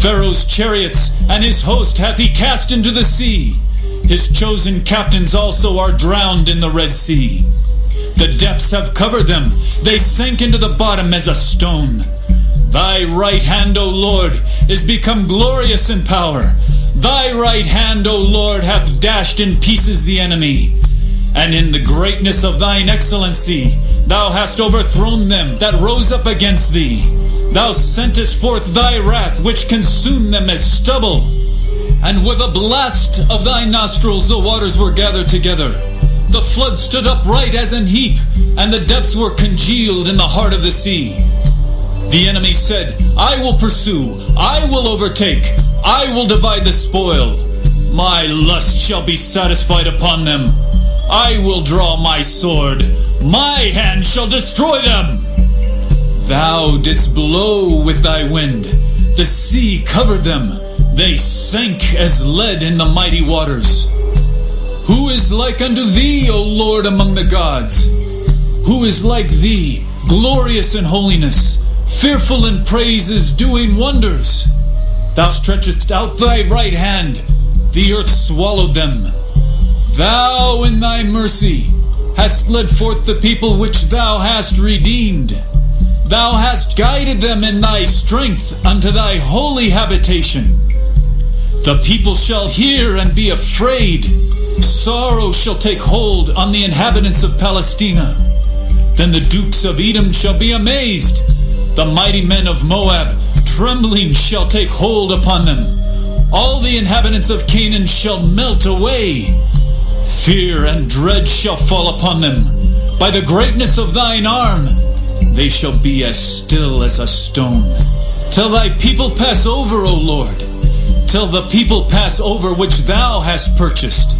D: Pharaoh's chariots and his host hath he cast into the sea. His chosen captains also are drowned in the Red Sea. The depths have covered them. They sank into the bottom as a stone. Thy right hand, O Lord, is become glorious in power. Thy right hand, O Lord, hath dashed in pieces the enemy. And in the greatness of thine excellency, thou hast overthrown them that rose up against thee. Thou sentest forth thy wrath, which consumed them as stubble. And with a blast of thy nostrils the waters were gathered together. The flood stood upright as an heap, and the depths were congealed in the heart of the sea. The enemy said, I will pursue, I will overtake, I will divide the spoil. My lust shall be satisfied upon them. I will draw my sword, my hand shall destroy them. Thou didst blow with thy wind, the sea covered them, they sank as lead in the mighty waters. Who is like unto thee, O Lord, among the gods? Who is like thee, glorious in holiness, fearful in praises, doing wonders? Thou stretchest out thy right hand, the earth swallowed them. Thou in thy mercy hast led forth the people which thou hast redeemed. Thou hast guided them in thy strength unto thy holy habitation. The people shall hear and be afraid. Sorrow shall take hold on the inhabitants of Palestina. Then the dukes of Edom shall be amazed. The mighty men of Moab, trembling, shall take hold upon them. All the inhabitants of Canaan shall melt away. Fear and dread shall fall upon them. By the greatness of thine arm, they shall be as still as a stone. Till thy people pass over, O Lord. Till the people pass over which thou hast purchased.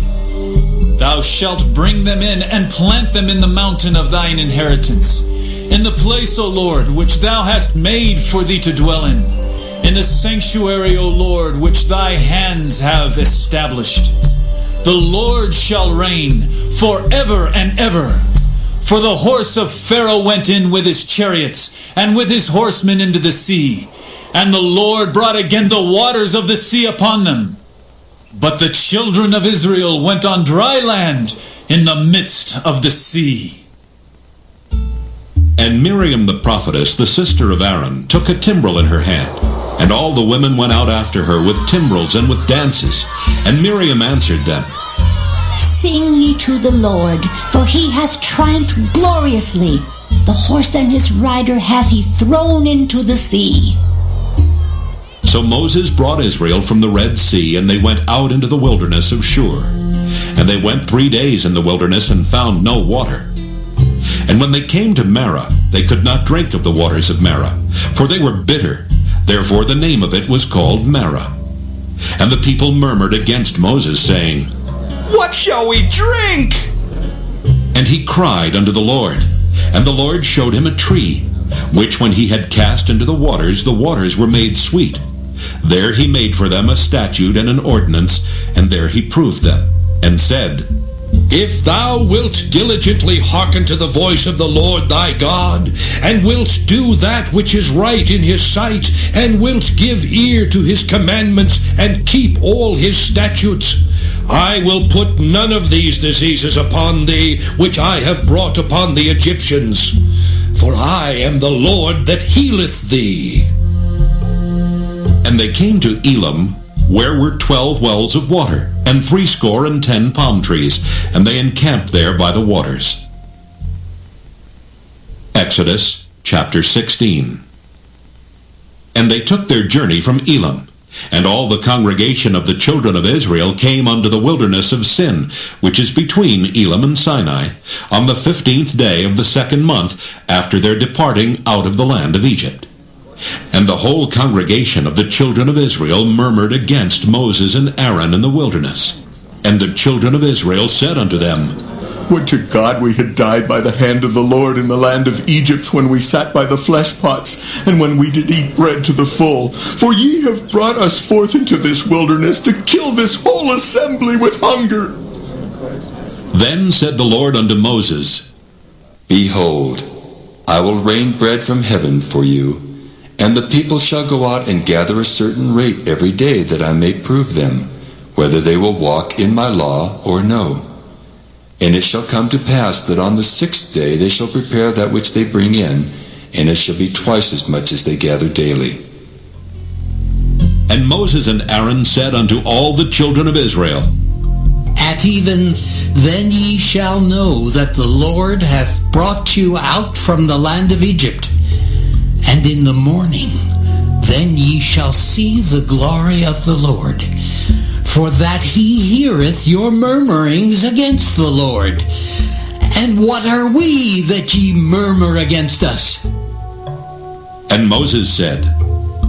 D: Thou shalt bring them in and plant them in the mountain of thine inheritance, in the place, O Lord, which thou hast made for thee to dwell in the sanctuary, O Lord, which thy hands have established. The Lord shall reign forever and ever. For the horse of Pharaoh went in with his chariots, and with his horsemen into the sea. And the Lord brought again the waters of the sea upon them. But the children of Israel went on dry land in the midst of the sea.
B: And Miriam the prophetess, the sister of Aaron, took a timbrel in her hand. And all the women went out after her with timbrels and with dances. And Miriam answered them,
H: Sing ye to the Lord, for he hath triumphed gloriously. The horse and his rider hath he thrown into the sea.
B: So Moses brought Israel from the Red Sea, and they went out into the wilderness of Shur. And they went 3 days in the wilderness and found no water. And when they came to Marah, they could not drink of the waters of Marah, for they were bitter. Therefore the name of it was called Marah. And the people murmured against Moses, saying,
S: What shall we drink?
B: And he cried unto the Lord. And the Lord showed him a tree, which when he had cast into the waters were made sweet. There he made for them a statute and an ordinance, and there he proved them, and said,
V: If thou wilt diligently hearken to the voice of the Lord thy God, and wilt do that which is right in his sight, and wilt give ear to his commandments, and keep all his statutes, I will put none of these diseases upon thee, which I have brought upon the Egyptians. For I am the Lord that healeth thee.
B: And they came to Elim, where were 12 wells of water, and 70 palm trees, and they encamped there by the waters. Exodus chapter 16. And they took their journey from Elim, and all the congregation of the children of Israel came unto the wilderness of Sin, which is between Elim and Sinai, on the 15th day of the 2nd month after their departing out of the land of Egypt. And the whole congregation of the children of Israel murmured against Moses and Aaron in the wilderness. And the children of Israel said unto them,
K: Would to God we had died by the hand of the Lord in the land of Egypt, when we sat by the flesh pots, and when we did eat bread to the full. For ye have brought us forth into this wilderness to kill this whole assembly with hunger.
B: Then said the Lord unto Moses,
K: Behold, I will rain bread from heaven for you, and the people shall go out and gather a certain rate every day, that I may prove them, whether they will walk in my law or no. And it shall come to pass that on the 6th day they shall prepare that which they bring in, and it shall be twice as much as they gather daily.
B: And Moses and Aaron said unto all the children of Israel,
L: At even then ye shall know that the Lord hath brought you out from the land of Egypt. And in the morning then ye shall see the glory of the Lord, for that he heareth your murmurings against the Lord. And what are we that ye murmur against us?
B: And Moses said,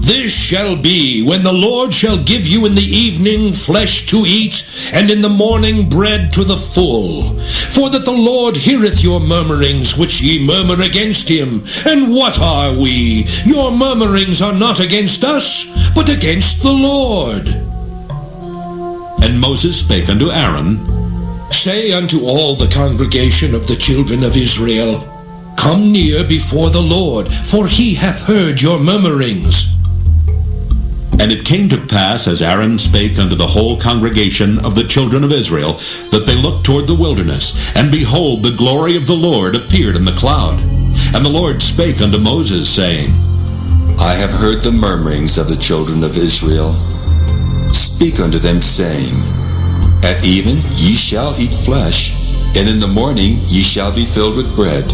V: This shall be when the Lord shall give you in the evening flesh to eat, and in the morning bread to the full. For that the Lord heareth your murmurings which ye murmur against him. And what are we? Your murmurings are not against us, but against the Lord.
B: And Moses spake unto Aaron,
V: Say unto all the congregation of the children of Israel, Come near before the Lord, for he hath heard your murmurings.
B: And it came to pass, as Aaron spake unto the whole congregation of the children of Israel, that they looked toward the wilderness, and behold, the glory of the Lord appeared in the cloud. And the Lord spake unto Moses, saying,
K: I have heard the murmurings of the children of Israel. Speak unto them, saying, At even ye shall eat flesh, and in the morning ye shall be filled with bread,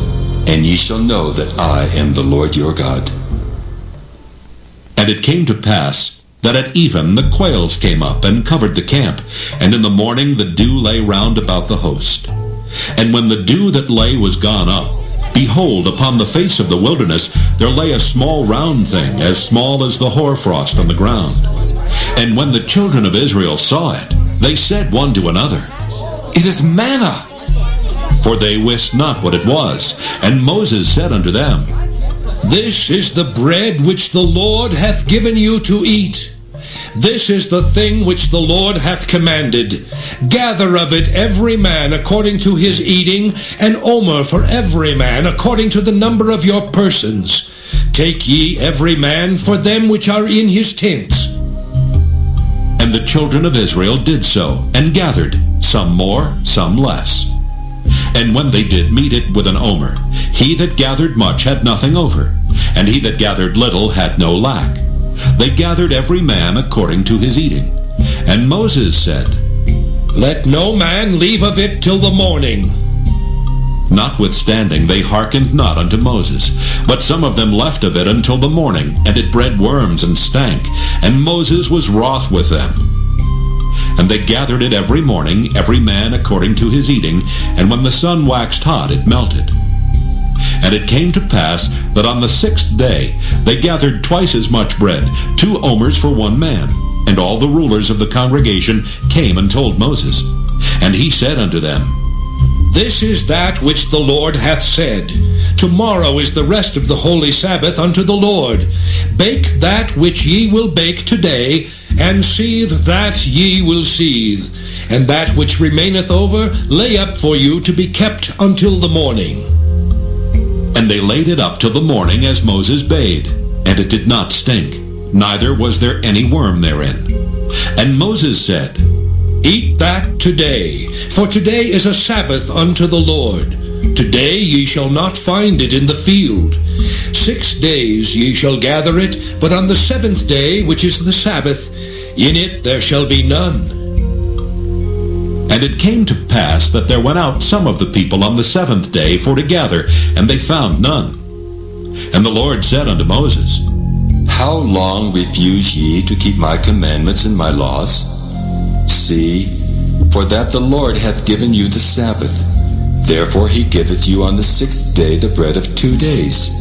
K: and ye shall know that I am the Lord your God.
B: And it came to pass that at even the quails came up and covered the camp, and in the morning the dew lay round about the host. And when the dew that lay was gone up, behold, upon the face of the wilderness there lay a small round thing, as small as the hoarfrost on the ground. And when the children of Israel saw it, they said one to another, It is manna. For they wist not what it was. And Moses said unto them,
V: This is the bread which the Lord hath given you to eat. This is the thing which the Lord hath commanded. Gather of it every man according to his eating, an omer for every man according to the number of your persons. Take ye every man for them which are in his tents.
B: And the children of Israel did so, and gathered, some more, some less. And when they did meet it with an omer, he that gathered much had nothing over, and he that gathered little had no lack. They gathered every man according to his eating. And Moses said,
V: Let no man leave of it till the morning.
B: Notwithstanding they hearkened not unto Moses, but some of them left of it until the morning, and it bred worms and stank, and Moses was wroth with them. And they gathered it every morning, every man according to his eating, and when the sun waxed hot, it melted. And it came to pass that on the 6th day they gathered twice as much bread, 2 omers for one man. And all the rulers of the congregation came and told Moses. And he said unto them,
V: This is that which the Lord hath said. Tomorrow is the rest of the holy Sabbath unto the Lord. Bake that which ye will bake today, and seethe that ye will seethe. And that which remaineth over lay up for you to be kept until the morning.
B: And they laid it up till the morning as Moses bade, and it did not stink, neither was there any worm therein. And Moses said,
V: Eat that today, for today is a Sabbath unto the Lord. Today ye shall not find it in the field. 6 days ye shall gather it, but on the 7th day, which is the Sabbath, in it there shall be none.
B: And it came to pass that there went out some of the people on the 7th day for to gather, and they found none. And the Lord said unto Moses,
K: How long refuse ye to keep my commandments and my laws? See, for that the Lord hath given you the Sabbath. Therefore he giveth you on the 6th day the bread of 2 days.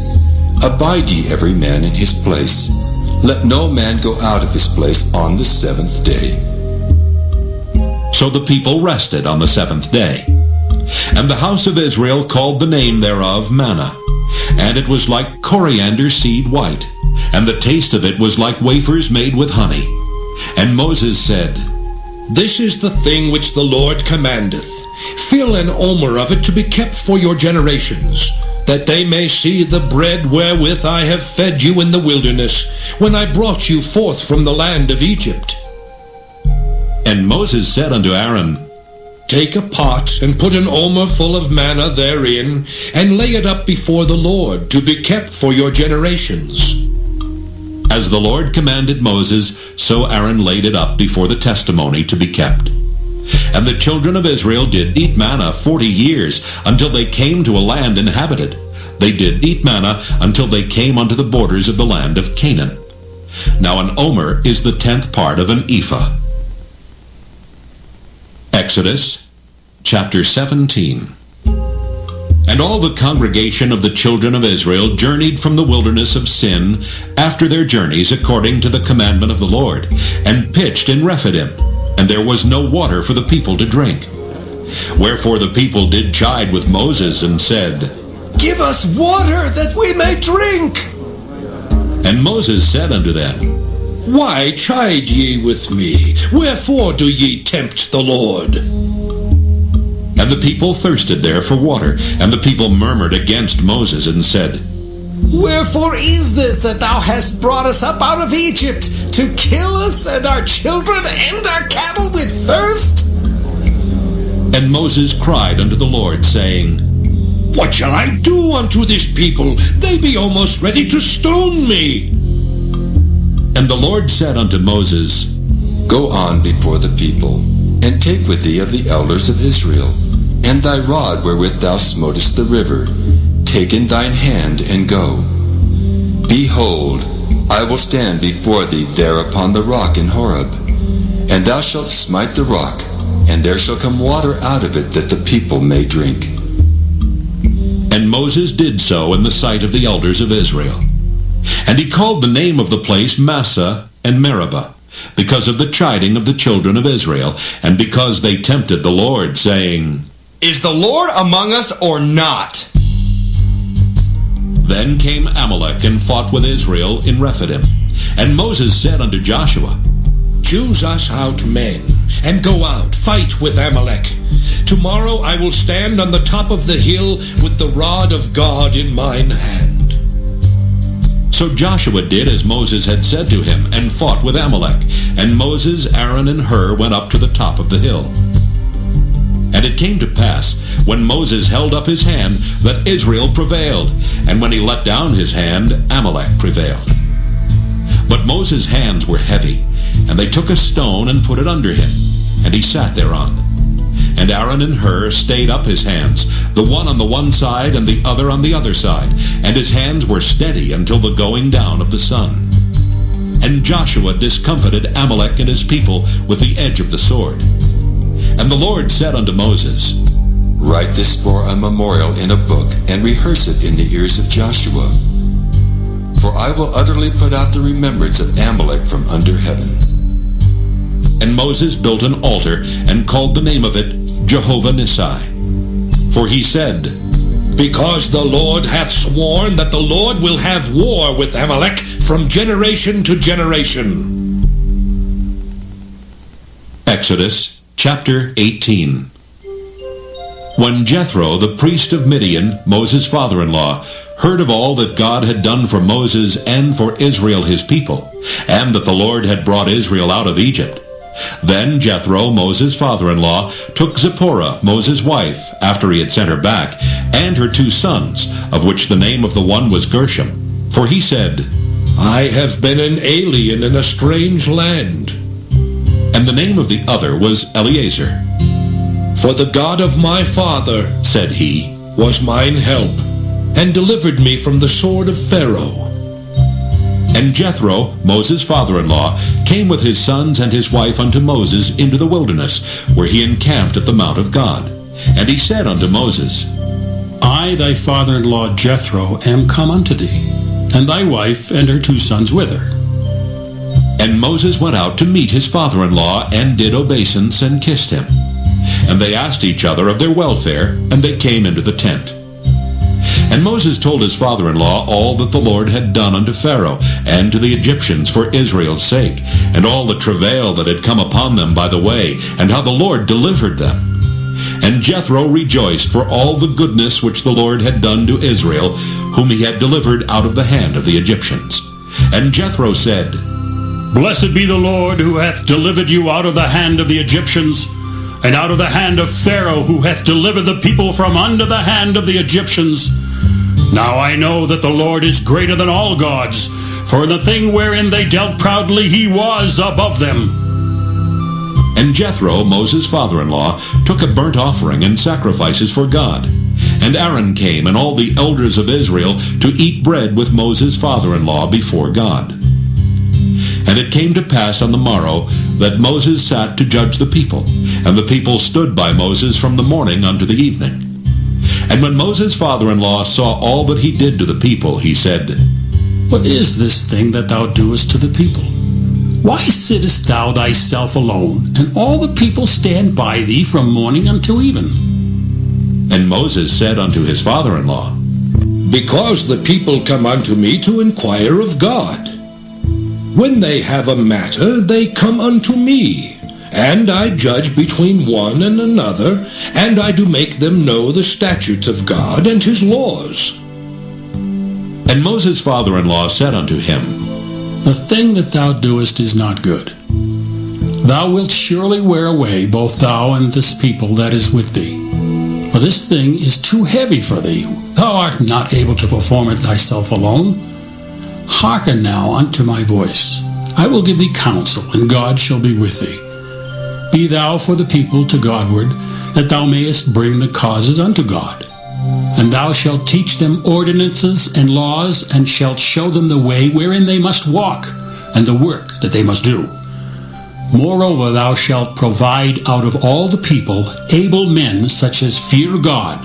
K: Abide ye every man in his place. Let no man go out of his place on the 7th day.
B: So the people rested on the 7th day. And the house of Israel called the name thereof manna. And it was like coriander seed white, and the taste of it was like wafers made with honey. And Moses said,
V: This is the thing which the Lord commandeth. Fill an omer of it to be kept for your generations, that they may see the bread wherewith I have fed you in the wilderness, when I brought you forth from the land of Egypt.
B: And Moses said unto Aaron,
V: Take a pot, and put an omer full of manna therein, and lay it up before the Lord, to be kept for your generations.
B: As the Lord commanded Moses, so Aaron laid it up before the testimony to be kept. And the children of Israel did eat manna 40 years, until they came to a land inhabited. They did eat manna until they came unto the borders of the land of Canaan. Now an omer is the 10th part of an ephah. Exodus chapter 17. And all the congregation of the children of Israel journeyed from the wilderness of Sin after their journeys according to the commandment of the Lord, and pitched in Rephidim, and there was no water for the people to drink. Wherefore the people did chide with Moses, and said,
W: Give us water that we may drink.
B: And Moses said unto them,
V: Why chide ye with me? Wherefore do ye tempt the Lord?
B: And the people thirsted there for water, and the people murmured against Moses, and said,
W: Wherefore is this that thou hast brought us up out of Egypt, to kill us and our children and our cattle with thirst?
B: And Moses cried unto the Lord, saying,
V: What shall I do unto this people? They be almost ready to stone me.
B: And the Lord said unto Moses,
K: Go on before the people, and take with thee of the elders of Israel, and thy rod wherewith thou smotest the river, take in thine hand, and go. Behold, I will stand before thee there upon the rock in Horeb, and thou shalt smite the rock, and there shall come water out of it, that the people may drink.
B: And Moses did so in the sight of the elders of Israel. And he called the name of the place Massah and Meribah, because of the chiding of the children of Israel, and because they tempted the Lord, saying,
S: Is the Lord among us or not?
B: Then came Amalek and fought with Israel in Rephidim. And Moses said unto Joshua,
V: Choose us out men, and go out, fight with Amalek. Tomorrow I will stand on the top of the hill with the rod of God in mine hand.
B: So Joshua did as Moses had said to him, and fought with Amalek. And Moses, Aaron, and Hur went up to the top of the hill. And it came to pass, when Moses held up his hand, that Israel prevailed, and when he let down his hand, Amalek prevailed. But Moses' hands were heavy, and they took a stone and put it under him, and he sat thereon. And Aaron and Hur stayed up his hands, the one on the one side and the other on the other side, and his hands were steady until the going down of the sun. And Joshua discomfited Amalek and his people with the edge of the sword. And the Lord said unto Moses,
K: Write this for a memorial in a book, and rehearse it in the ears of Joshua. For I will utterly put out the remembrance of Amalek from under heaven.
B: And Moses built an altar, and called the name of it Jehovah Nissi. For he said,
V: Because the Lord hath sworn that the Lord will have war with Amalek from generation to generation.
B: Exodus chapter 18. When Jethro, the priest of Midian, Moses' father-in-law, heard of all that God had done for Moses and for Israel his people, and that the Lord had brought Israel out of Egypt, then Jethro, Moses' father-in-law, took Zipporah, Moses' wife, after he had sent her back, and her 2 sons, of which the name of the one was Gershom. For he said,
V: I have been an alien in a strange land.
B: And the name of the other was Eleazar.
V: For the God of my father,
B: said he,
V: was mine help, and delivered me from the sword of Pharaoh.
B: And Jethro, Moses' father-in-law, came with his sons and his wife unto Moses into the wilderness, where he encamped at the mount of God. And he said unto Moses,
T: I, thy father-in-law Jethro, am come unto thee, and thy wife and her 2 sons with her.
B: And Moses went out to meet his father-in-law, and did obeisance, and kissed him. And they asked each other of their welfare, and they came into the tent. And Moses told his father-in-law all that the Lord had done unto Pharaoh, and to the Egyptians for Israel's sake, and all the travail that had come upon them by the way, and how the Lord delivered them. And Jethro rejoiced for all the goodness which the Lord had done to Israel, whom he had delivered out of the hand of the Egyptians. And Jethro said,
T: Blessed be the Lord, who hath delivered you out of the hand of the Egyptians, and out of the hand of Pharaoh, who hath delivered the people from under the hand of the Egyptians. Now I know that the Lord is greater than all gods, for in the thing wherein they dealt proudly he was above them.
B: And Jethro, Moses' father-in-law, took a burnt offering and sacrifices for God. And Aaron came, and all the elders of Israel, to eat bread with Moses' father-in-law before God. And it came to pass on the morrow that Moses sat to judge the people, and the people stood by Moses from the morning unto the evening. And when Moses' father-in-law saw all that he did to the people, he said,
T: What is this thing that thou doest to the people? Why sittest thou thyself alone, and all the people stand by thee from morning until even?
B: And Moses said unto his father-in-law,
V: Because the people come unto me to inquire of God. When they have a matter, they come unto me, and I judge between one and another, and I do make them know the statutes of God and his laws.
B: And Moses' father-in-law said unto him,
T: The thing that thou doest is not good. Thou wilt surely wear away both thou and this people that is with thee. For this thing is too heavy for thee. Thou art not able to perform it thyself alone. Hearken now unto my voice. I will give thee counsel, and God shall be with thee. Be thou for the people to Godward, that thou mayest bring the causes unto God. And thou shalt teach them ordinances and laws, and shalt show them the way wherein they must walk, and the work that they must do. Moreover, thou shalt provide out of all the people able men such as fear God,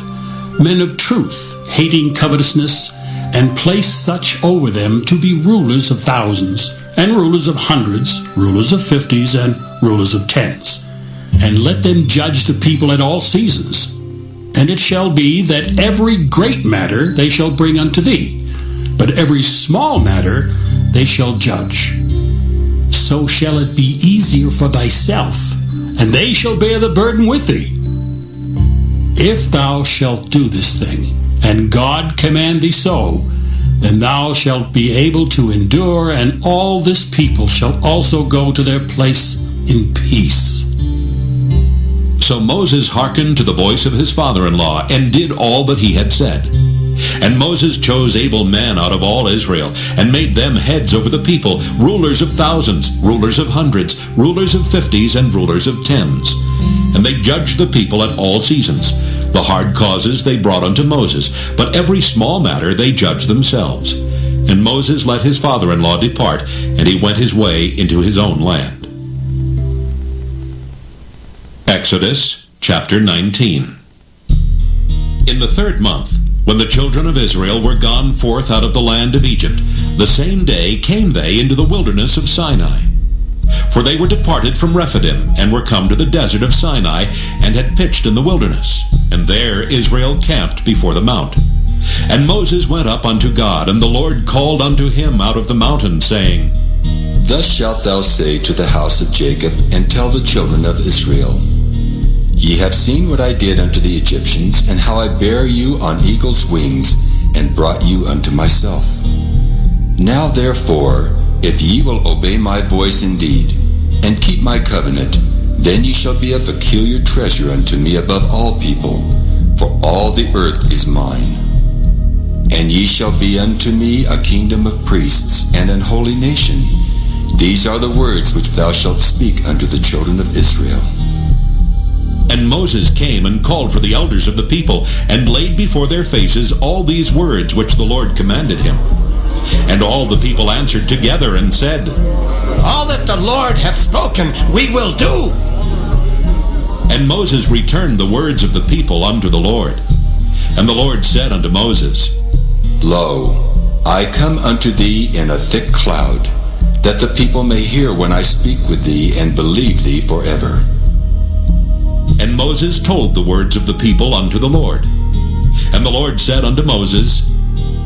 T: men of truth, hating covetousness, and place such over them to be rulers of thousands, and rulers of hundreds, rulers of 50s, and rulers of 10s. And let them judge the people at all seasons. And it shall be that every great matter they shall bring unto thee, but every small matter they shall judge. So shall it be easier for thyself, and they shall bear the burden with thee. If thou shalt do this thing, and God command thee so, then thou shalt be able to endure, and all this people shall also go to their place in peace.
B: So Moses hearkened to the voice of his father-in-law, and did all that he had said. And Moses chose able men out of all Israel, and made them heads over the people, rulers of thousands, rulers of hundreds, rulers of 50s, and rulers of 10s. And they judged the people at all seasons. The hard causes they brought unto Moses, but every small matter they judged themselves. And Moses let his father-in-law depart, and he went his way into his own land. Exodus chapter 19. In the 3rd month, when the children of Israel were gone forth out of the land of Egypt, the same day came they into the wilderness of Sinai. For they were departed from Rephidim, and were come to the desert of Sinai, and had pitched in the wilderness. And there Israel camped before the mount. And Moses went up unto God, and the Lord called unto him out of the mountain, saying,
K: Thus shalt thou say to the house of Jacob, and tell the children of Israel, Ye have seen what I did unto the Egyptians, and how I bare you on eagle's wings, and brought you unto myself. Now therefore, if ye will obey my voice indeed, and keep my covenant, then ye shall be a peculiar treasure unto me above all people, for all the earth is mine. And ye shall be unto me a kingdom of priests, and an holy nation. These are the words which thou shalt speak unto the children of Israel.
B: And Moses came and called for the elders of the people, and laid before their faces all these words which the Lord commanded him. And all the people answered together and said,
W: All that the Lord hath spoken we will do.
B: And Moses returned the words of the people unto the Lord. And the Lord said unto Moses,
K: Lo, I come unto thee in a thick cloud, that the people may hear when I speak with thee, and believe thee forever.
B: And Moses told the words of the people unto the Lord. And the Lord said unto Moses,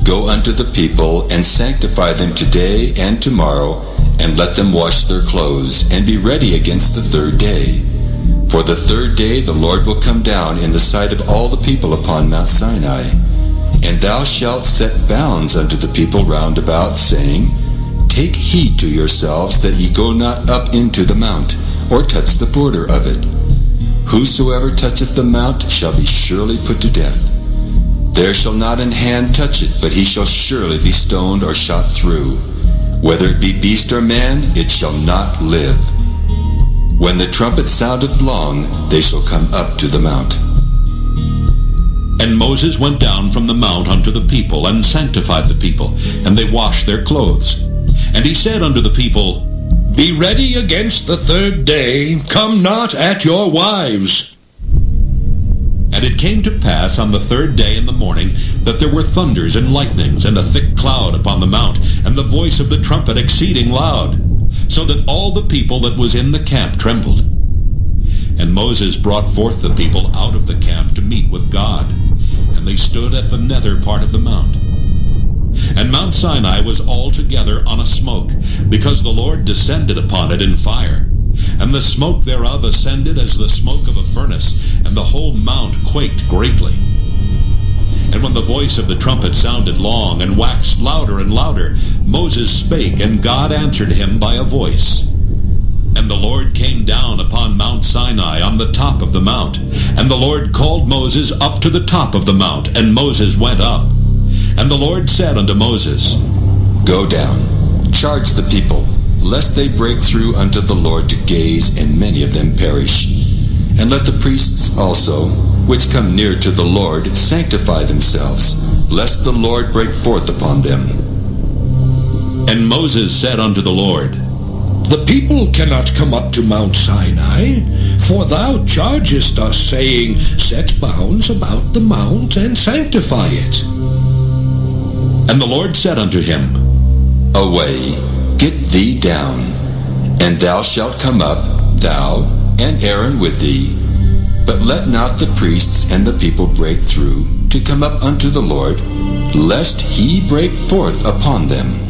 K: Go unto the people, and sanctify them today and tomorrow, and let them wash their clothes, and be ready against the 3rd day. For the 3rd day the Lord will come down in the sight of all the people upon Mount Sinai. And thou shalt set bounds unto the people round about, saying, Take heed to yourselves that ye go not up into the mount, or touch the border of it. Whosoever toucheth the mount shall be surely put to death. There shall not an hand touch it, but he shall surely be stoned or shot through. Whether it be beast or man, it shall not live. When the trumpet soundeth long, they shall come up to the mount.
B: And Moses went down from the mount unto the people, and sanctified the people, and they washed their clothes. And he said unto the people,
V: Be ready against the third day, come not at your wives.
B: And it came to pass on the third day in the morning, that there were thunders and lightnings, and a thick cloud upon the mount, and the voice of the trumpet exceeding loud, so that all the people that was in the camp trembled. And Moses brought forth the people out of the camp to meet with God, and they stood at the nether part of the mount. And Mount Sinai was altogether on a smoke, because the Lord descended upon it in fire. And the smoke thereof ascended as the smoke of a furnace, and the whole mount quaked greatly. And when the voice of the trumpet sounded long, and waxed louder and louder, Moses spake, and God answered him by a voice. And the Lord came down upon Mount Sinai on the top of the mount. And the Lord called Moses up to the top of the mount, and Moses went up. And the Lord said unto Moses,
K: Go down, charge the people, lest they break through unto the Lord to gaze, and many of them perish. And let the priests also, which come near to the Lord, sanctify themselves, lest the Lord break forth upon them.
B: And Moses said unto the Lord,
V: The people cannot come up to Mount Sinai, for thou chargest us, saying, Set bounds about the mount, and sanctify it.
B: And the Lord said unto him,
K: Away, get thee down, and thou shalt come up, thou and Aaron with thee. But let not the priests and the people break through to come up unto the Lord, lest he break forth upon them.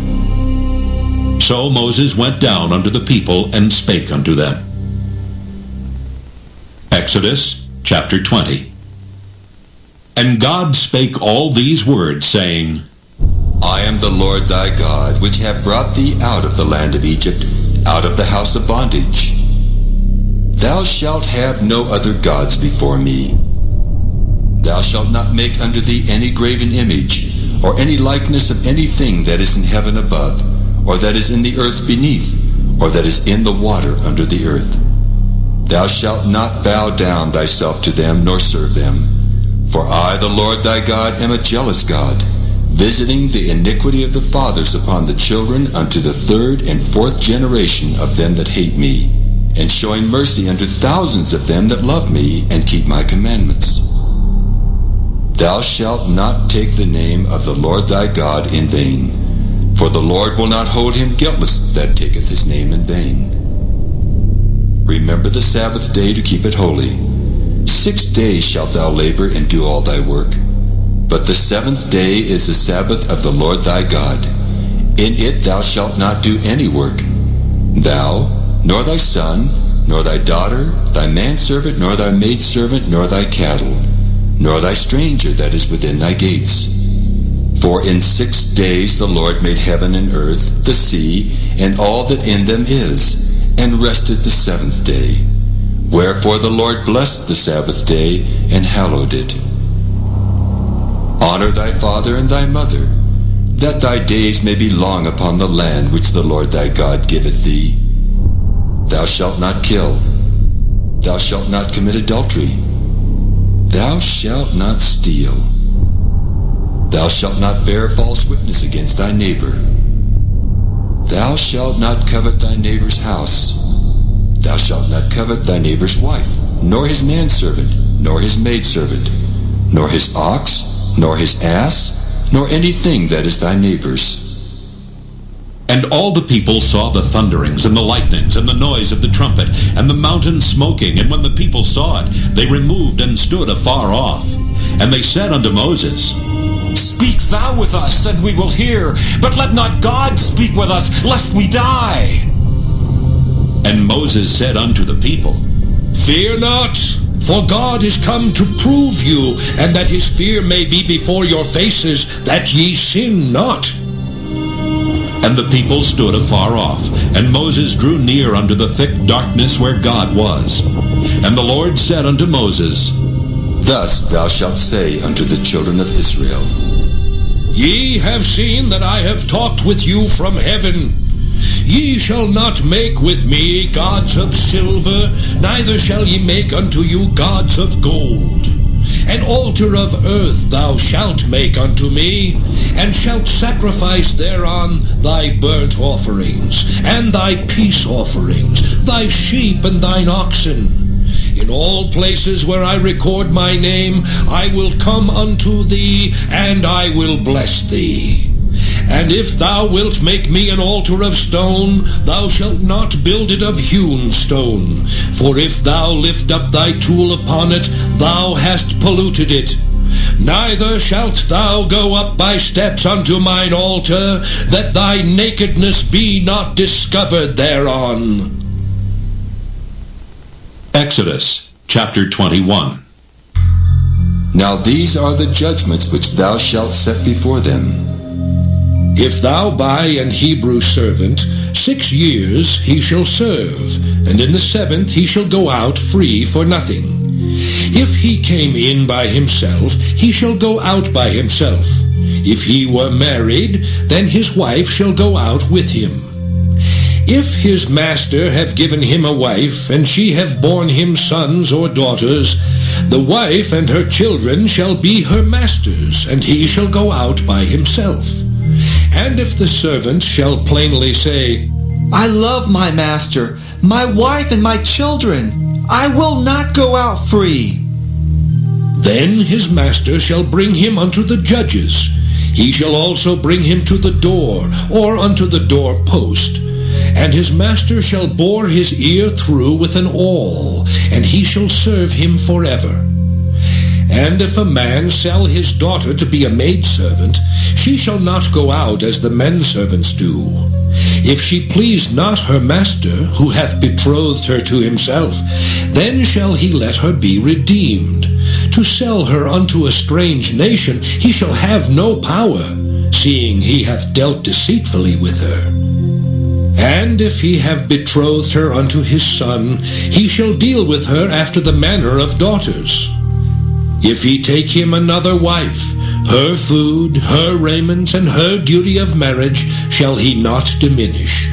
B: So Moses went down unto the people, and spake unto them. Exodus chapter 20. And God spake all these words, saying,
K: I am the Lord thy God, which have brought thee out of the land of Egypt, out of the house of bondage. Thou shalt have no other gods before me. Thou shalt not make unto thee any graven image, or any likeness of anything that is in heaven above, or that is in the earth beneath, or that is in the water under the earth. Thou shalt not bow down thyself to them, nor serve them. For I, the Lord thy God, am a jealous God, visiting the iniquity of the fathers upon the children unto the third and fourth generation of them that hate me, and showing mercy unto thousands of them that love me and keep my commandments. Thou shalt not take the name of the Lord thy God in vain, for the Lord will not hold him guiltless that taketh his name in vain. Remember the Sabbath day to keep it holy. 6 days shalt thou labor and do all thy work. But the seventh day is the Sabbath of the Lord thy God. In it thou shalt not do any work, thou, nor thy son, nor thy daughter, thy manservant, nor thy maidservant, nor thy cattle, nor thy stranger that is within thy gates. For in 6 days the Lord made heaven and earth, the sea, and all that in them is, and rested the seventh day. Wherefore the Lord blessed the Sabbath day, and hallowed it. Honor thy father and thy mother, that thy days may be long upon the land which the Lord thy God giveth thee. Thou shalt not kill. Thou shalt not commit adultery. Thou shalt not steal. Thou shalt not bear false witness against thy neighbor. Thou shalt not covet thy neighbor's house. Thou shalt not covet thy neighbor's wife, nor his manservant, nor his maidservant, nor his ox, nor his ass, nor anything that is thy neighbor's.
B: And all the people saw the thunderings, and the lightnings, and the noise of the trumpet, and the mountain smoking. And when the people saw it, they removed and stood afar off. And they said unto Moses,
E: Speak thou with us, and we will hear, but let not God speak with us, lest we die.
B: And Moses said unto the people,
V: Fear not, for God is come to prove you, and that his fear may be before your faces, that ye sin not.
B: And the people stood afar off, and Moses drew near unto the thick darkness where God was. And the Lord said unto Moses,
K: Thus thou shalt say unto the children of Israel,
V: Ye have seen that I have talked with you from heaven. Ye shall not make with me gods of silver, neither shall ye make unto you gods of gold. An altar of earth thou shalt make unto me, and shalt sacrifice thereon thy burnt offerings, and thy peace offerings, thy sheep and thine oxen. In all places where I record my name, I will come unto thee, and I will bless thee. And if thou wilt make me an altar of stone, thou shalt not build it of hewn stone. For if thou lift up thy tool upon it, thou hast polluted it. Neither shalt thou go up by steps unto mine altar, that thy nakedness be not discovered thereon.
B: Exodus chapter 21.
K: Now these are the judgments which thou shalt set before them.
V: If thou buy an Hebrew servant, 6 years he shall serve, and in the 7th he shall go out free for nothing. If he came in by himself, he shall go out by himself. If he were married, then his wife shall go out with him. If his master have given him a wife, and she have borne him sons or daughters, the wife and her children shall be her master's, and he shall go out by himself. And if the servant shall plainly say,
S: I love my master, my wife and my children, I will not go out free,
V: then his master shall bring him unto the judges. He shall also bring him to the door, or unto the door post. And his master shall bore his ear through with an awl, and he shall serve him forever. And if a man sell his daughter to be a maidservant, she shall not go out as the men servants do. If she please not her master, who hath betrothed her to himself, then shall he let her be redeemed. To sell her unto a strange nation he shall have no power, seeing he hath dealt deceitfully with her. And if he have betrothed her unto his son, he shall deal with her after the manner of daughters. If he take him another wife, her food, her raiment, and her duty of marriage shall he not diminish.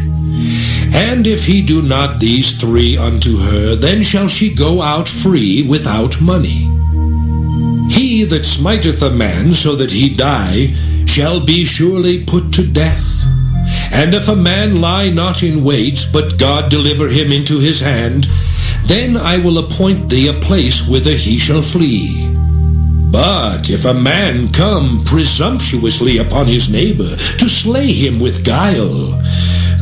V: And if he do not these 3 unto her, then shall she go out free without money. He that smiteth a man so that he die shall be surely put to death. And if a man lie not in wait, but God deliver him into his hand, then I will appoint thee a place whither he shall flee. But if a man come presumptuously upon his neighbor to slay him with guile,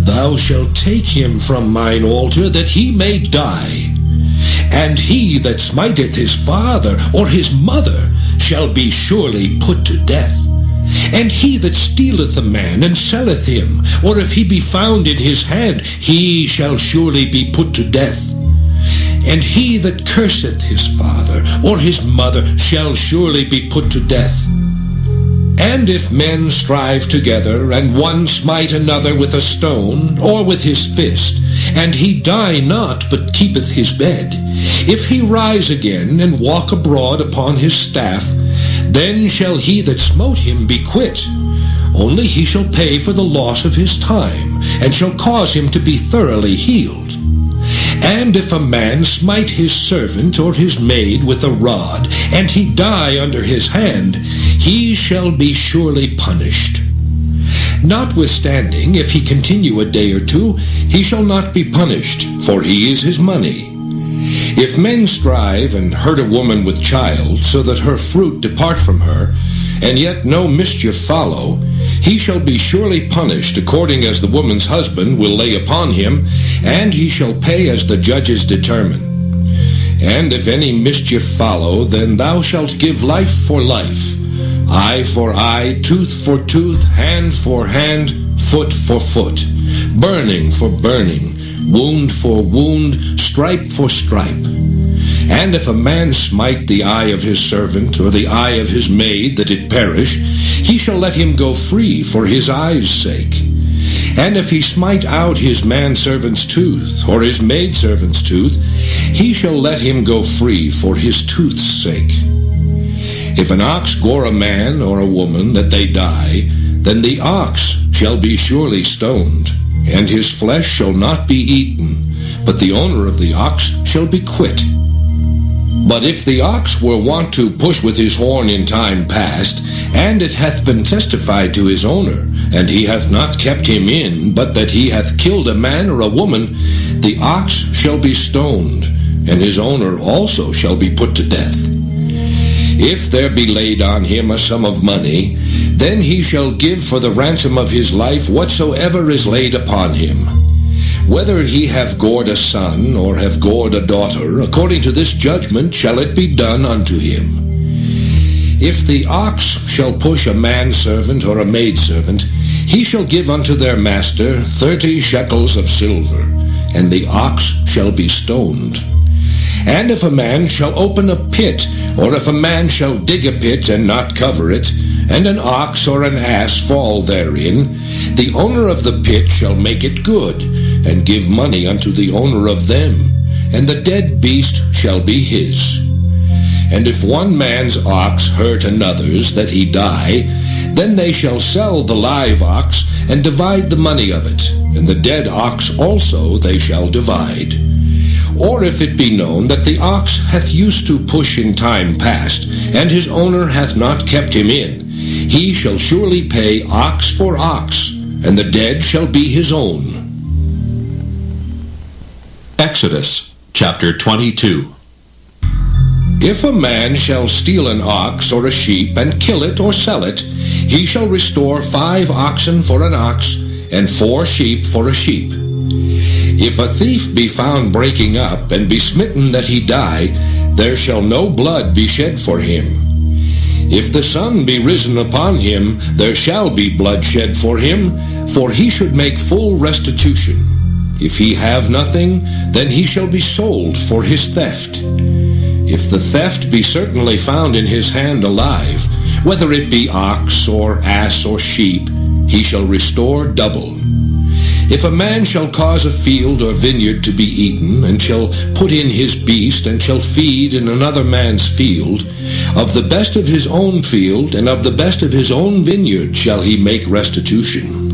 V: thou shalt take him from mine altar, that he may die. And he that smiteth his father or his mother shall be surely put to death. And he that stealeth a man and selleth him, or if he be found in his hand, he shall surely be put to death. And he that curseth his father or his mother shall surely be put to death. And if men strive together, and one smite another with a stone, or with his fist, and he die not, but keepeth his bed, if he rise again, and walk abroad upon his staff, then shall he that smote him be quit. Only he shall pay for the loss of his time, and shall cause him to be thoroughly healed. And if a man smite his servant or his maid with a rod, and he die under his hand, he shall be surely punished. Notwithstanding, if he continue a day or 2, he shall not be punished, for he is his money. If men strive and hurt a woman with child, so that her fruit depart from her, and yet no mischief follow, he shall be surely punished according as the woman's husband will lay upon him, and he shall pay as the judges determine. And if any mischief follow, then thou shalt give life for life, eye for eye, tooth for tooth, hand for hand, foot for foot, burning for burning, wound for wound, stripe for stripe. And if a man smite the eye of his servant, or the eye of his maid, that it perish, he shall let him go free for his eye's sake. And if he smite out his manservant's tooth, or his maidservant's tooth, he shall let him go free for his tooth's sake. If an ox gore a man or a woman that they die, then the ox shall be surely stoned, and his flesh shall not be eaten, but the owner of the ox shall be quit. But if the ox were wont to push with his horn in time past, and it hath been testified to his owner, and he hath not kept him in, but that he hath killed a man or a woman, the ox shall be stoned, and his owner also shall be put to death. If there be laid on him a sum of money, then he shall give for the ransom of his life whatsoever is laid upon him. Whether he have gored a son, or have gored a daughter, according to this judgment shall it be done unto him. If the ox shall push a manservant or a maidservant, he shall give unto their master 30 shekels of silver, and the ox shall be stoned. And if a man shall open a pit, or if a man shall dig a pit and not cover it, and an ox or an ass fall therein, the owner of the pit shall make it good, and give money unto the owner of them, and the dead beast shall be his. And if one man's ox hurt another's that he die, then they shall sell the live ox, and divide the money of it, and the dead ox also they shall divide. Or if it be known that the ox hath used to push in time past, and his owner hath not kept him in, he shall surely pay ox for ox, and the dead shall be his own.
B: Exodus chapter 22.
V: If a man shall steal an ox or a sheep, and kill it or sell it, he shall restore 5 oxen for an ox, and 4 sheep for a sheep. If a thief be found breaking up, and be smitten that he die, there shall no blood be shed for him. If the sun be risen upon him, there shall be blood shed for him, for he should make full restitution. If he have nothing, then he shall be sold for his theft. If the theft be certainly found in his hand alive, whether it be ox or ass or sheep, he shall restore double. If a man shall cause a field or vineyard to be eaten, and shall put in his beast, and shall feed in another man's field, of the best of his own field and of the best of his own vineyard shall he make restitution.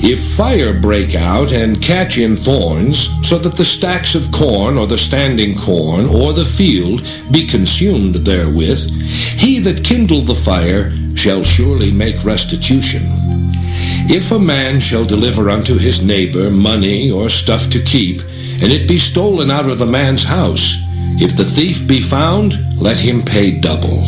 V: If fire break out and catch in thorns, so that the stacks of corn or the standing corn or the field be consumed therewith, he that kindled the fire shall surely make restitution. If a man shall deliver unto his neighbor money or stuff to keep, and it be stolen out of the man's house, if the thief be found, let him pay double.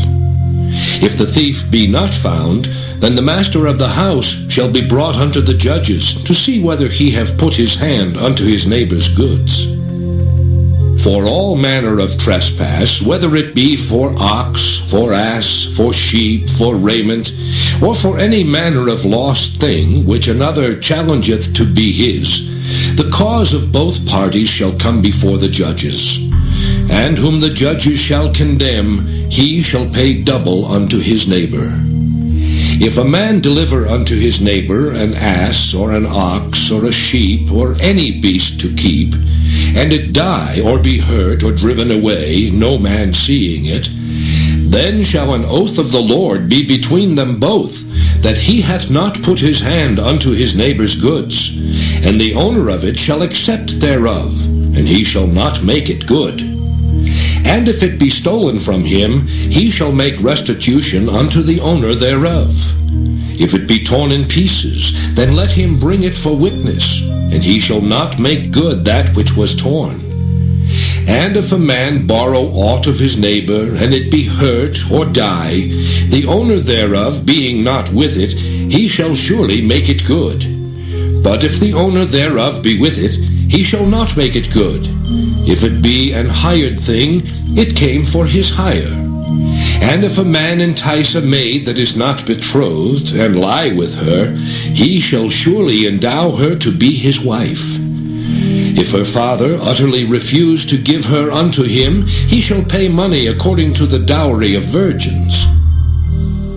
V: If the thief be not found, then the master of the house shall be brought unto the judges, to see whether he have put his hand unto his neighbor's goods. For all manner of trespass, whether it be for ox, for ass, for sheep, for raiment, or for any manner of lost thing which another challengeth to be his, the cause of both parties shall come before the judges. And whom the judges shall condemn, he shall pay double unto his neighbor. If a man deliver unto his neighbor an ass, or an ox, or a sheep, or any beast to keep, and it die, or be hurt, or driven away, no man seeing it, then shall an oath of the Lord be between them both, that he hath not put his hand unto his neighbor's goods, and the owner of it shall accept thereof, and he shall not make it good. And if it be stolen from him, he shall make restitution unto the owner thereof. If it be torn in pieces, then let him bring it for witness, and he shall not make good that which was torn. And if a man borrow aught of his neighbor, and it be hurt or die, the owner thereof being not with it, he shall surely make it good. But if the owner thereof be with it, he shall not make it good. If it be an hired thing, it came for his hire. And if a man entice a maid that is not betrothed, and lie with her, he shall surely endow her to be his wife. If her father utterly refuse to give her unto him, he shall pay money according to the dowry of virgins.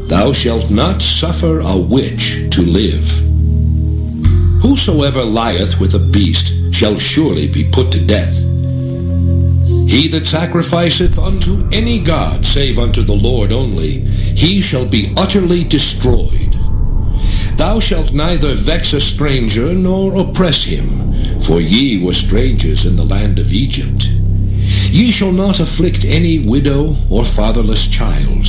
V: Thou shalt not suffer a witch to live. Whosoever lieth with a beast shall surely be put to death. He that sacrificeth unto any god save unto the Lord only, he shall be utterly destroyed. Thou shalt neither vex a stranger nor oppress him, for ye were strangers in the land of Egypt. Ye shall not afflict any widow or fatherless child.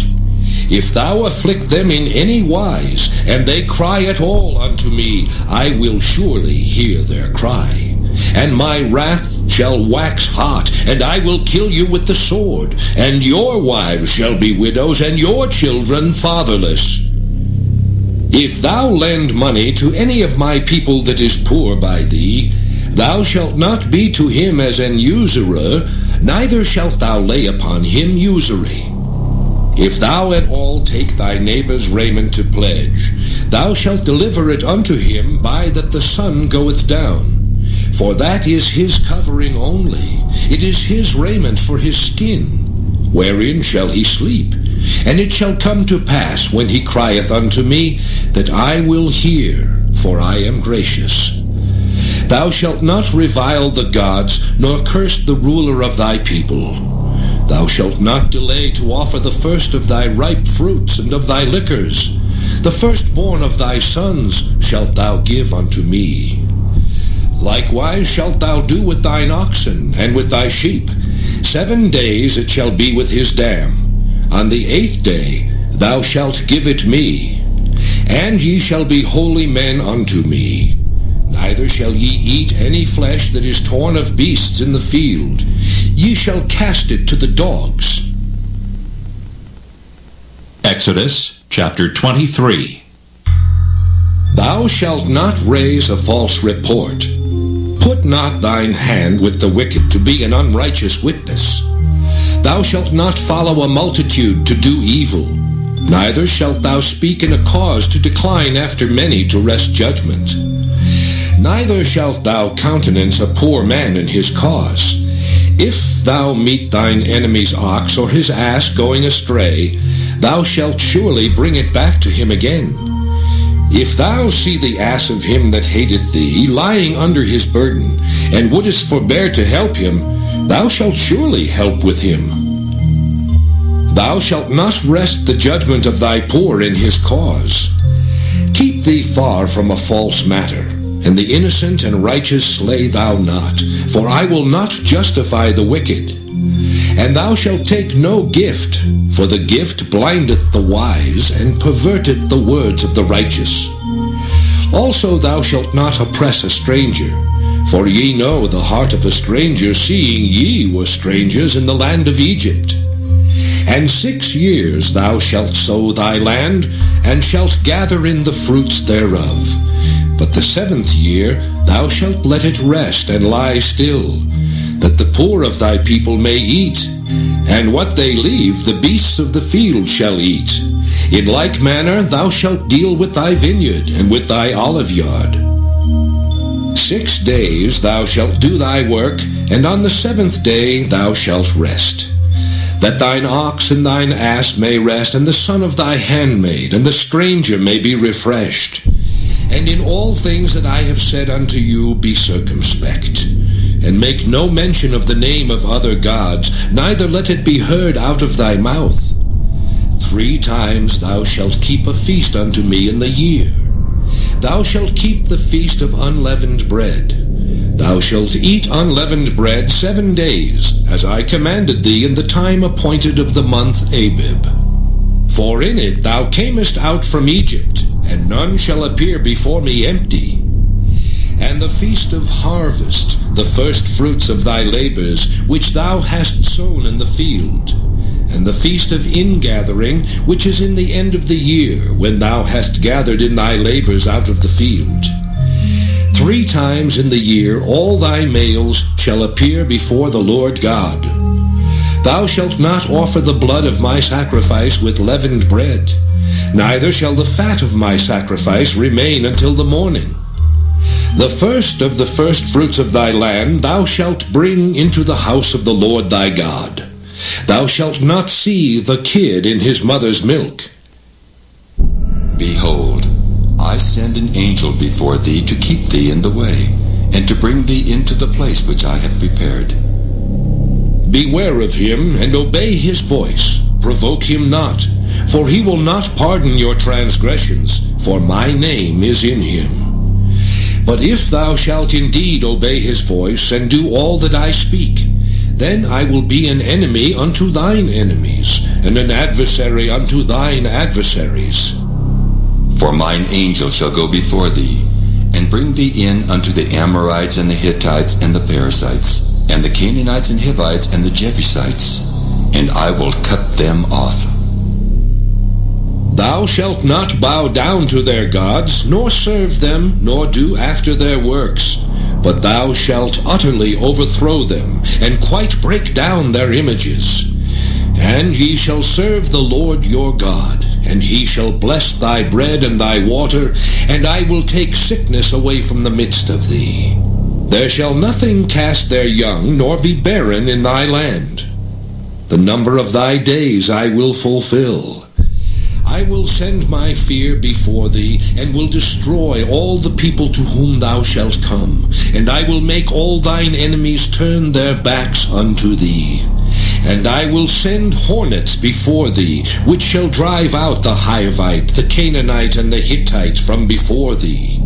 V: If thou afflict them in any wise, and they cry at all unto me, I will surely hear their cry. And my wrath shall wax hot, and I will kill you with the sword, and your wives shall be widows, and your children fatherless. If thou lend money to any of my people that is poor by thee, thou shalt not be to him as an usurer, neither shalt thou lay upon him usury. If thou at all take thy neighbor's raiment to pledge, thou shalt deliver it unto him by that the sun goeth down. For that is his covering only, it is his raiment for his skin. Wherein shall he sleep? And it shall come to pass, when he crieth unto me, that I will hear, for I am gracious. Thou shalt not revile the gods, nor curse the ruler of thy people. Thou shalt not delay to offer the first of thy ripe fruits and of thy liquors. The firstborn of thy sons shalt thou give unto me. Likewise shalt thou do with thine oxen and with thy sheep. 7 days it shall be with his dam. On the 8th day thou shalt give it me. And ye shall be holy men unto me. Neither shall ye eat any flesh that is torn of beasts in the field. Ye shall cast it to the dogs.
B: Exodus chapter 23.
V: Thou shalt not raise a false report. Put not thine hand with the wicked to be an unrighteous witness. Thou shalt not follow a multitude to do evil. Neither shalt thou speak in a cause to decline after many to wrest judgment. Neither shalt thou countenance a poor man in his cause. If thou meet thine enemy's ox or his ass going astray, thou shalt surely bring it back to him again. If thou see the ass of him that hateth thee lying under his burden, and wouldest forbear to help him, thou shalt surely help with him. Thou shalt not wrest the judgment of thy poor in his cause. Keep thee far from a false matter, and the innocent and righteous slay thou not, for I will not justify the wicked. And thou shalt take no gift, for the gift blindeth the wise, and perverteth the words of the righteous. Also thou shalt not oppress a stranger, for ye know the heart of a stranger, seeing ye were strangers in the land of Egypt. And 6 years thou shalt sow thy land, and shalt gather in the fruits thereof. But the 7th year thou shalt let it rest and lie still, that the poor of thy people may eat, and what they leave the beasts of the field shall eat. In like manner thou shalt deal with thy vineyard and with thy olive yard. 6 days thou shalt do thy work, and on the 7th day thou shalt rest. That thine ox and thine ass may rest, and the son of thy handmaid, and the stranger may be refreshed. And in all things that I have said unto you be circumspect, and make no mention of the name of other gods, neither let it be heard out of thy mouth. 3 times thou shalt keep a feast unto me in the year. Thou shalt keep the feast of unleavened bread. Thou shalt eat unleavened bread 7 days, as I commanded thee in the time appointed of the month Abib. For in it thou camest out from Egypt, and none shall appear before me empty. And the feast of harvest, the first fruits of thy labors, which thou hast sown in the field. And the feast of ingathering, which is in the end of the year, when thou hast gathered in thy labors out of the field. 3 times in the year all thy males shall appear before the Lord God. Thou shalt not offer the blood of my sacrifice with leavened bread, neither shall the fat of my sacrifice remain until the morning. The first of the first fruits of thy land thou shalt bring into the house of the Lord thy God. Thou shalt not see the kid in his mother's milk.
K: Behold, I send an angel before thee to keep thee in the way, and to bring thee into the place which I have prepared.
V: Beware of him, and obey his voice. Provoke him not, for he will not pardon your transgressions, for my name is in him. But if thou shalt indeed obey his voice, and do all that I speak, then I will be an enemy unto thine enemies, and an adversary unto thine adversaries.
K: For mine angel shall go before thee, and bring thee in unto the Amorites, and the Hittites, and the Perizzites, and the Canaanites, and Hivites, and the Jebusites, and I will cut them off.
V: Thou shalt not bow down to their gods, nor serve them, nor do after their works. But thou shalt utterly overthrow them, and quite break down their images. And ye shall serve the Lord your God, and he shall bless thy bread and thy water, and I will take sickness away from the midst of thee. There shall nothing cast their young, nor be barren in thy land. The number of thy days I will fulfill. I will send my fear before thee, and will destroy all the people to whom thou shalt come. And I will make all thine enemies turn their backs unto thee. And I will send hornets before thee, which shall drive out the Hivite, the Canaanite, and the Hittite from before thee.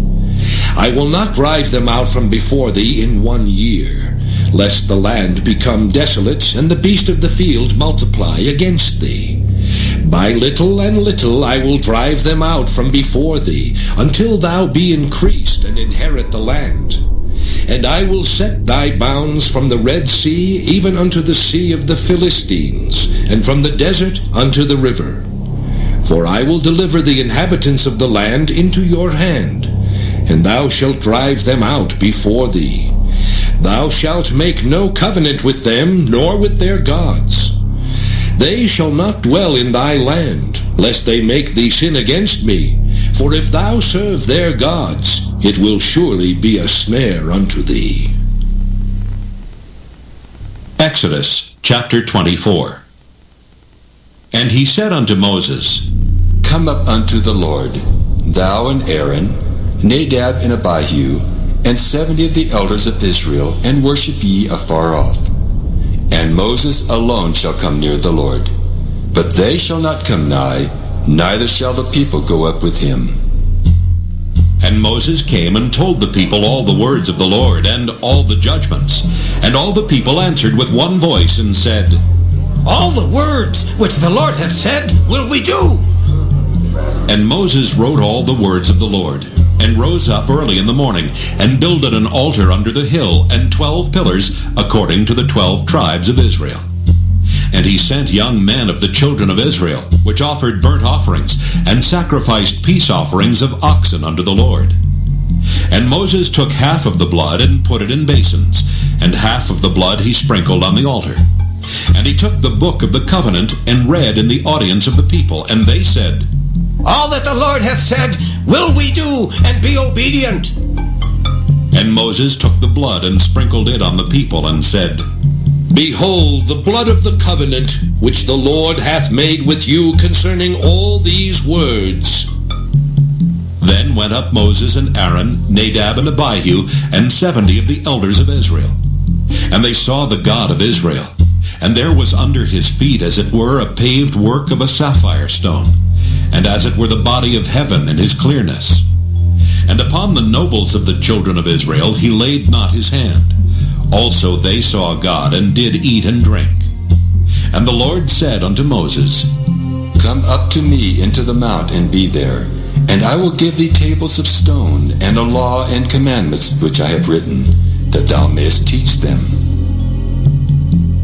V: I will not drive them out from before thee in 1 year, lest the land become desolate, and the beast of the field multiply against thee. By little and little I will drive them out from before thee, until thou be increased and inherit the land. And I will set thy bounds from the Red Sea even unto the sea of the Philistines, and from the desert unto the river. For I will deliver the inhabitants of the land into your hand, and thou shalt drive them out before thee. Thou shalt make no covenant with them, nor with their gods. They shall not dwell in thy land, lest they make thee sin against me. For if thou serve their gods, it will surely be a snare unto thee.
B: Exodus chapter 24. And he said unto Moses,
K: Come up unto the Lord, thou and Aaron, Nadab and Abihu, and 70 of the elders of Israel, and worship ye afar off. And Moses alone shall come near the Lord. But they shall not come nigh, neither shall the people go up with him.
B: And Moses came and told the people all the words of the Lord, and all the judgments. And all the people answered with one voice, and said,
L: All the words which the Lord hath said will we do.
B: And Moses wrote all the words of the Lord, and rose up early in the morning, and builded an altar under the hill, and 12 pillars, according to the 12 tribes of Israel. And he sent young men of the children of Israel, which offered burnt offerings, and sacrificed peace offerings of oxen unto the Lord. And Moses took half of the blood, and put it in basins, and half of the blood he sprinkled on the altar. And he took the book of the covenant, and read in the audience of the people, and they said,
L: All that the Lord hath said will we do, and be obedient.
B: And Moses took the blood, and sprinkled it on the people, and said,
V: Behold the blood of the covenant, which the Lord hath made with you concerning all these words.
B: Then went up Moses and Aaron, Nadab and Abihu, and 70 of the elders of Israel. And they saw the God of Israel. And there was under his feet, as it were, a paved work of a sapphire stone, and as it were the body of heaven in his clearness. And upon the nobles of the children of Israel he laid not his hand. Also they saw God, and did eat and drink. And the Lord said unto Moses,
K: Come up to me into the mount, and be there, and I will give thee tables of stone, and a law and commandments which I have written, that thou mayest teach them.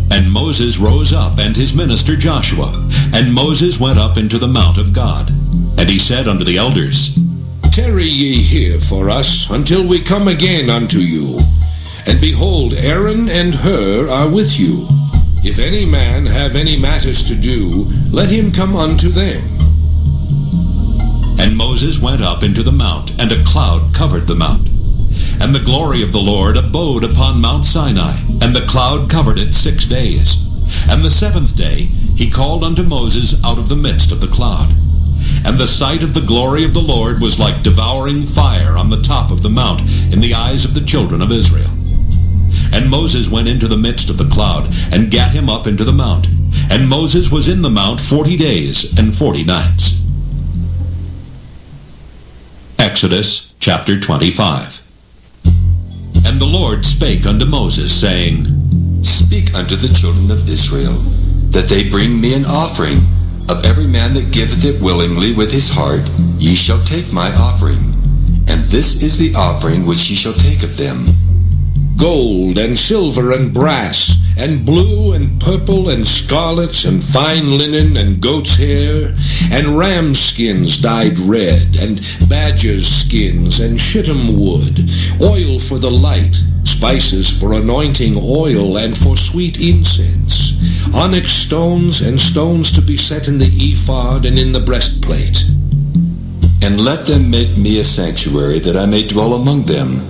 B: And Moses rose up, and his minister Joshua. And Moses went up into the mount of God. And he said unto the elders,
V: Tarry ye here for us, until we come again unto you. And behold, Aaron and Hur are with you. If any man have any matters to do, let him come unto them.
B: And Moses went up into the mount, and a cloud covered the mount. And the glory of the Lord abode upon Mount Sinai, and the cloud covered it 6 days. And the 7th day he called unto Moses out of the midst of the cloud. And And the sight of the glory of the Lord was like devouring fire on the top of the mount in the eyes of the children of Israel. And Moses went into the midst of the cloud, and gat him up into the mount. And Moses was in the mount 40 days and 40 nights. Exodus chapter 25. And the Lord spake unto Moses, saying,
K: Speak unto the children of Israel, that they bring me an offering. Of every man that giveth it willingly with his heart, ye shall take my offering. And this is the offering which ye shall take of them:
V: gold and silver and brass, and blue and purple and scarlet, and fine linen and goat's hair, and ram skins dyed red, and badger's skins, and shittim wood, oil for the light, spices for anointing oil and for sweet incense, onyx stones, and stones to be set in the ephod and in the breastplate.
K: And let them make me a sanctuary, that I may dwell among them,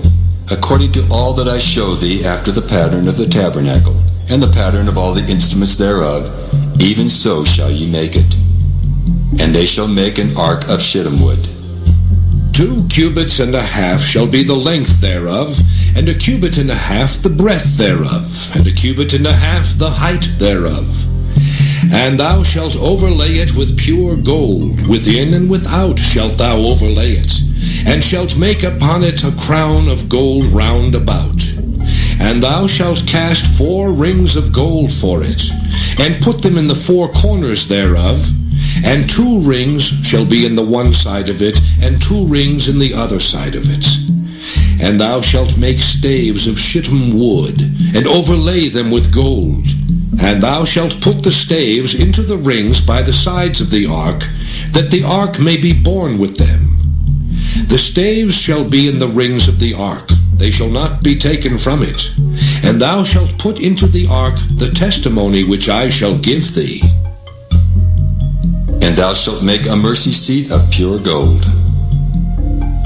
K: according to all that I show thee, after the pattern of the tabernacle, and the pattern of all the instruments thereof, even so shall ye make it. And they shall make an ark of shittim wood.
V: 2 cubits and a half shall be the length thereof, and a cubit and a half the breadth thereof, and a cubit and a half the height thereof. And thou shalt overlay it with pure gold, within and without shalt thou overlay it, and shalt make upon it a crown of gold round about. And thou shalt cast 4 rings of gold for it, and put them in the 4 corners thereof, and 2 rings shall be in the one side of it, and 2 rings in the other side of it. And thou shalt make staves of shittim wood, and overlay them with gold. And thou shalt put the staves into the rings by the sides of the ark, that the ark may be borne with them. The staves shall be in the rings of the ark, they shall not be taken from it. And thou shalt put into the ark the testimony which I shall give thee.
K: And thou shalt make a mercy seat of pure gold.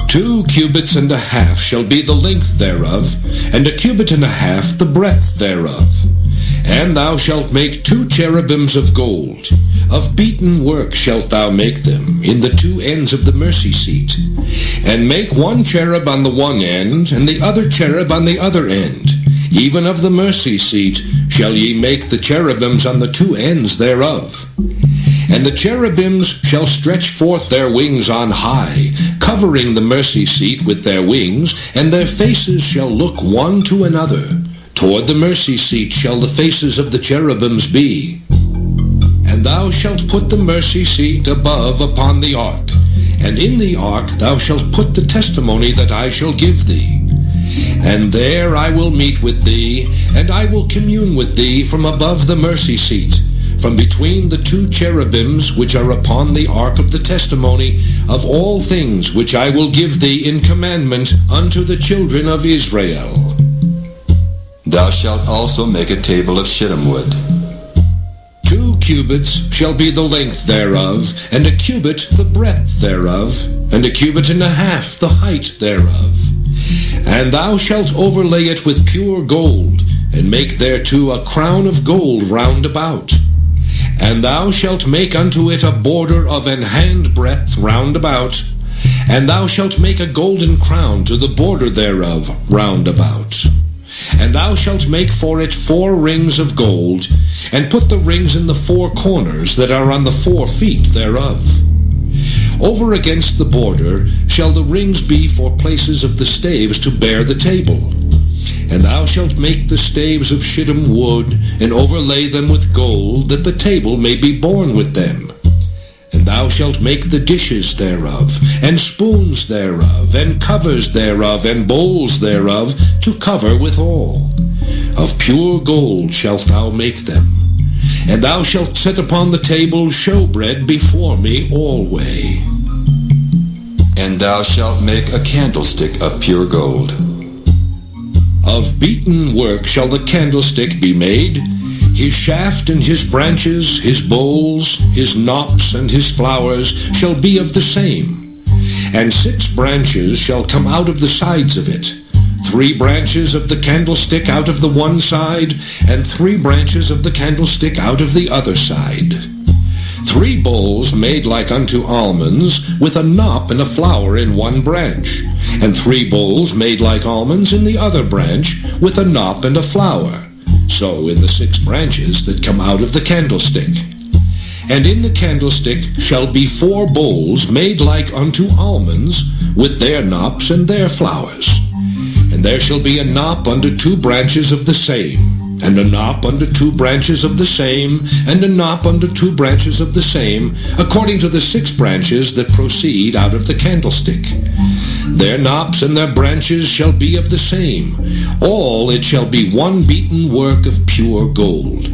V: 2 cubits and a half shall be the length thereof, and a cubit and a half the breadth thereof. And thou shalt make 2 cherubims of gold. Of beaten work shalt thou make them, in the 2 ends of the mercy seat. And make 1 cherub on the one end, and the other cherub on the other end. Even of the mercy seat shall ye make the cherubims on the 2 ends thereof. And the cherubims shall stretch forth their wings on high, covering the mercy seat with their wings, and their faces shall look one to another. Toward the mercy seat shall the faces of the cherubims be. And thou shalt put the mercy seat above upon the ark, and in the ark thou shalt put the testimony that I shall give thee. And there I will meet with thee, and I will commune with thee from above the mercy seat, from between the 2 cherubims which are upon the ark of the testimony, of all things which I will give thee in commandment unto the children of Israel.
K: Thou shalt also make a table of shittim wood.
V: 2 cubits shall be the length thereof, and a cubit the breadth thereof, and a cubit and a half the height thereof. And thou shalt overlay it with pure gold, and make thereto a crown of gold round about. And thou shalt make unto it a border of an handbreadth round about. And thou shalt make a golden crown to the border thereof round about. And thou shalt make for it 4 rings of gold, and put the rings in the 4 corners that are on the 4 feet thereof. Over against the border shall the rings be for places of the staves to bear the table. And thou shalt make the staves of shittim wood, and overlay them with gold, that the table may be borne with them. And thou shalt make the dishes thereof, and spoons thereof, and covers thereof, and bowls thereof, to cover withal. Of pure gold shalt thou make them. And thou shalt set upon the table showbread before me alway.
K: And thou shalt make a candlestick of pure gold.
V: Of beaten work shall the candlestick be made. His shaft and his branches, his bowls, his knops and his flowers shall be of the same. And 6 branches shall come out of the sides of it. 3 branches of the candlestick out of the one side, and 3 branches of the candlestick out of the other side. 3 bowls made like unto almonds, with a knop and a flower in one branch, and 3 bowls made like almonds in the other branch, with a knop and a flower, so in the 6 branches that come out of the candlestick. And in the candlestick shall be 4 bowls made like unto almonds, with their knops and their flowers. And there shall be a knop unto 2 branches of the same, and a knop unto 2 branches of the same, and a knop unto 2 branches of the same, according to the 6 branches that proceed out of the candlestick. Their knops and their branches shall be of the same. All it shall be one beaten work of pure gold.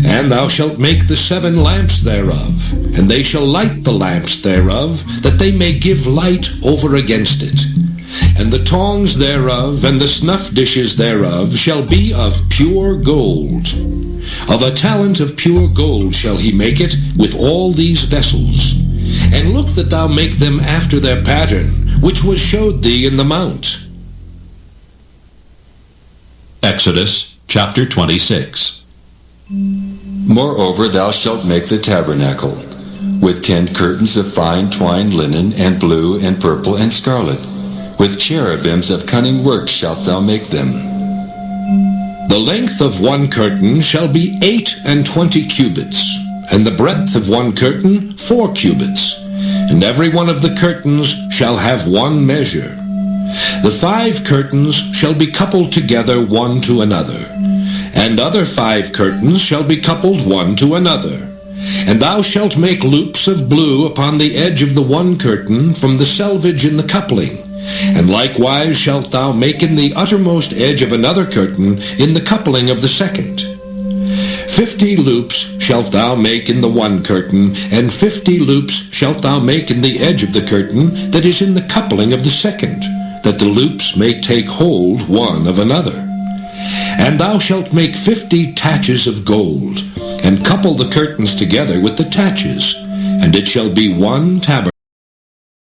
V: And thou shalt make the 7 lamps thereof, and they shall light the lamps thereof, that they may give light over against it. And the tongs thereof and the snuff dishes thereof shall be of pure gold. Of a talent of pure gold shall he make it with all these vessels. And look that thou make them after their pattern, which was showed thee in the mount.
B: Exodus chapter 26.
K: Moreover, thou shalt make the tabernacle, with 10 curtains of fine twined linen, and blue, and purple, and scarlet. With cherubims of cunning work shalt thou make them.
V: The length of 1 curtain shall be 28 cubits, and the breadth of 1 curtain 4 cubits, and every one of the curtains shall have 1 measure. The 5 curtains shall be coupled together one to another, and other 5 curtains shall be coupled one to another. And thou shalt make loops of blue upon the edge of the 1 curtain from the selvage in the coupling. And likewise shalt thou make in the uttermost edge of another curtain in the coupling of the 2nd. 50 loops shalt thou make in the 1 curtain, and 50 loops shalt thou make in the edge of the curtain that is in the coupling of the 2nd, that the loops may take hold one of another. And thou shalt make 50 taches of gold, and couple the curtains together with the taches, and it shall be 1 tabernacle.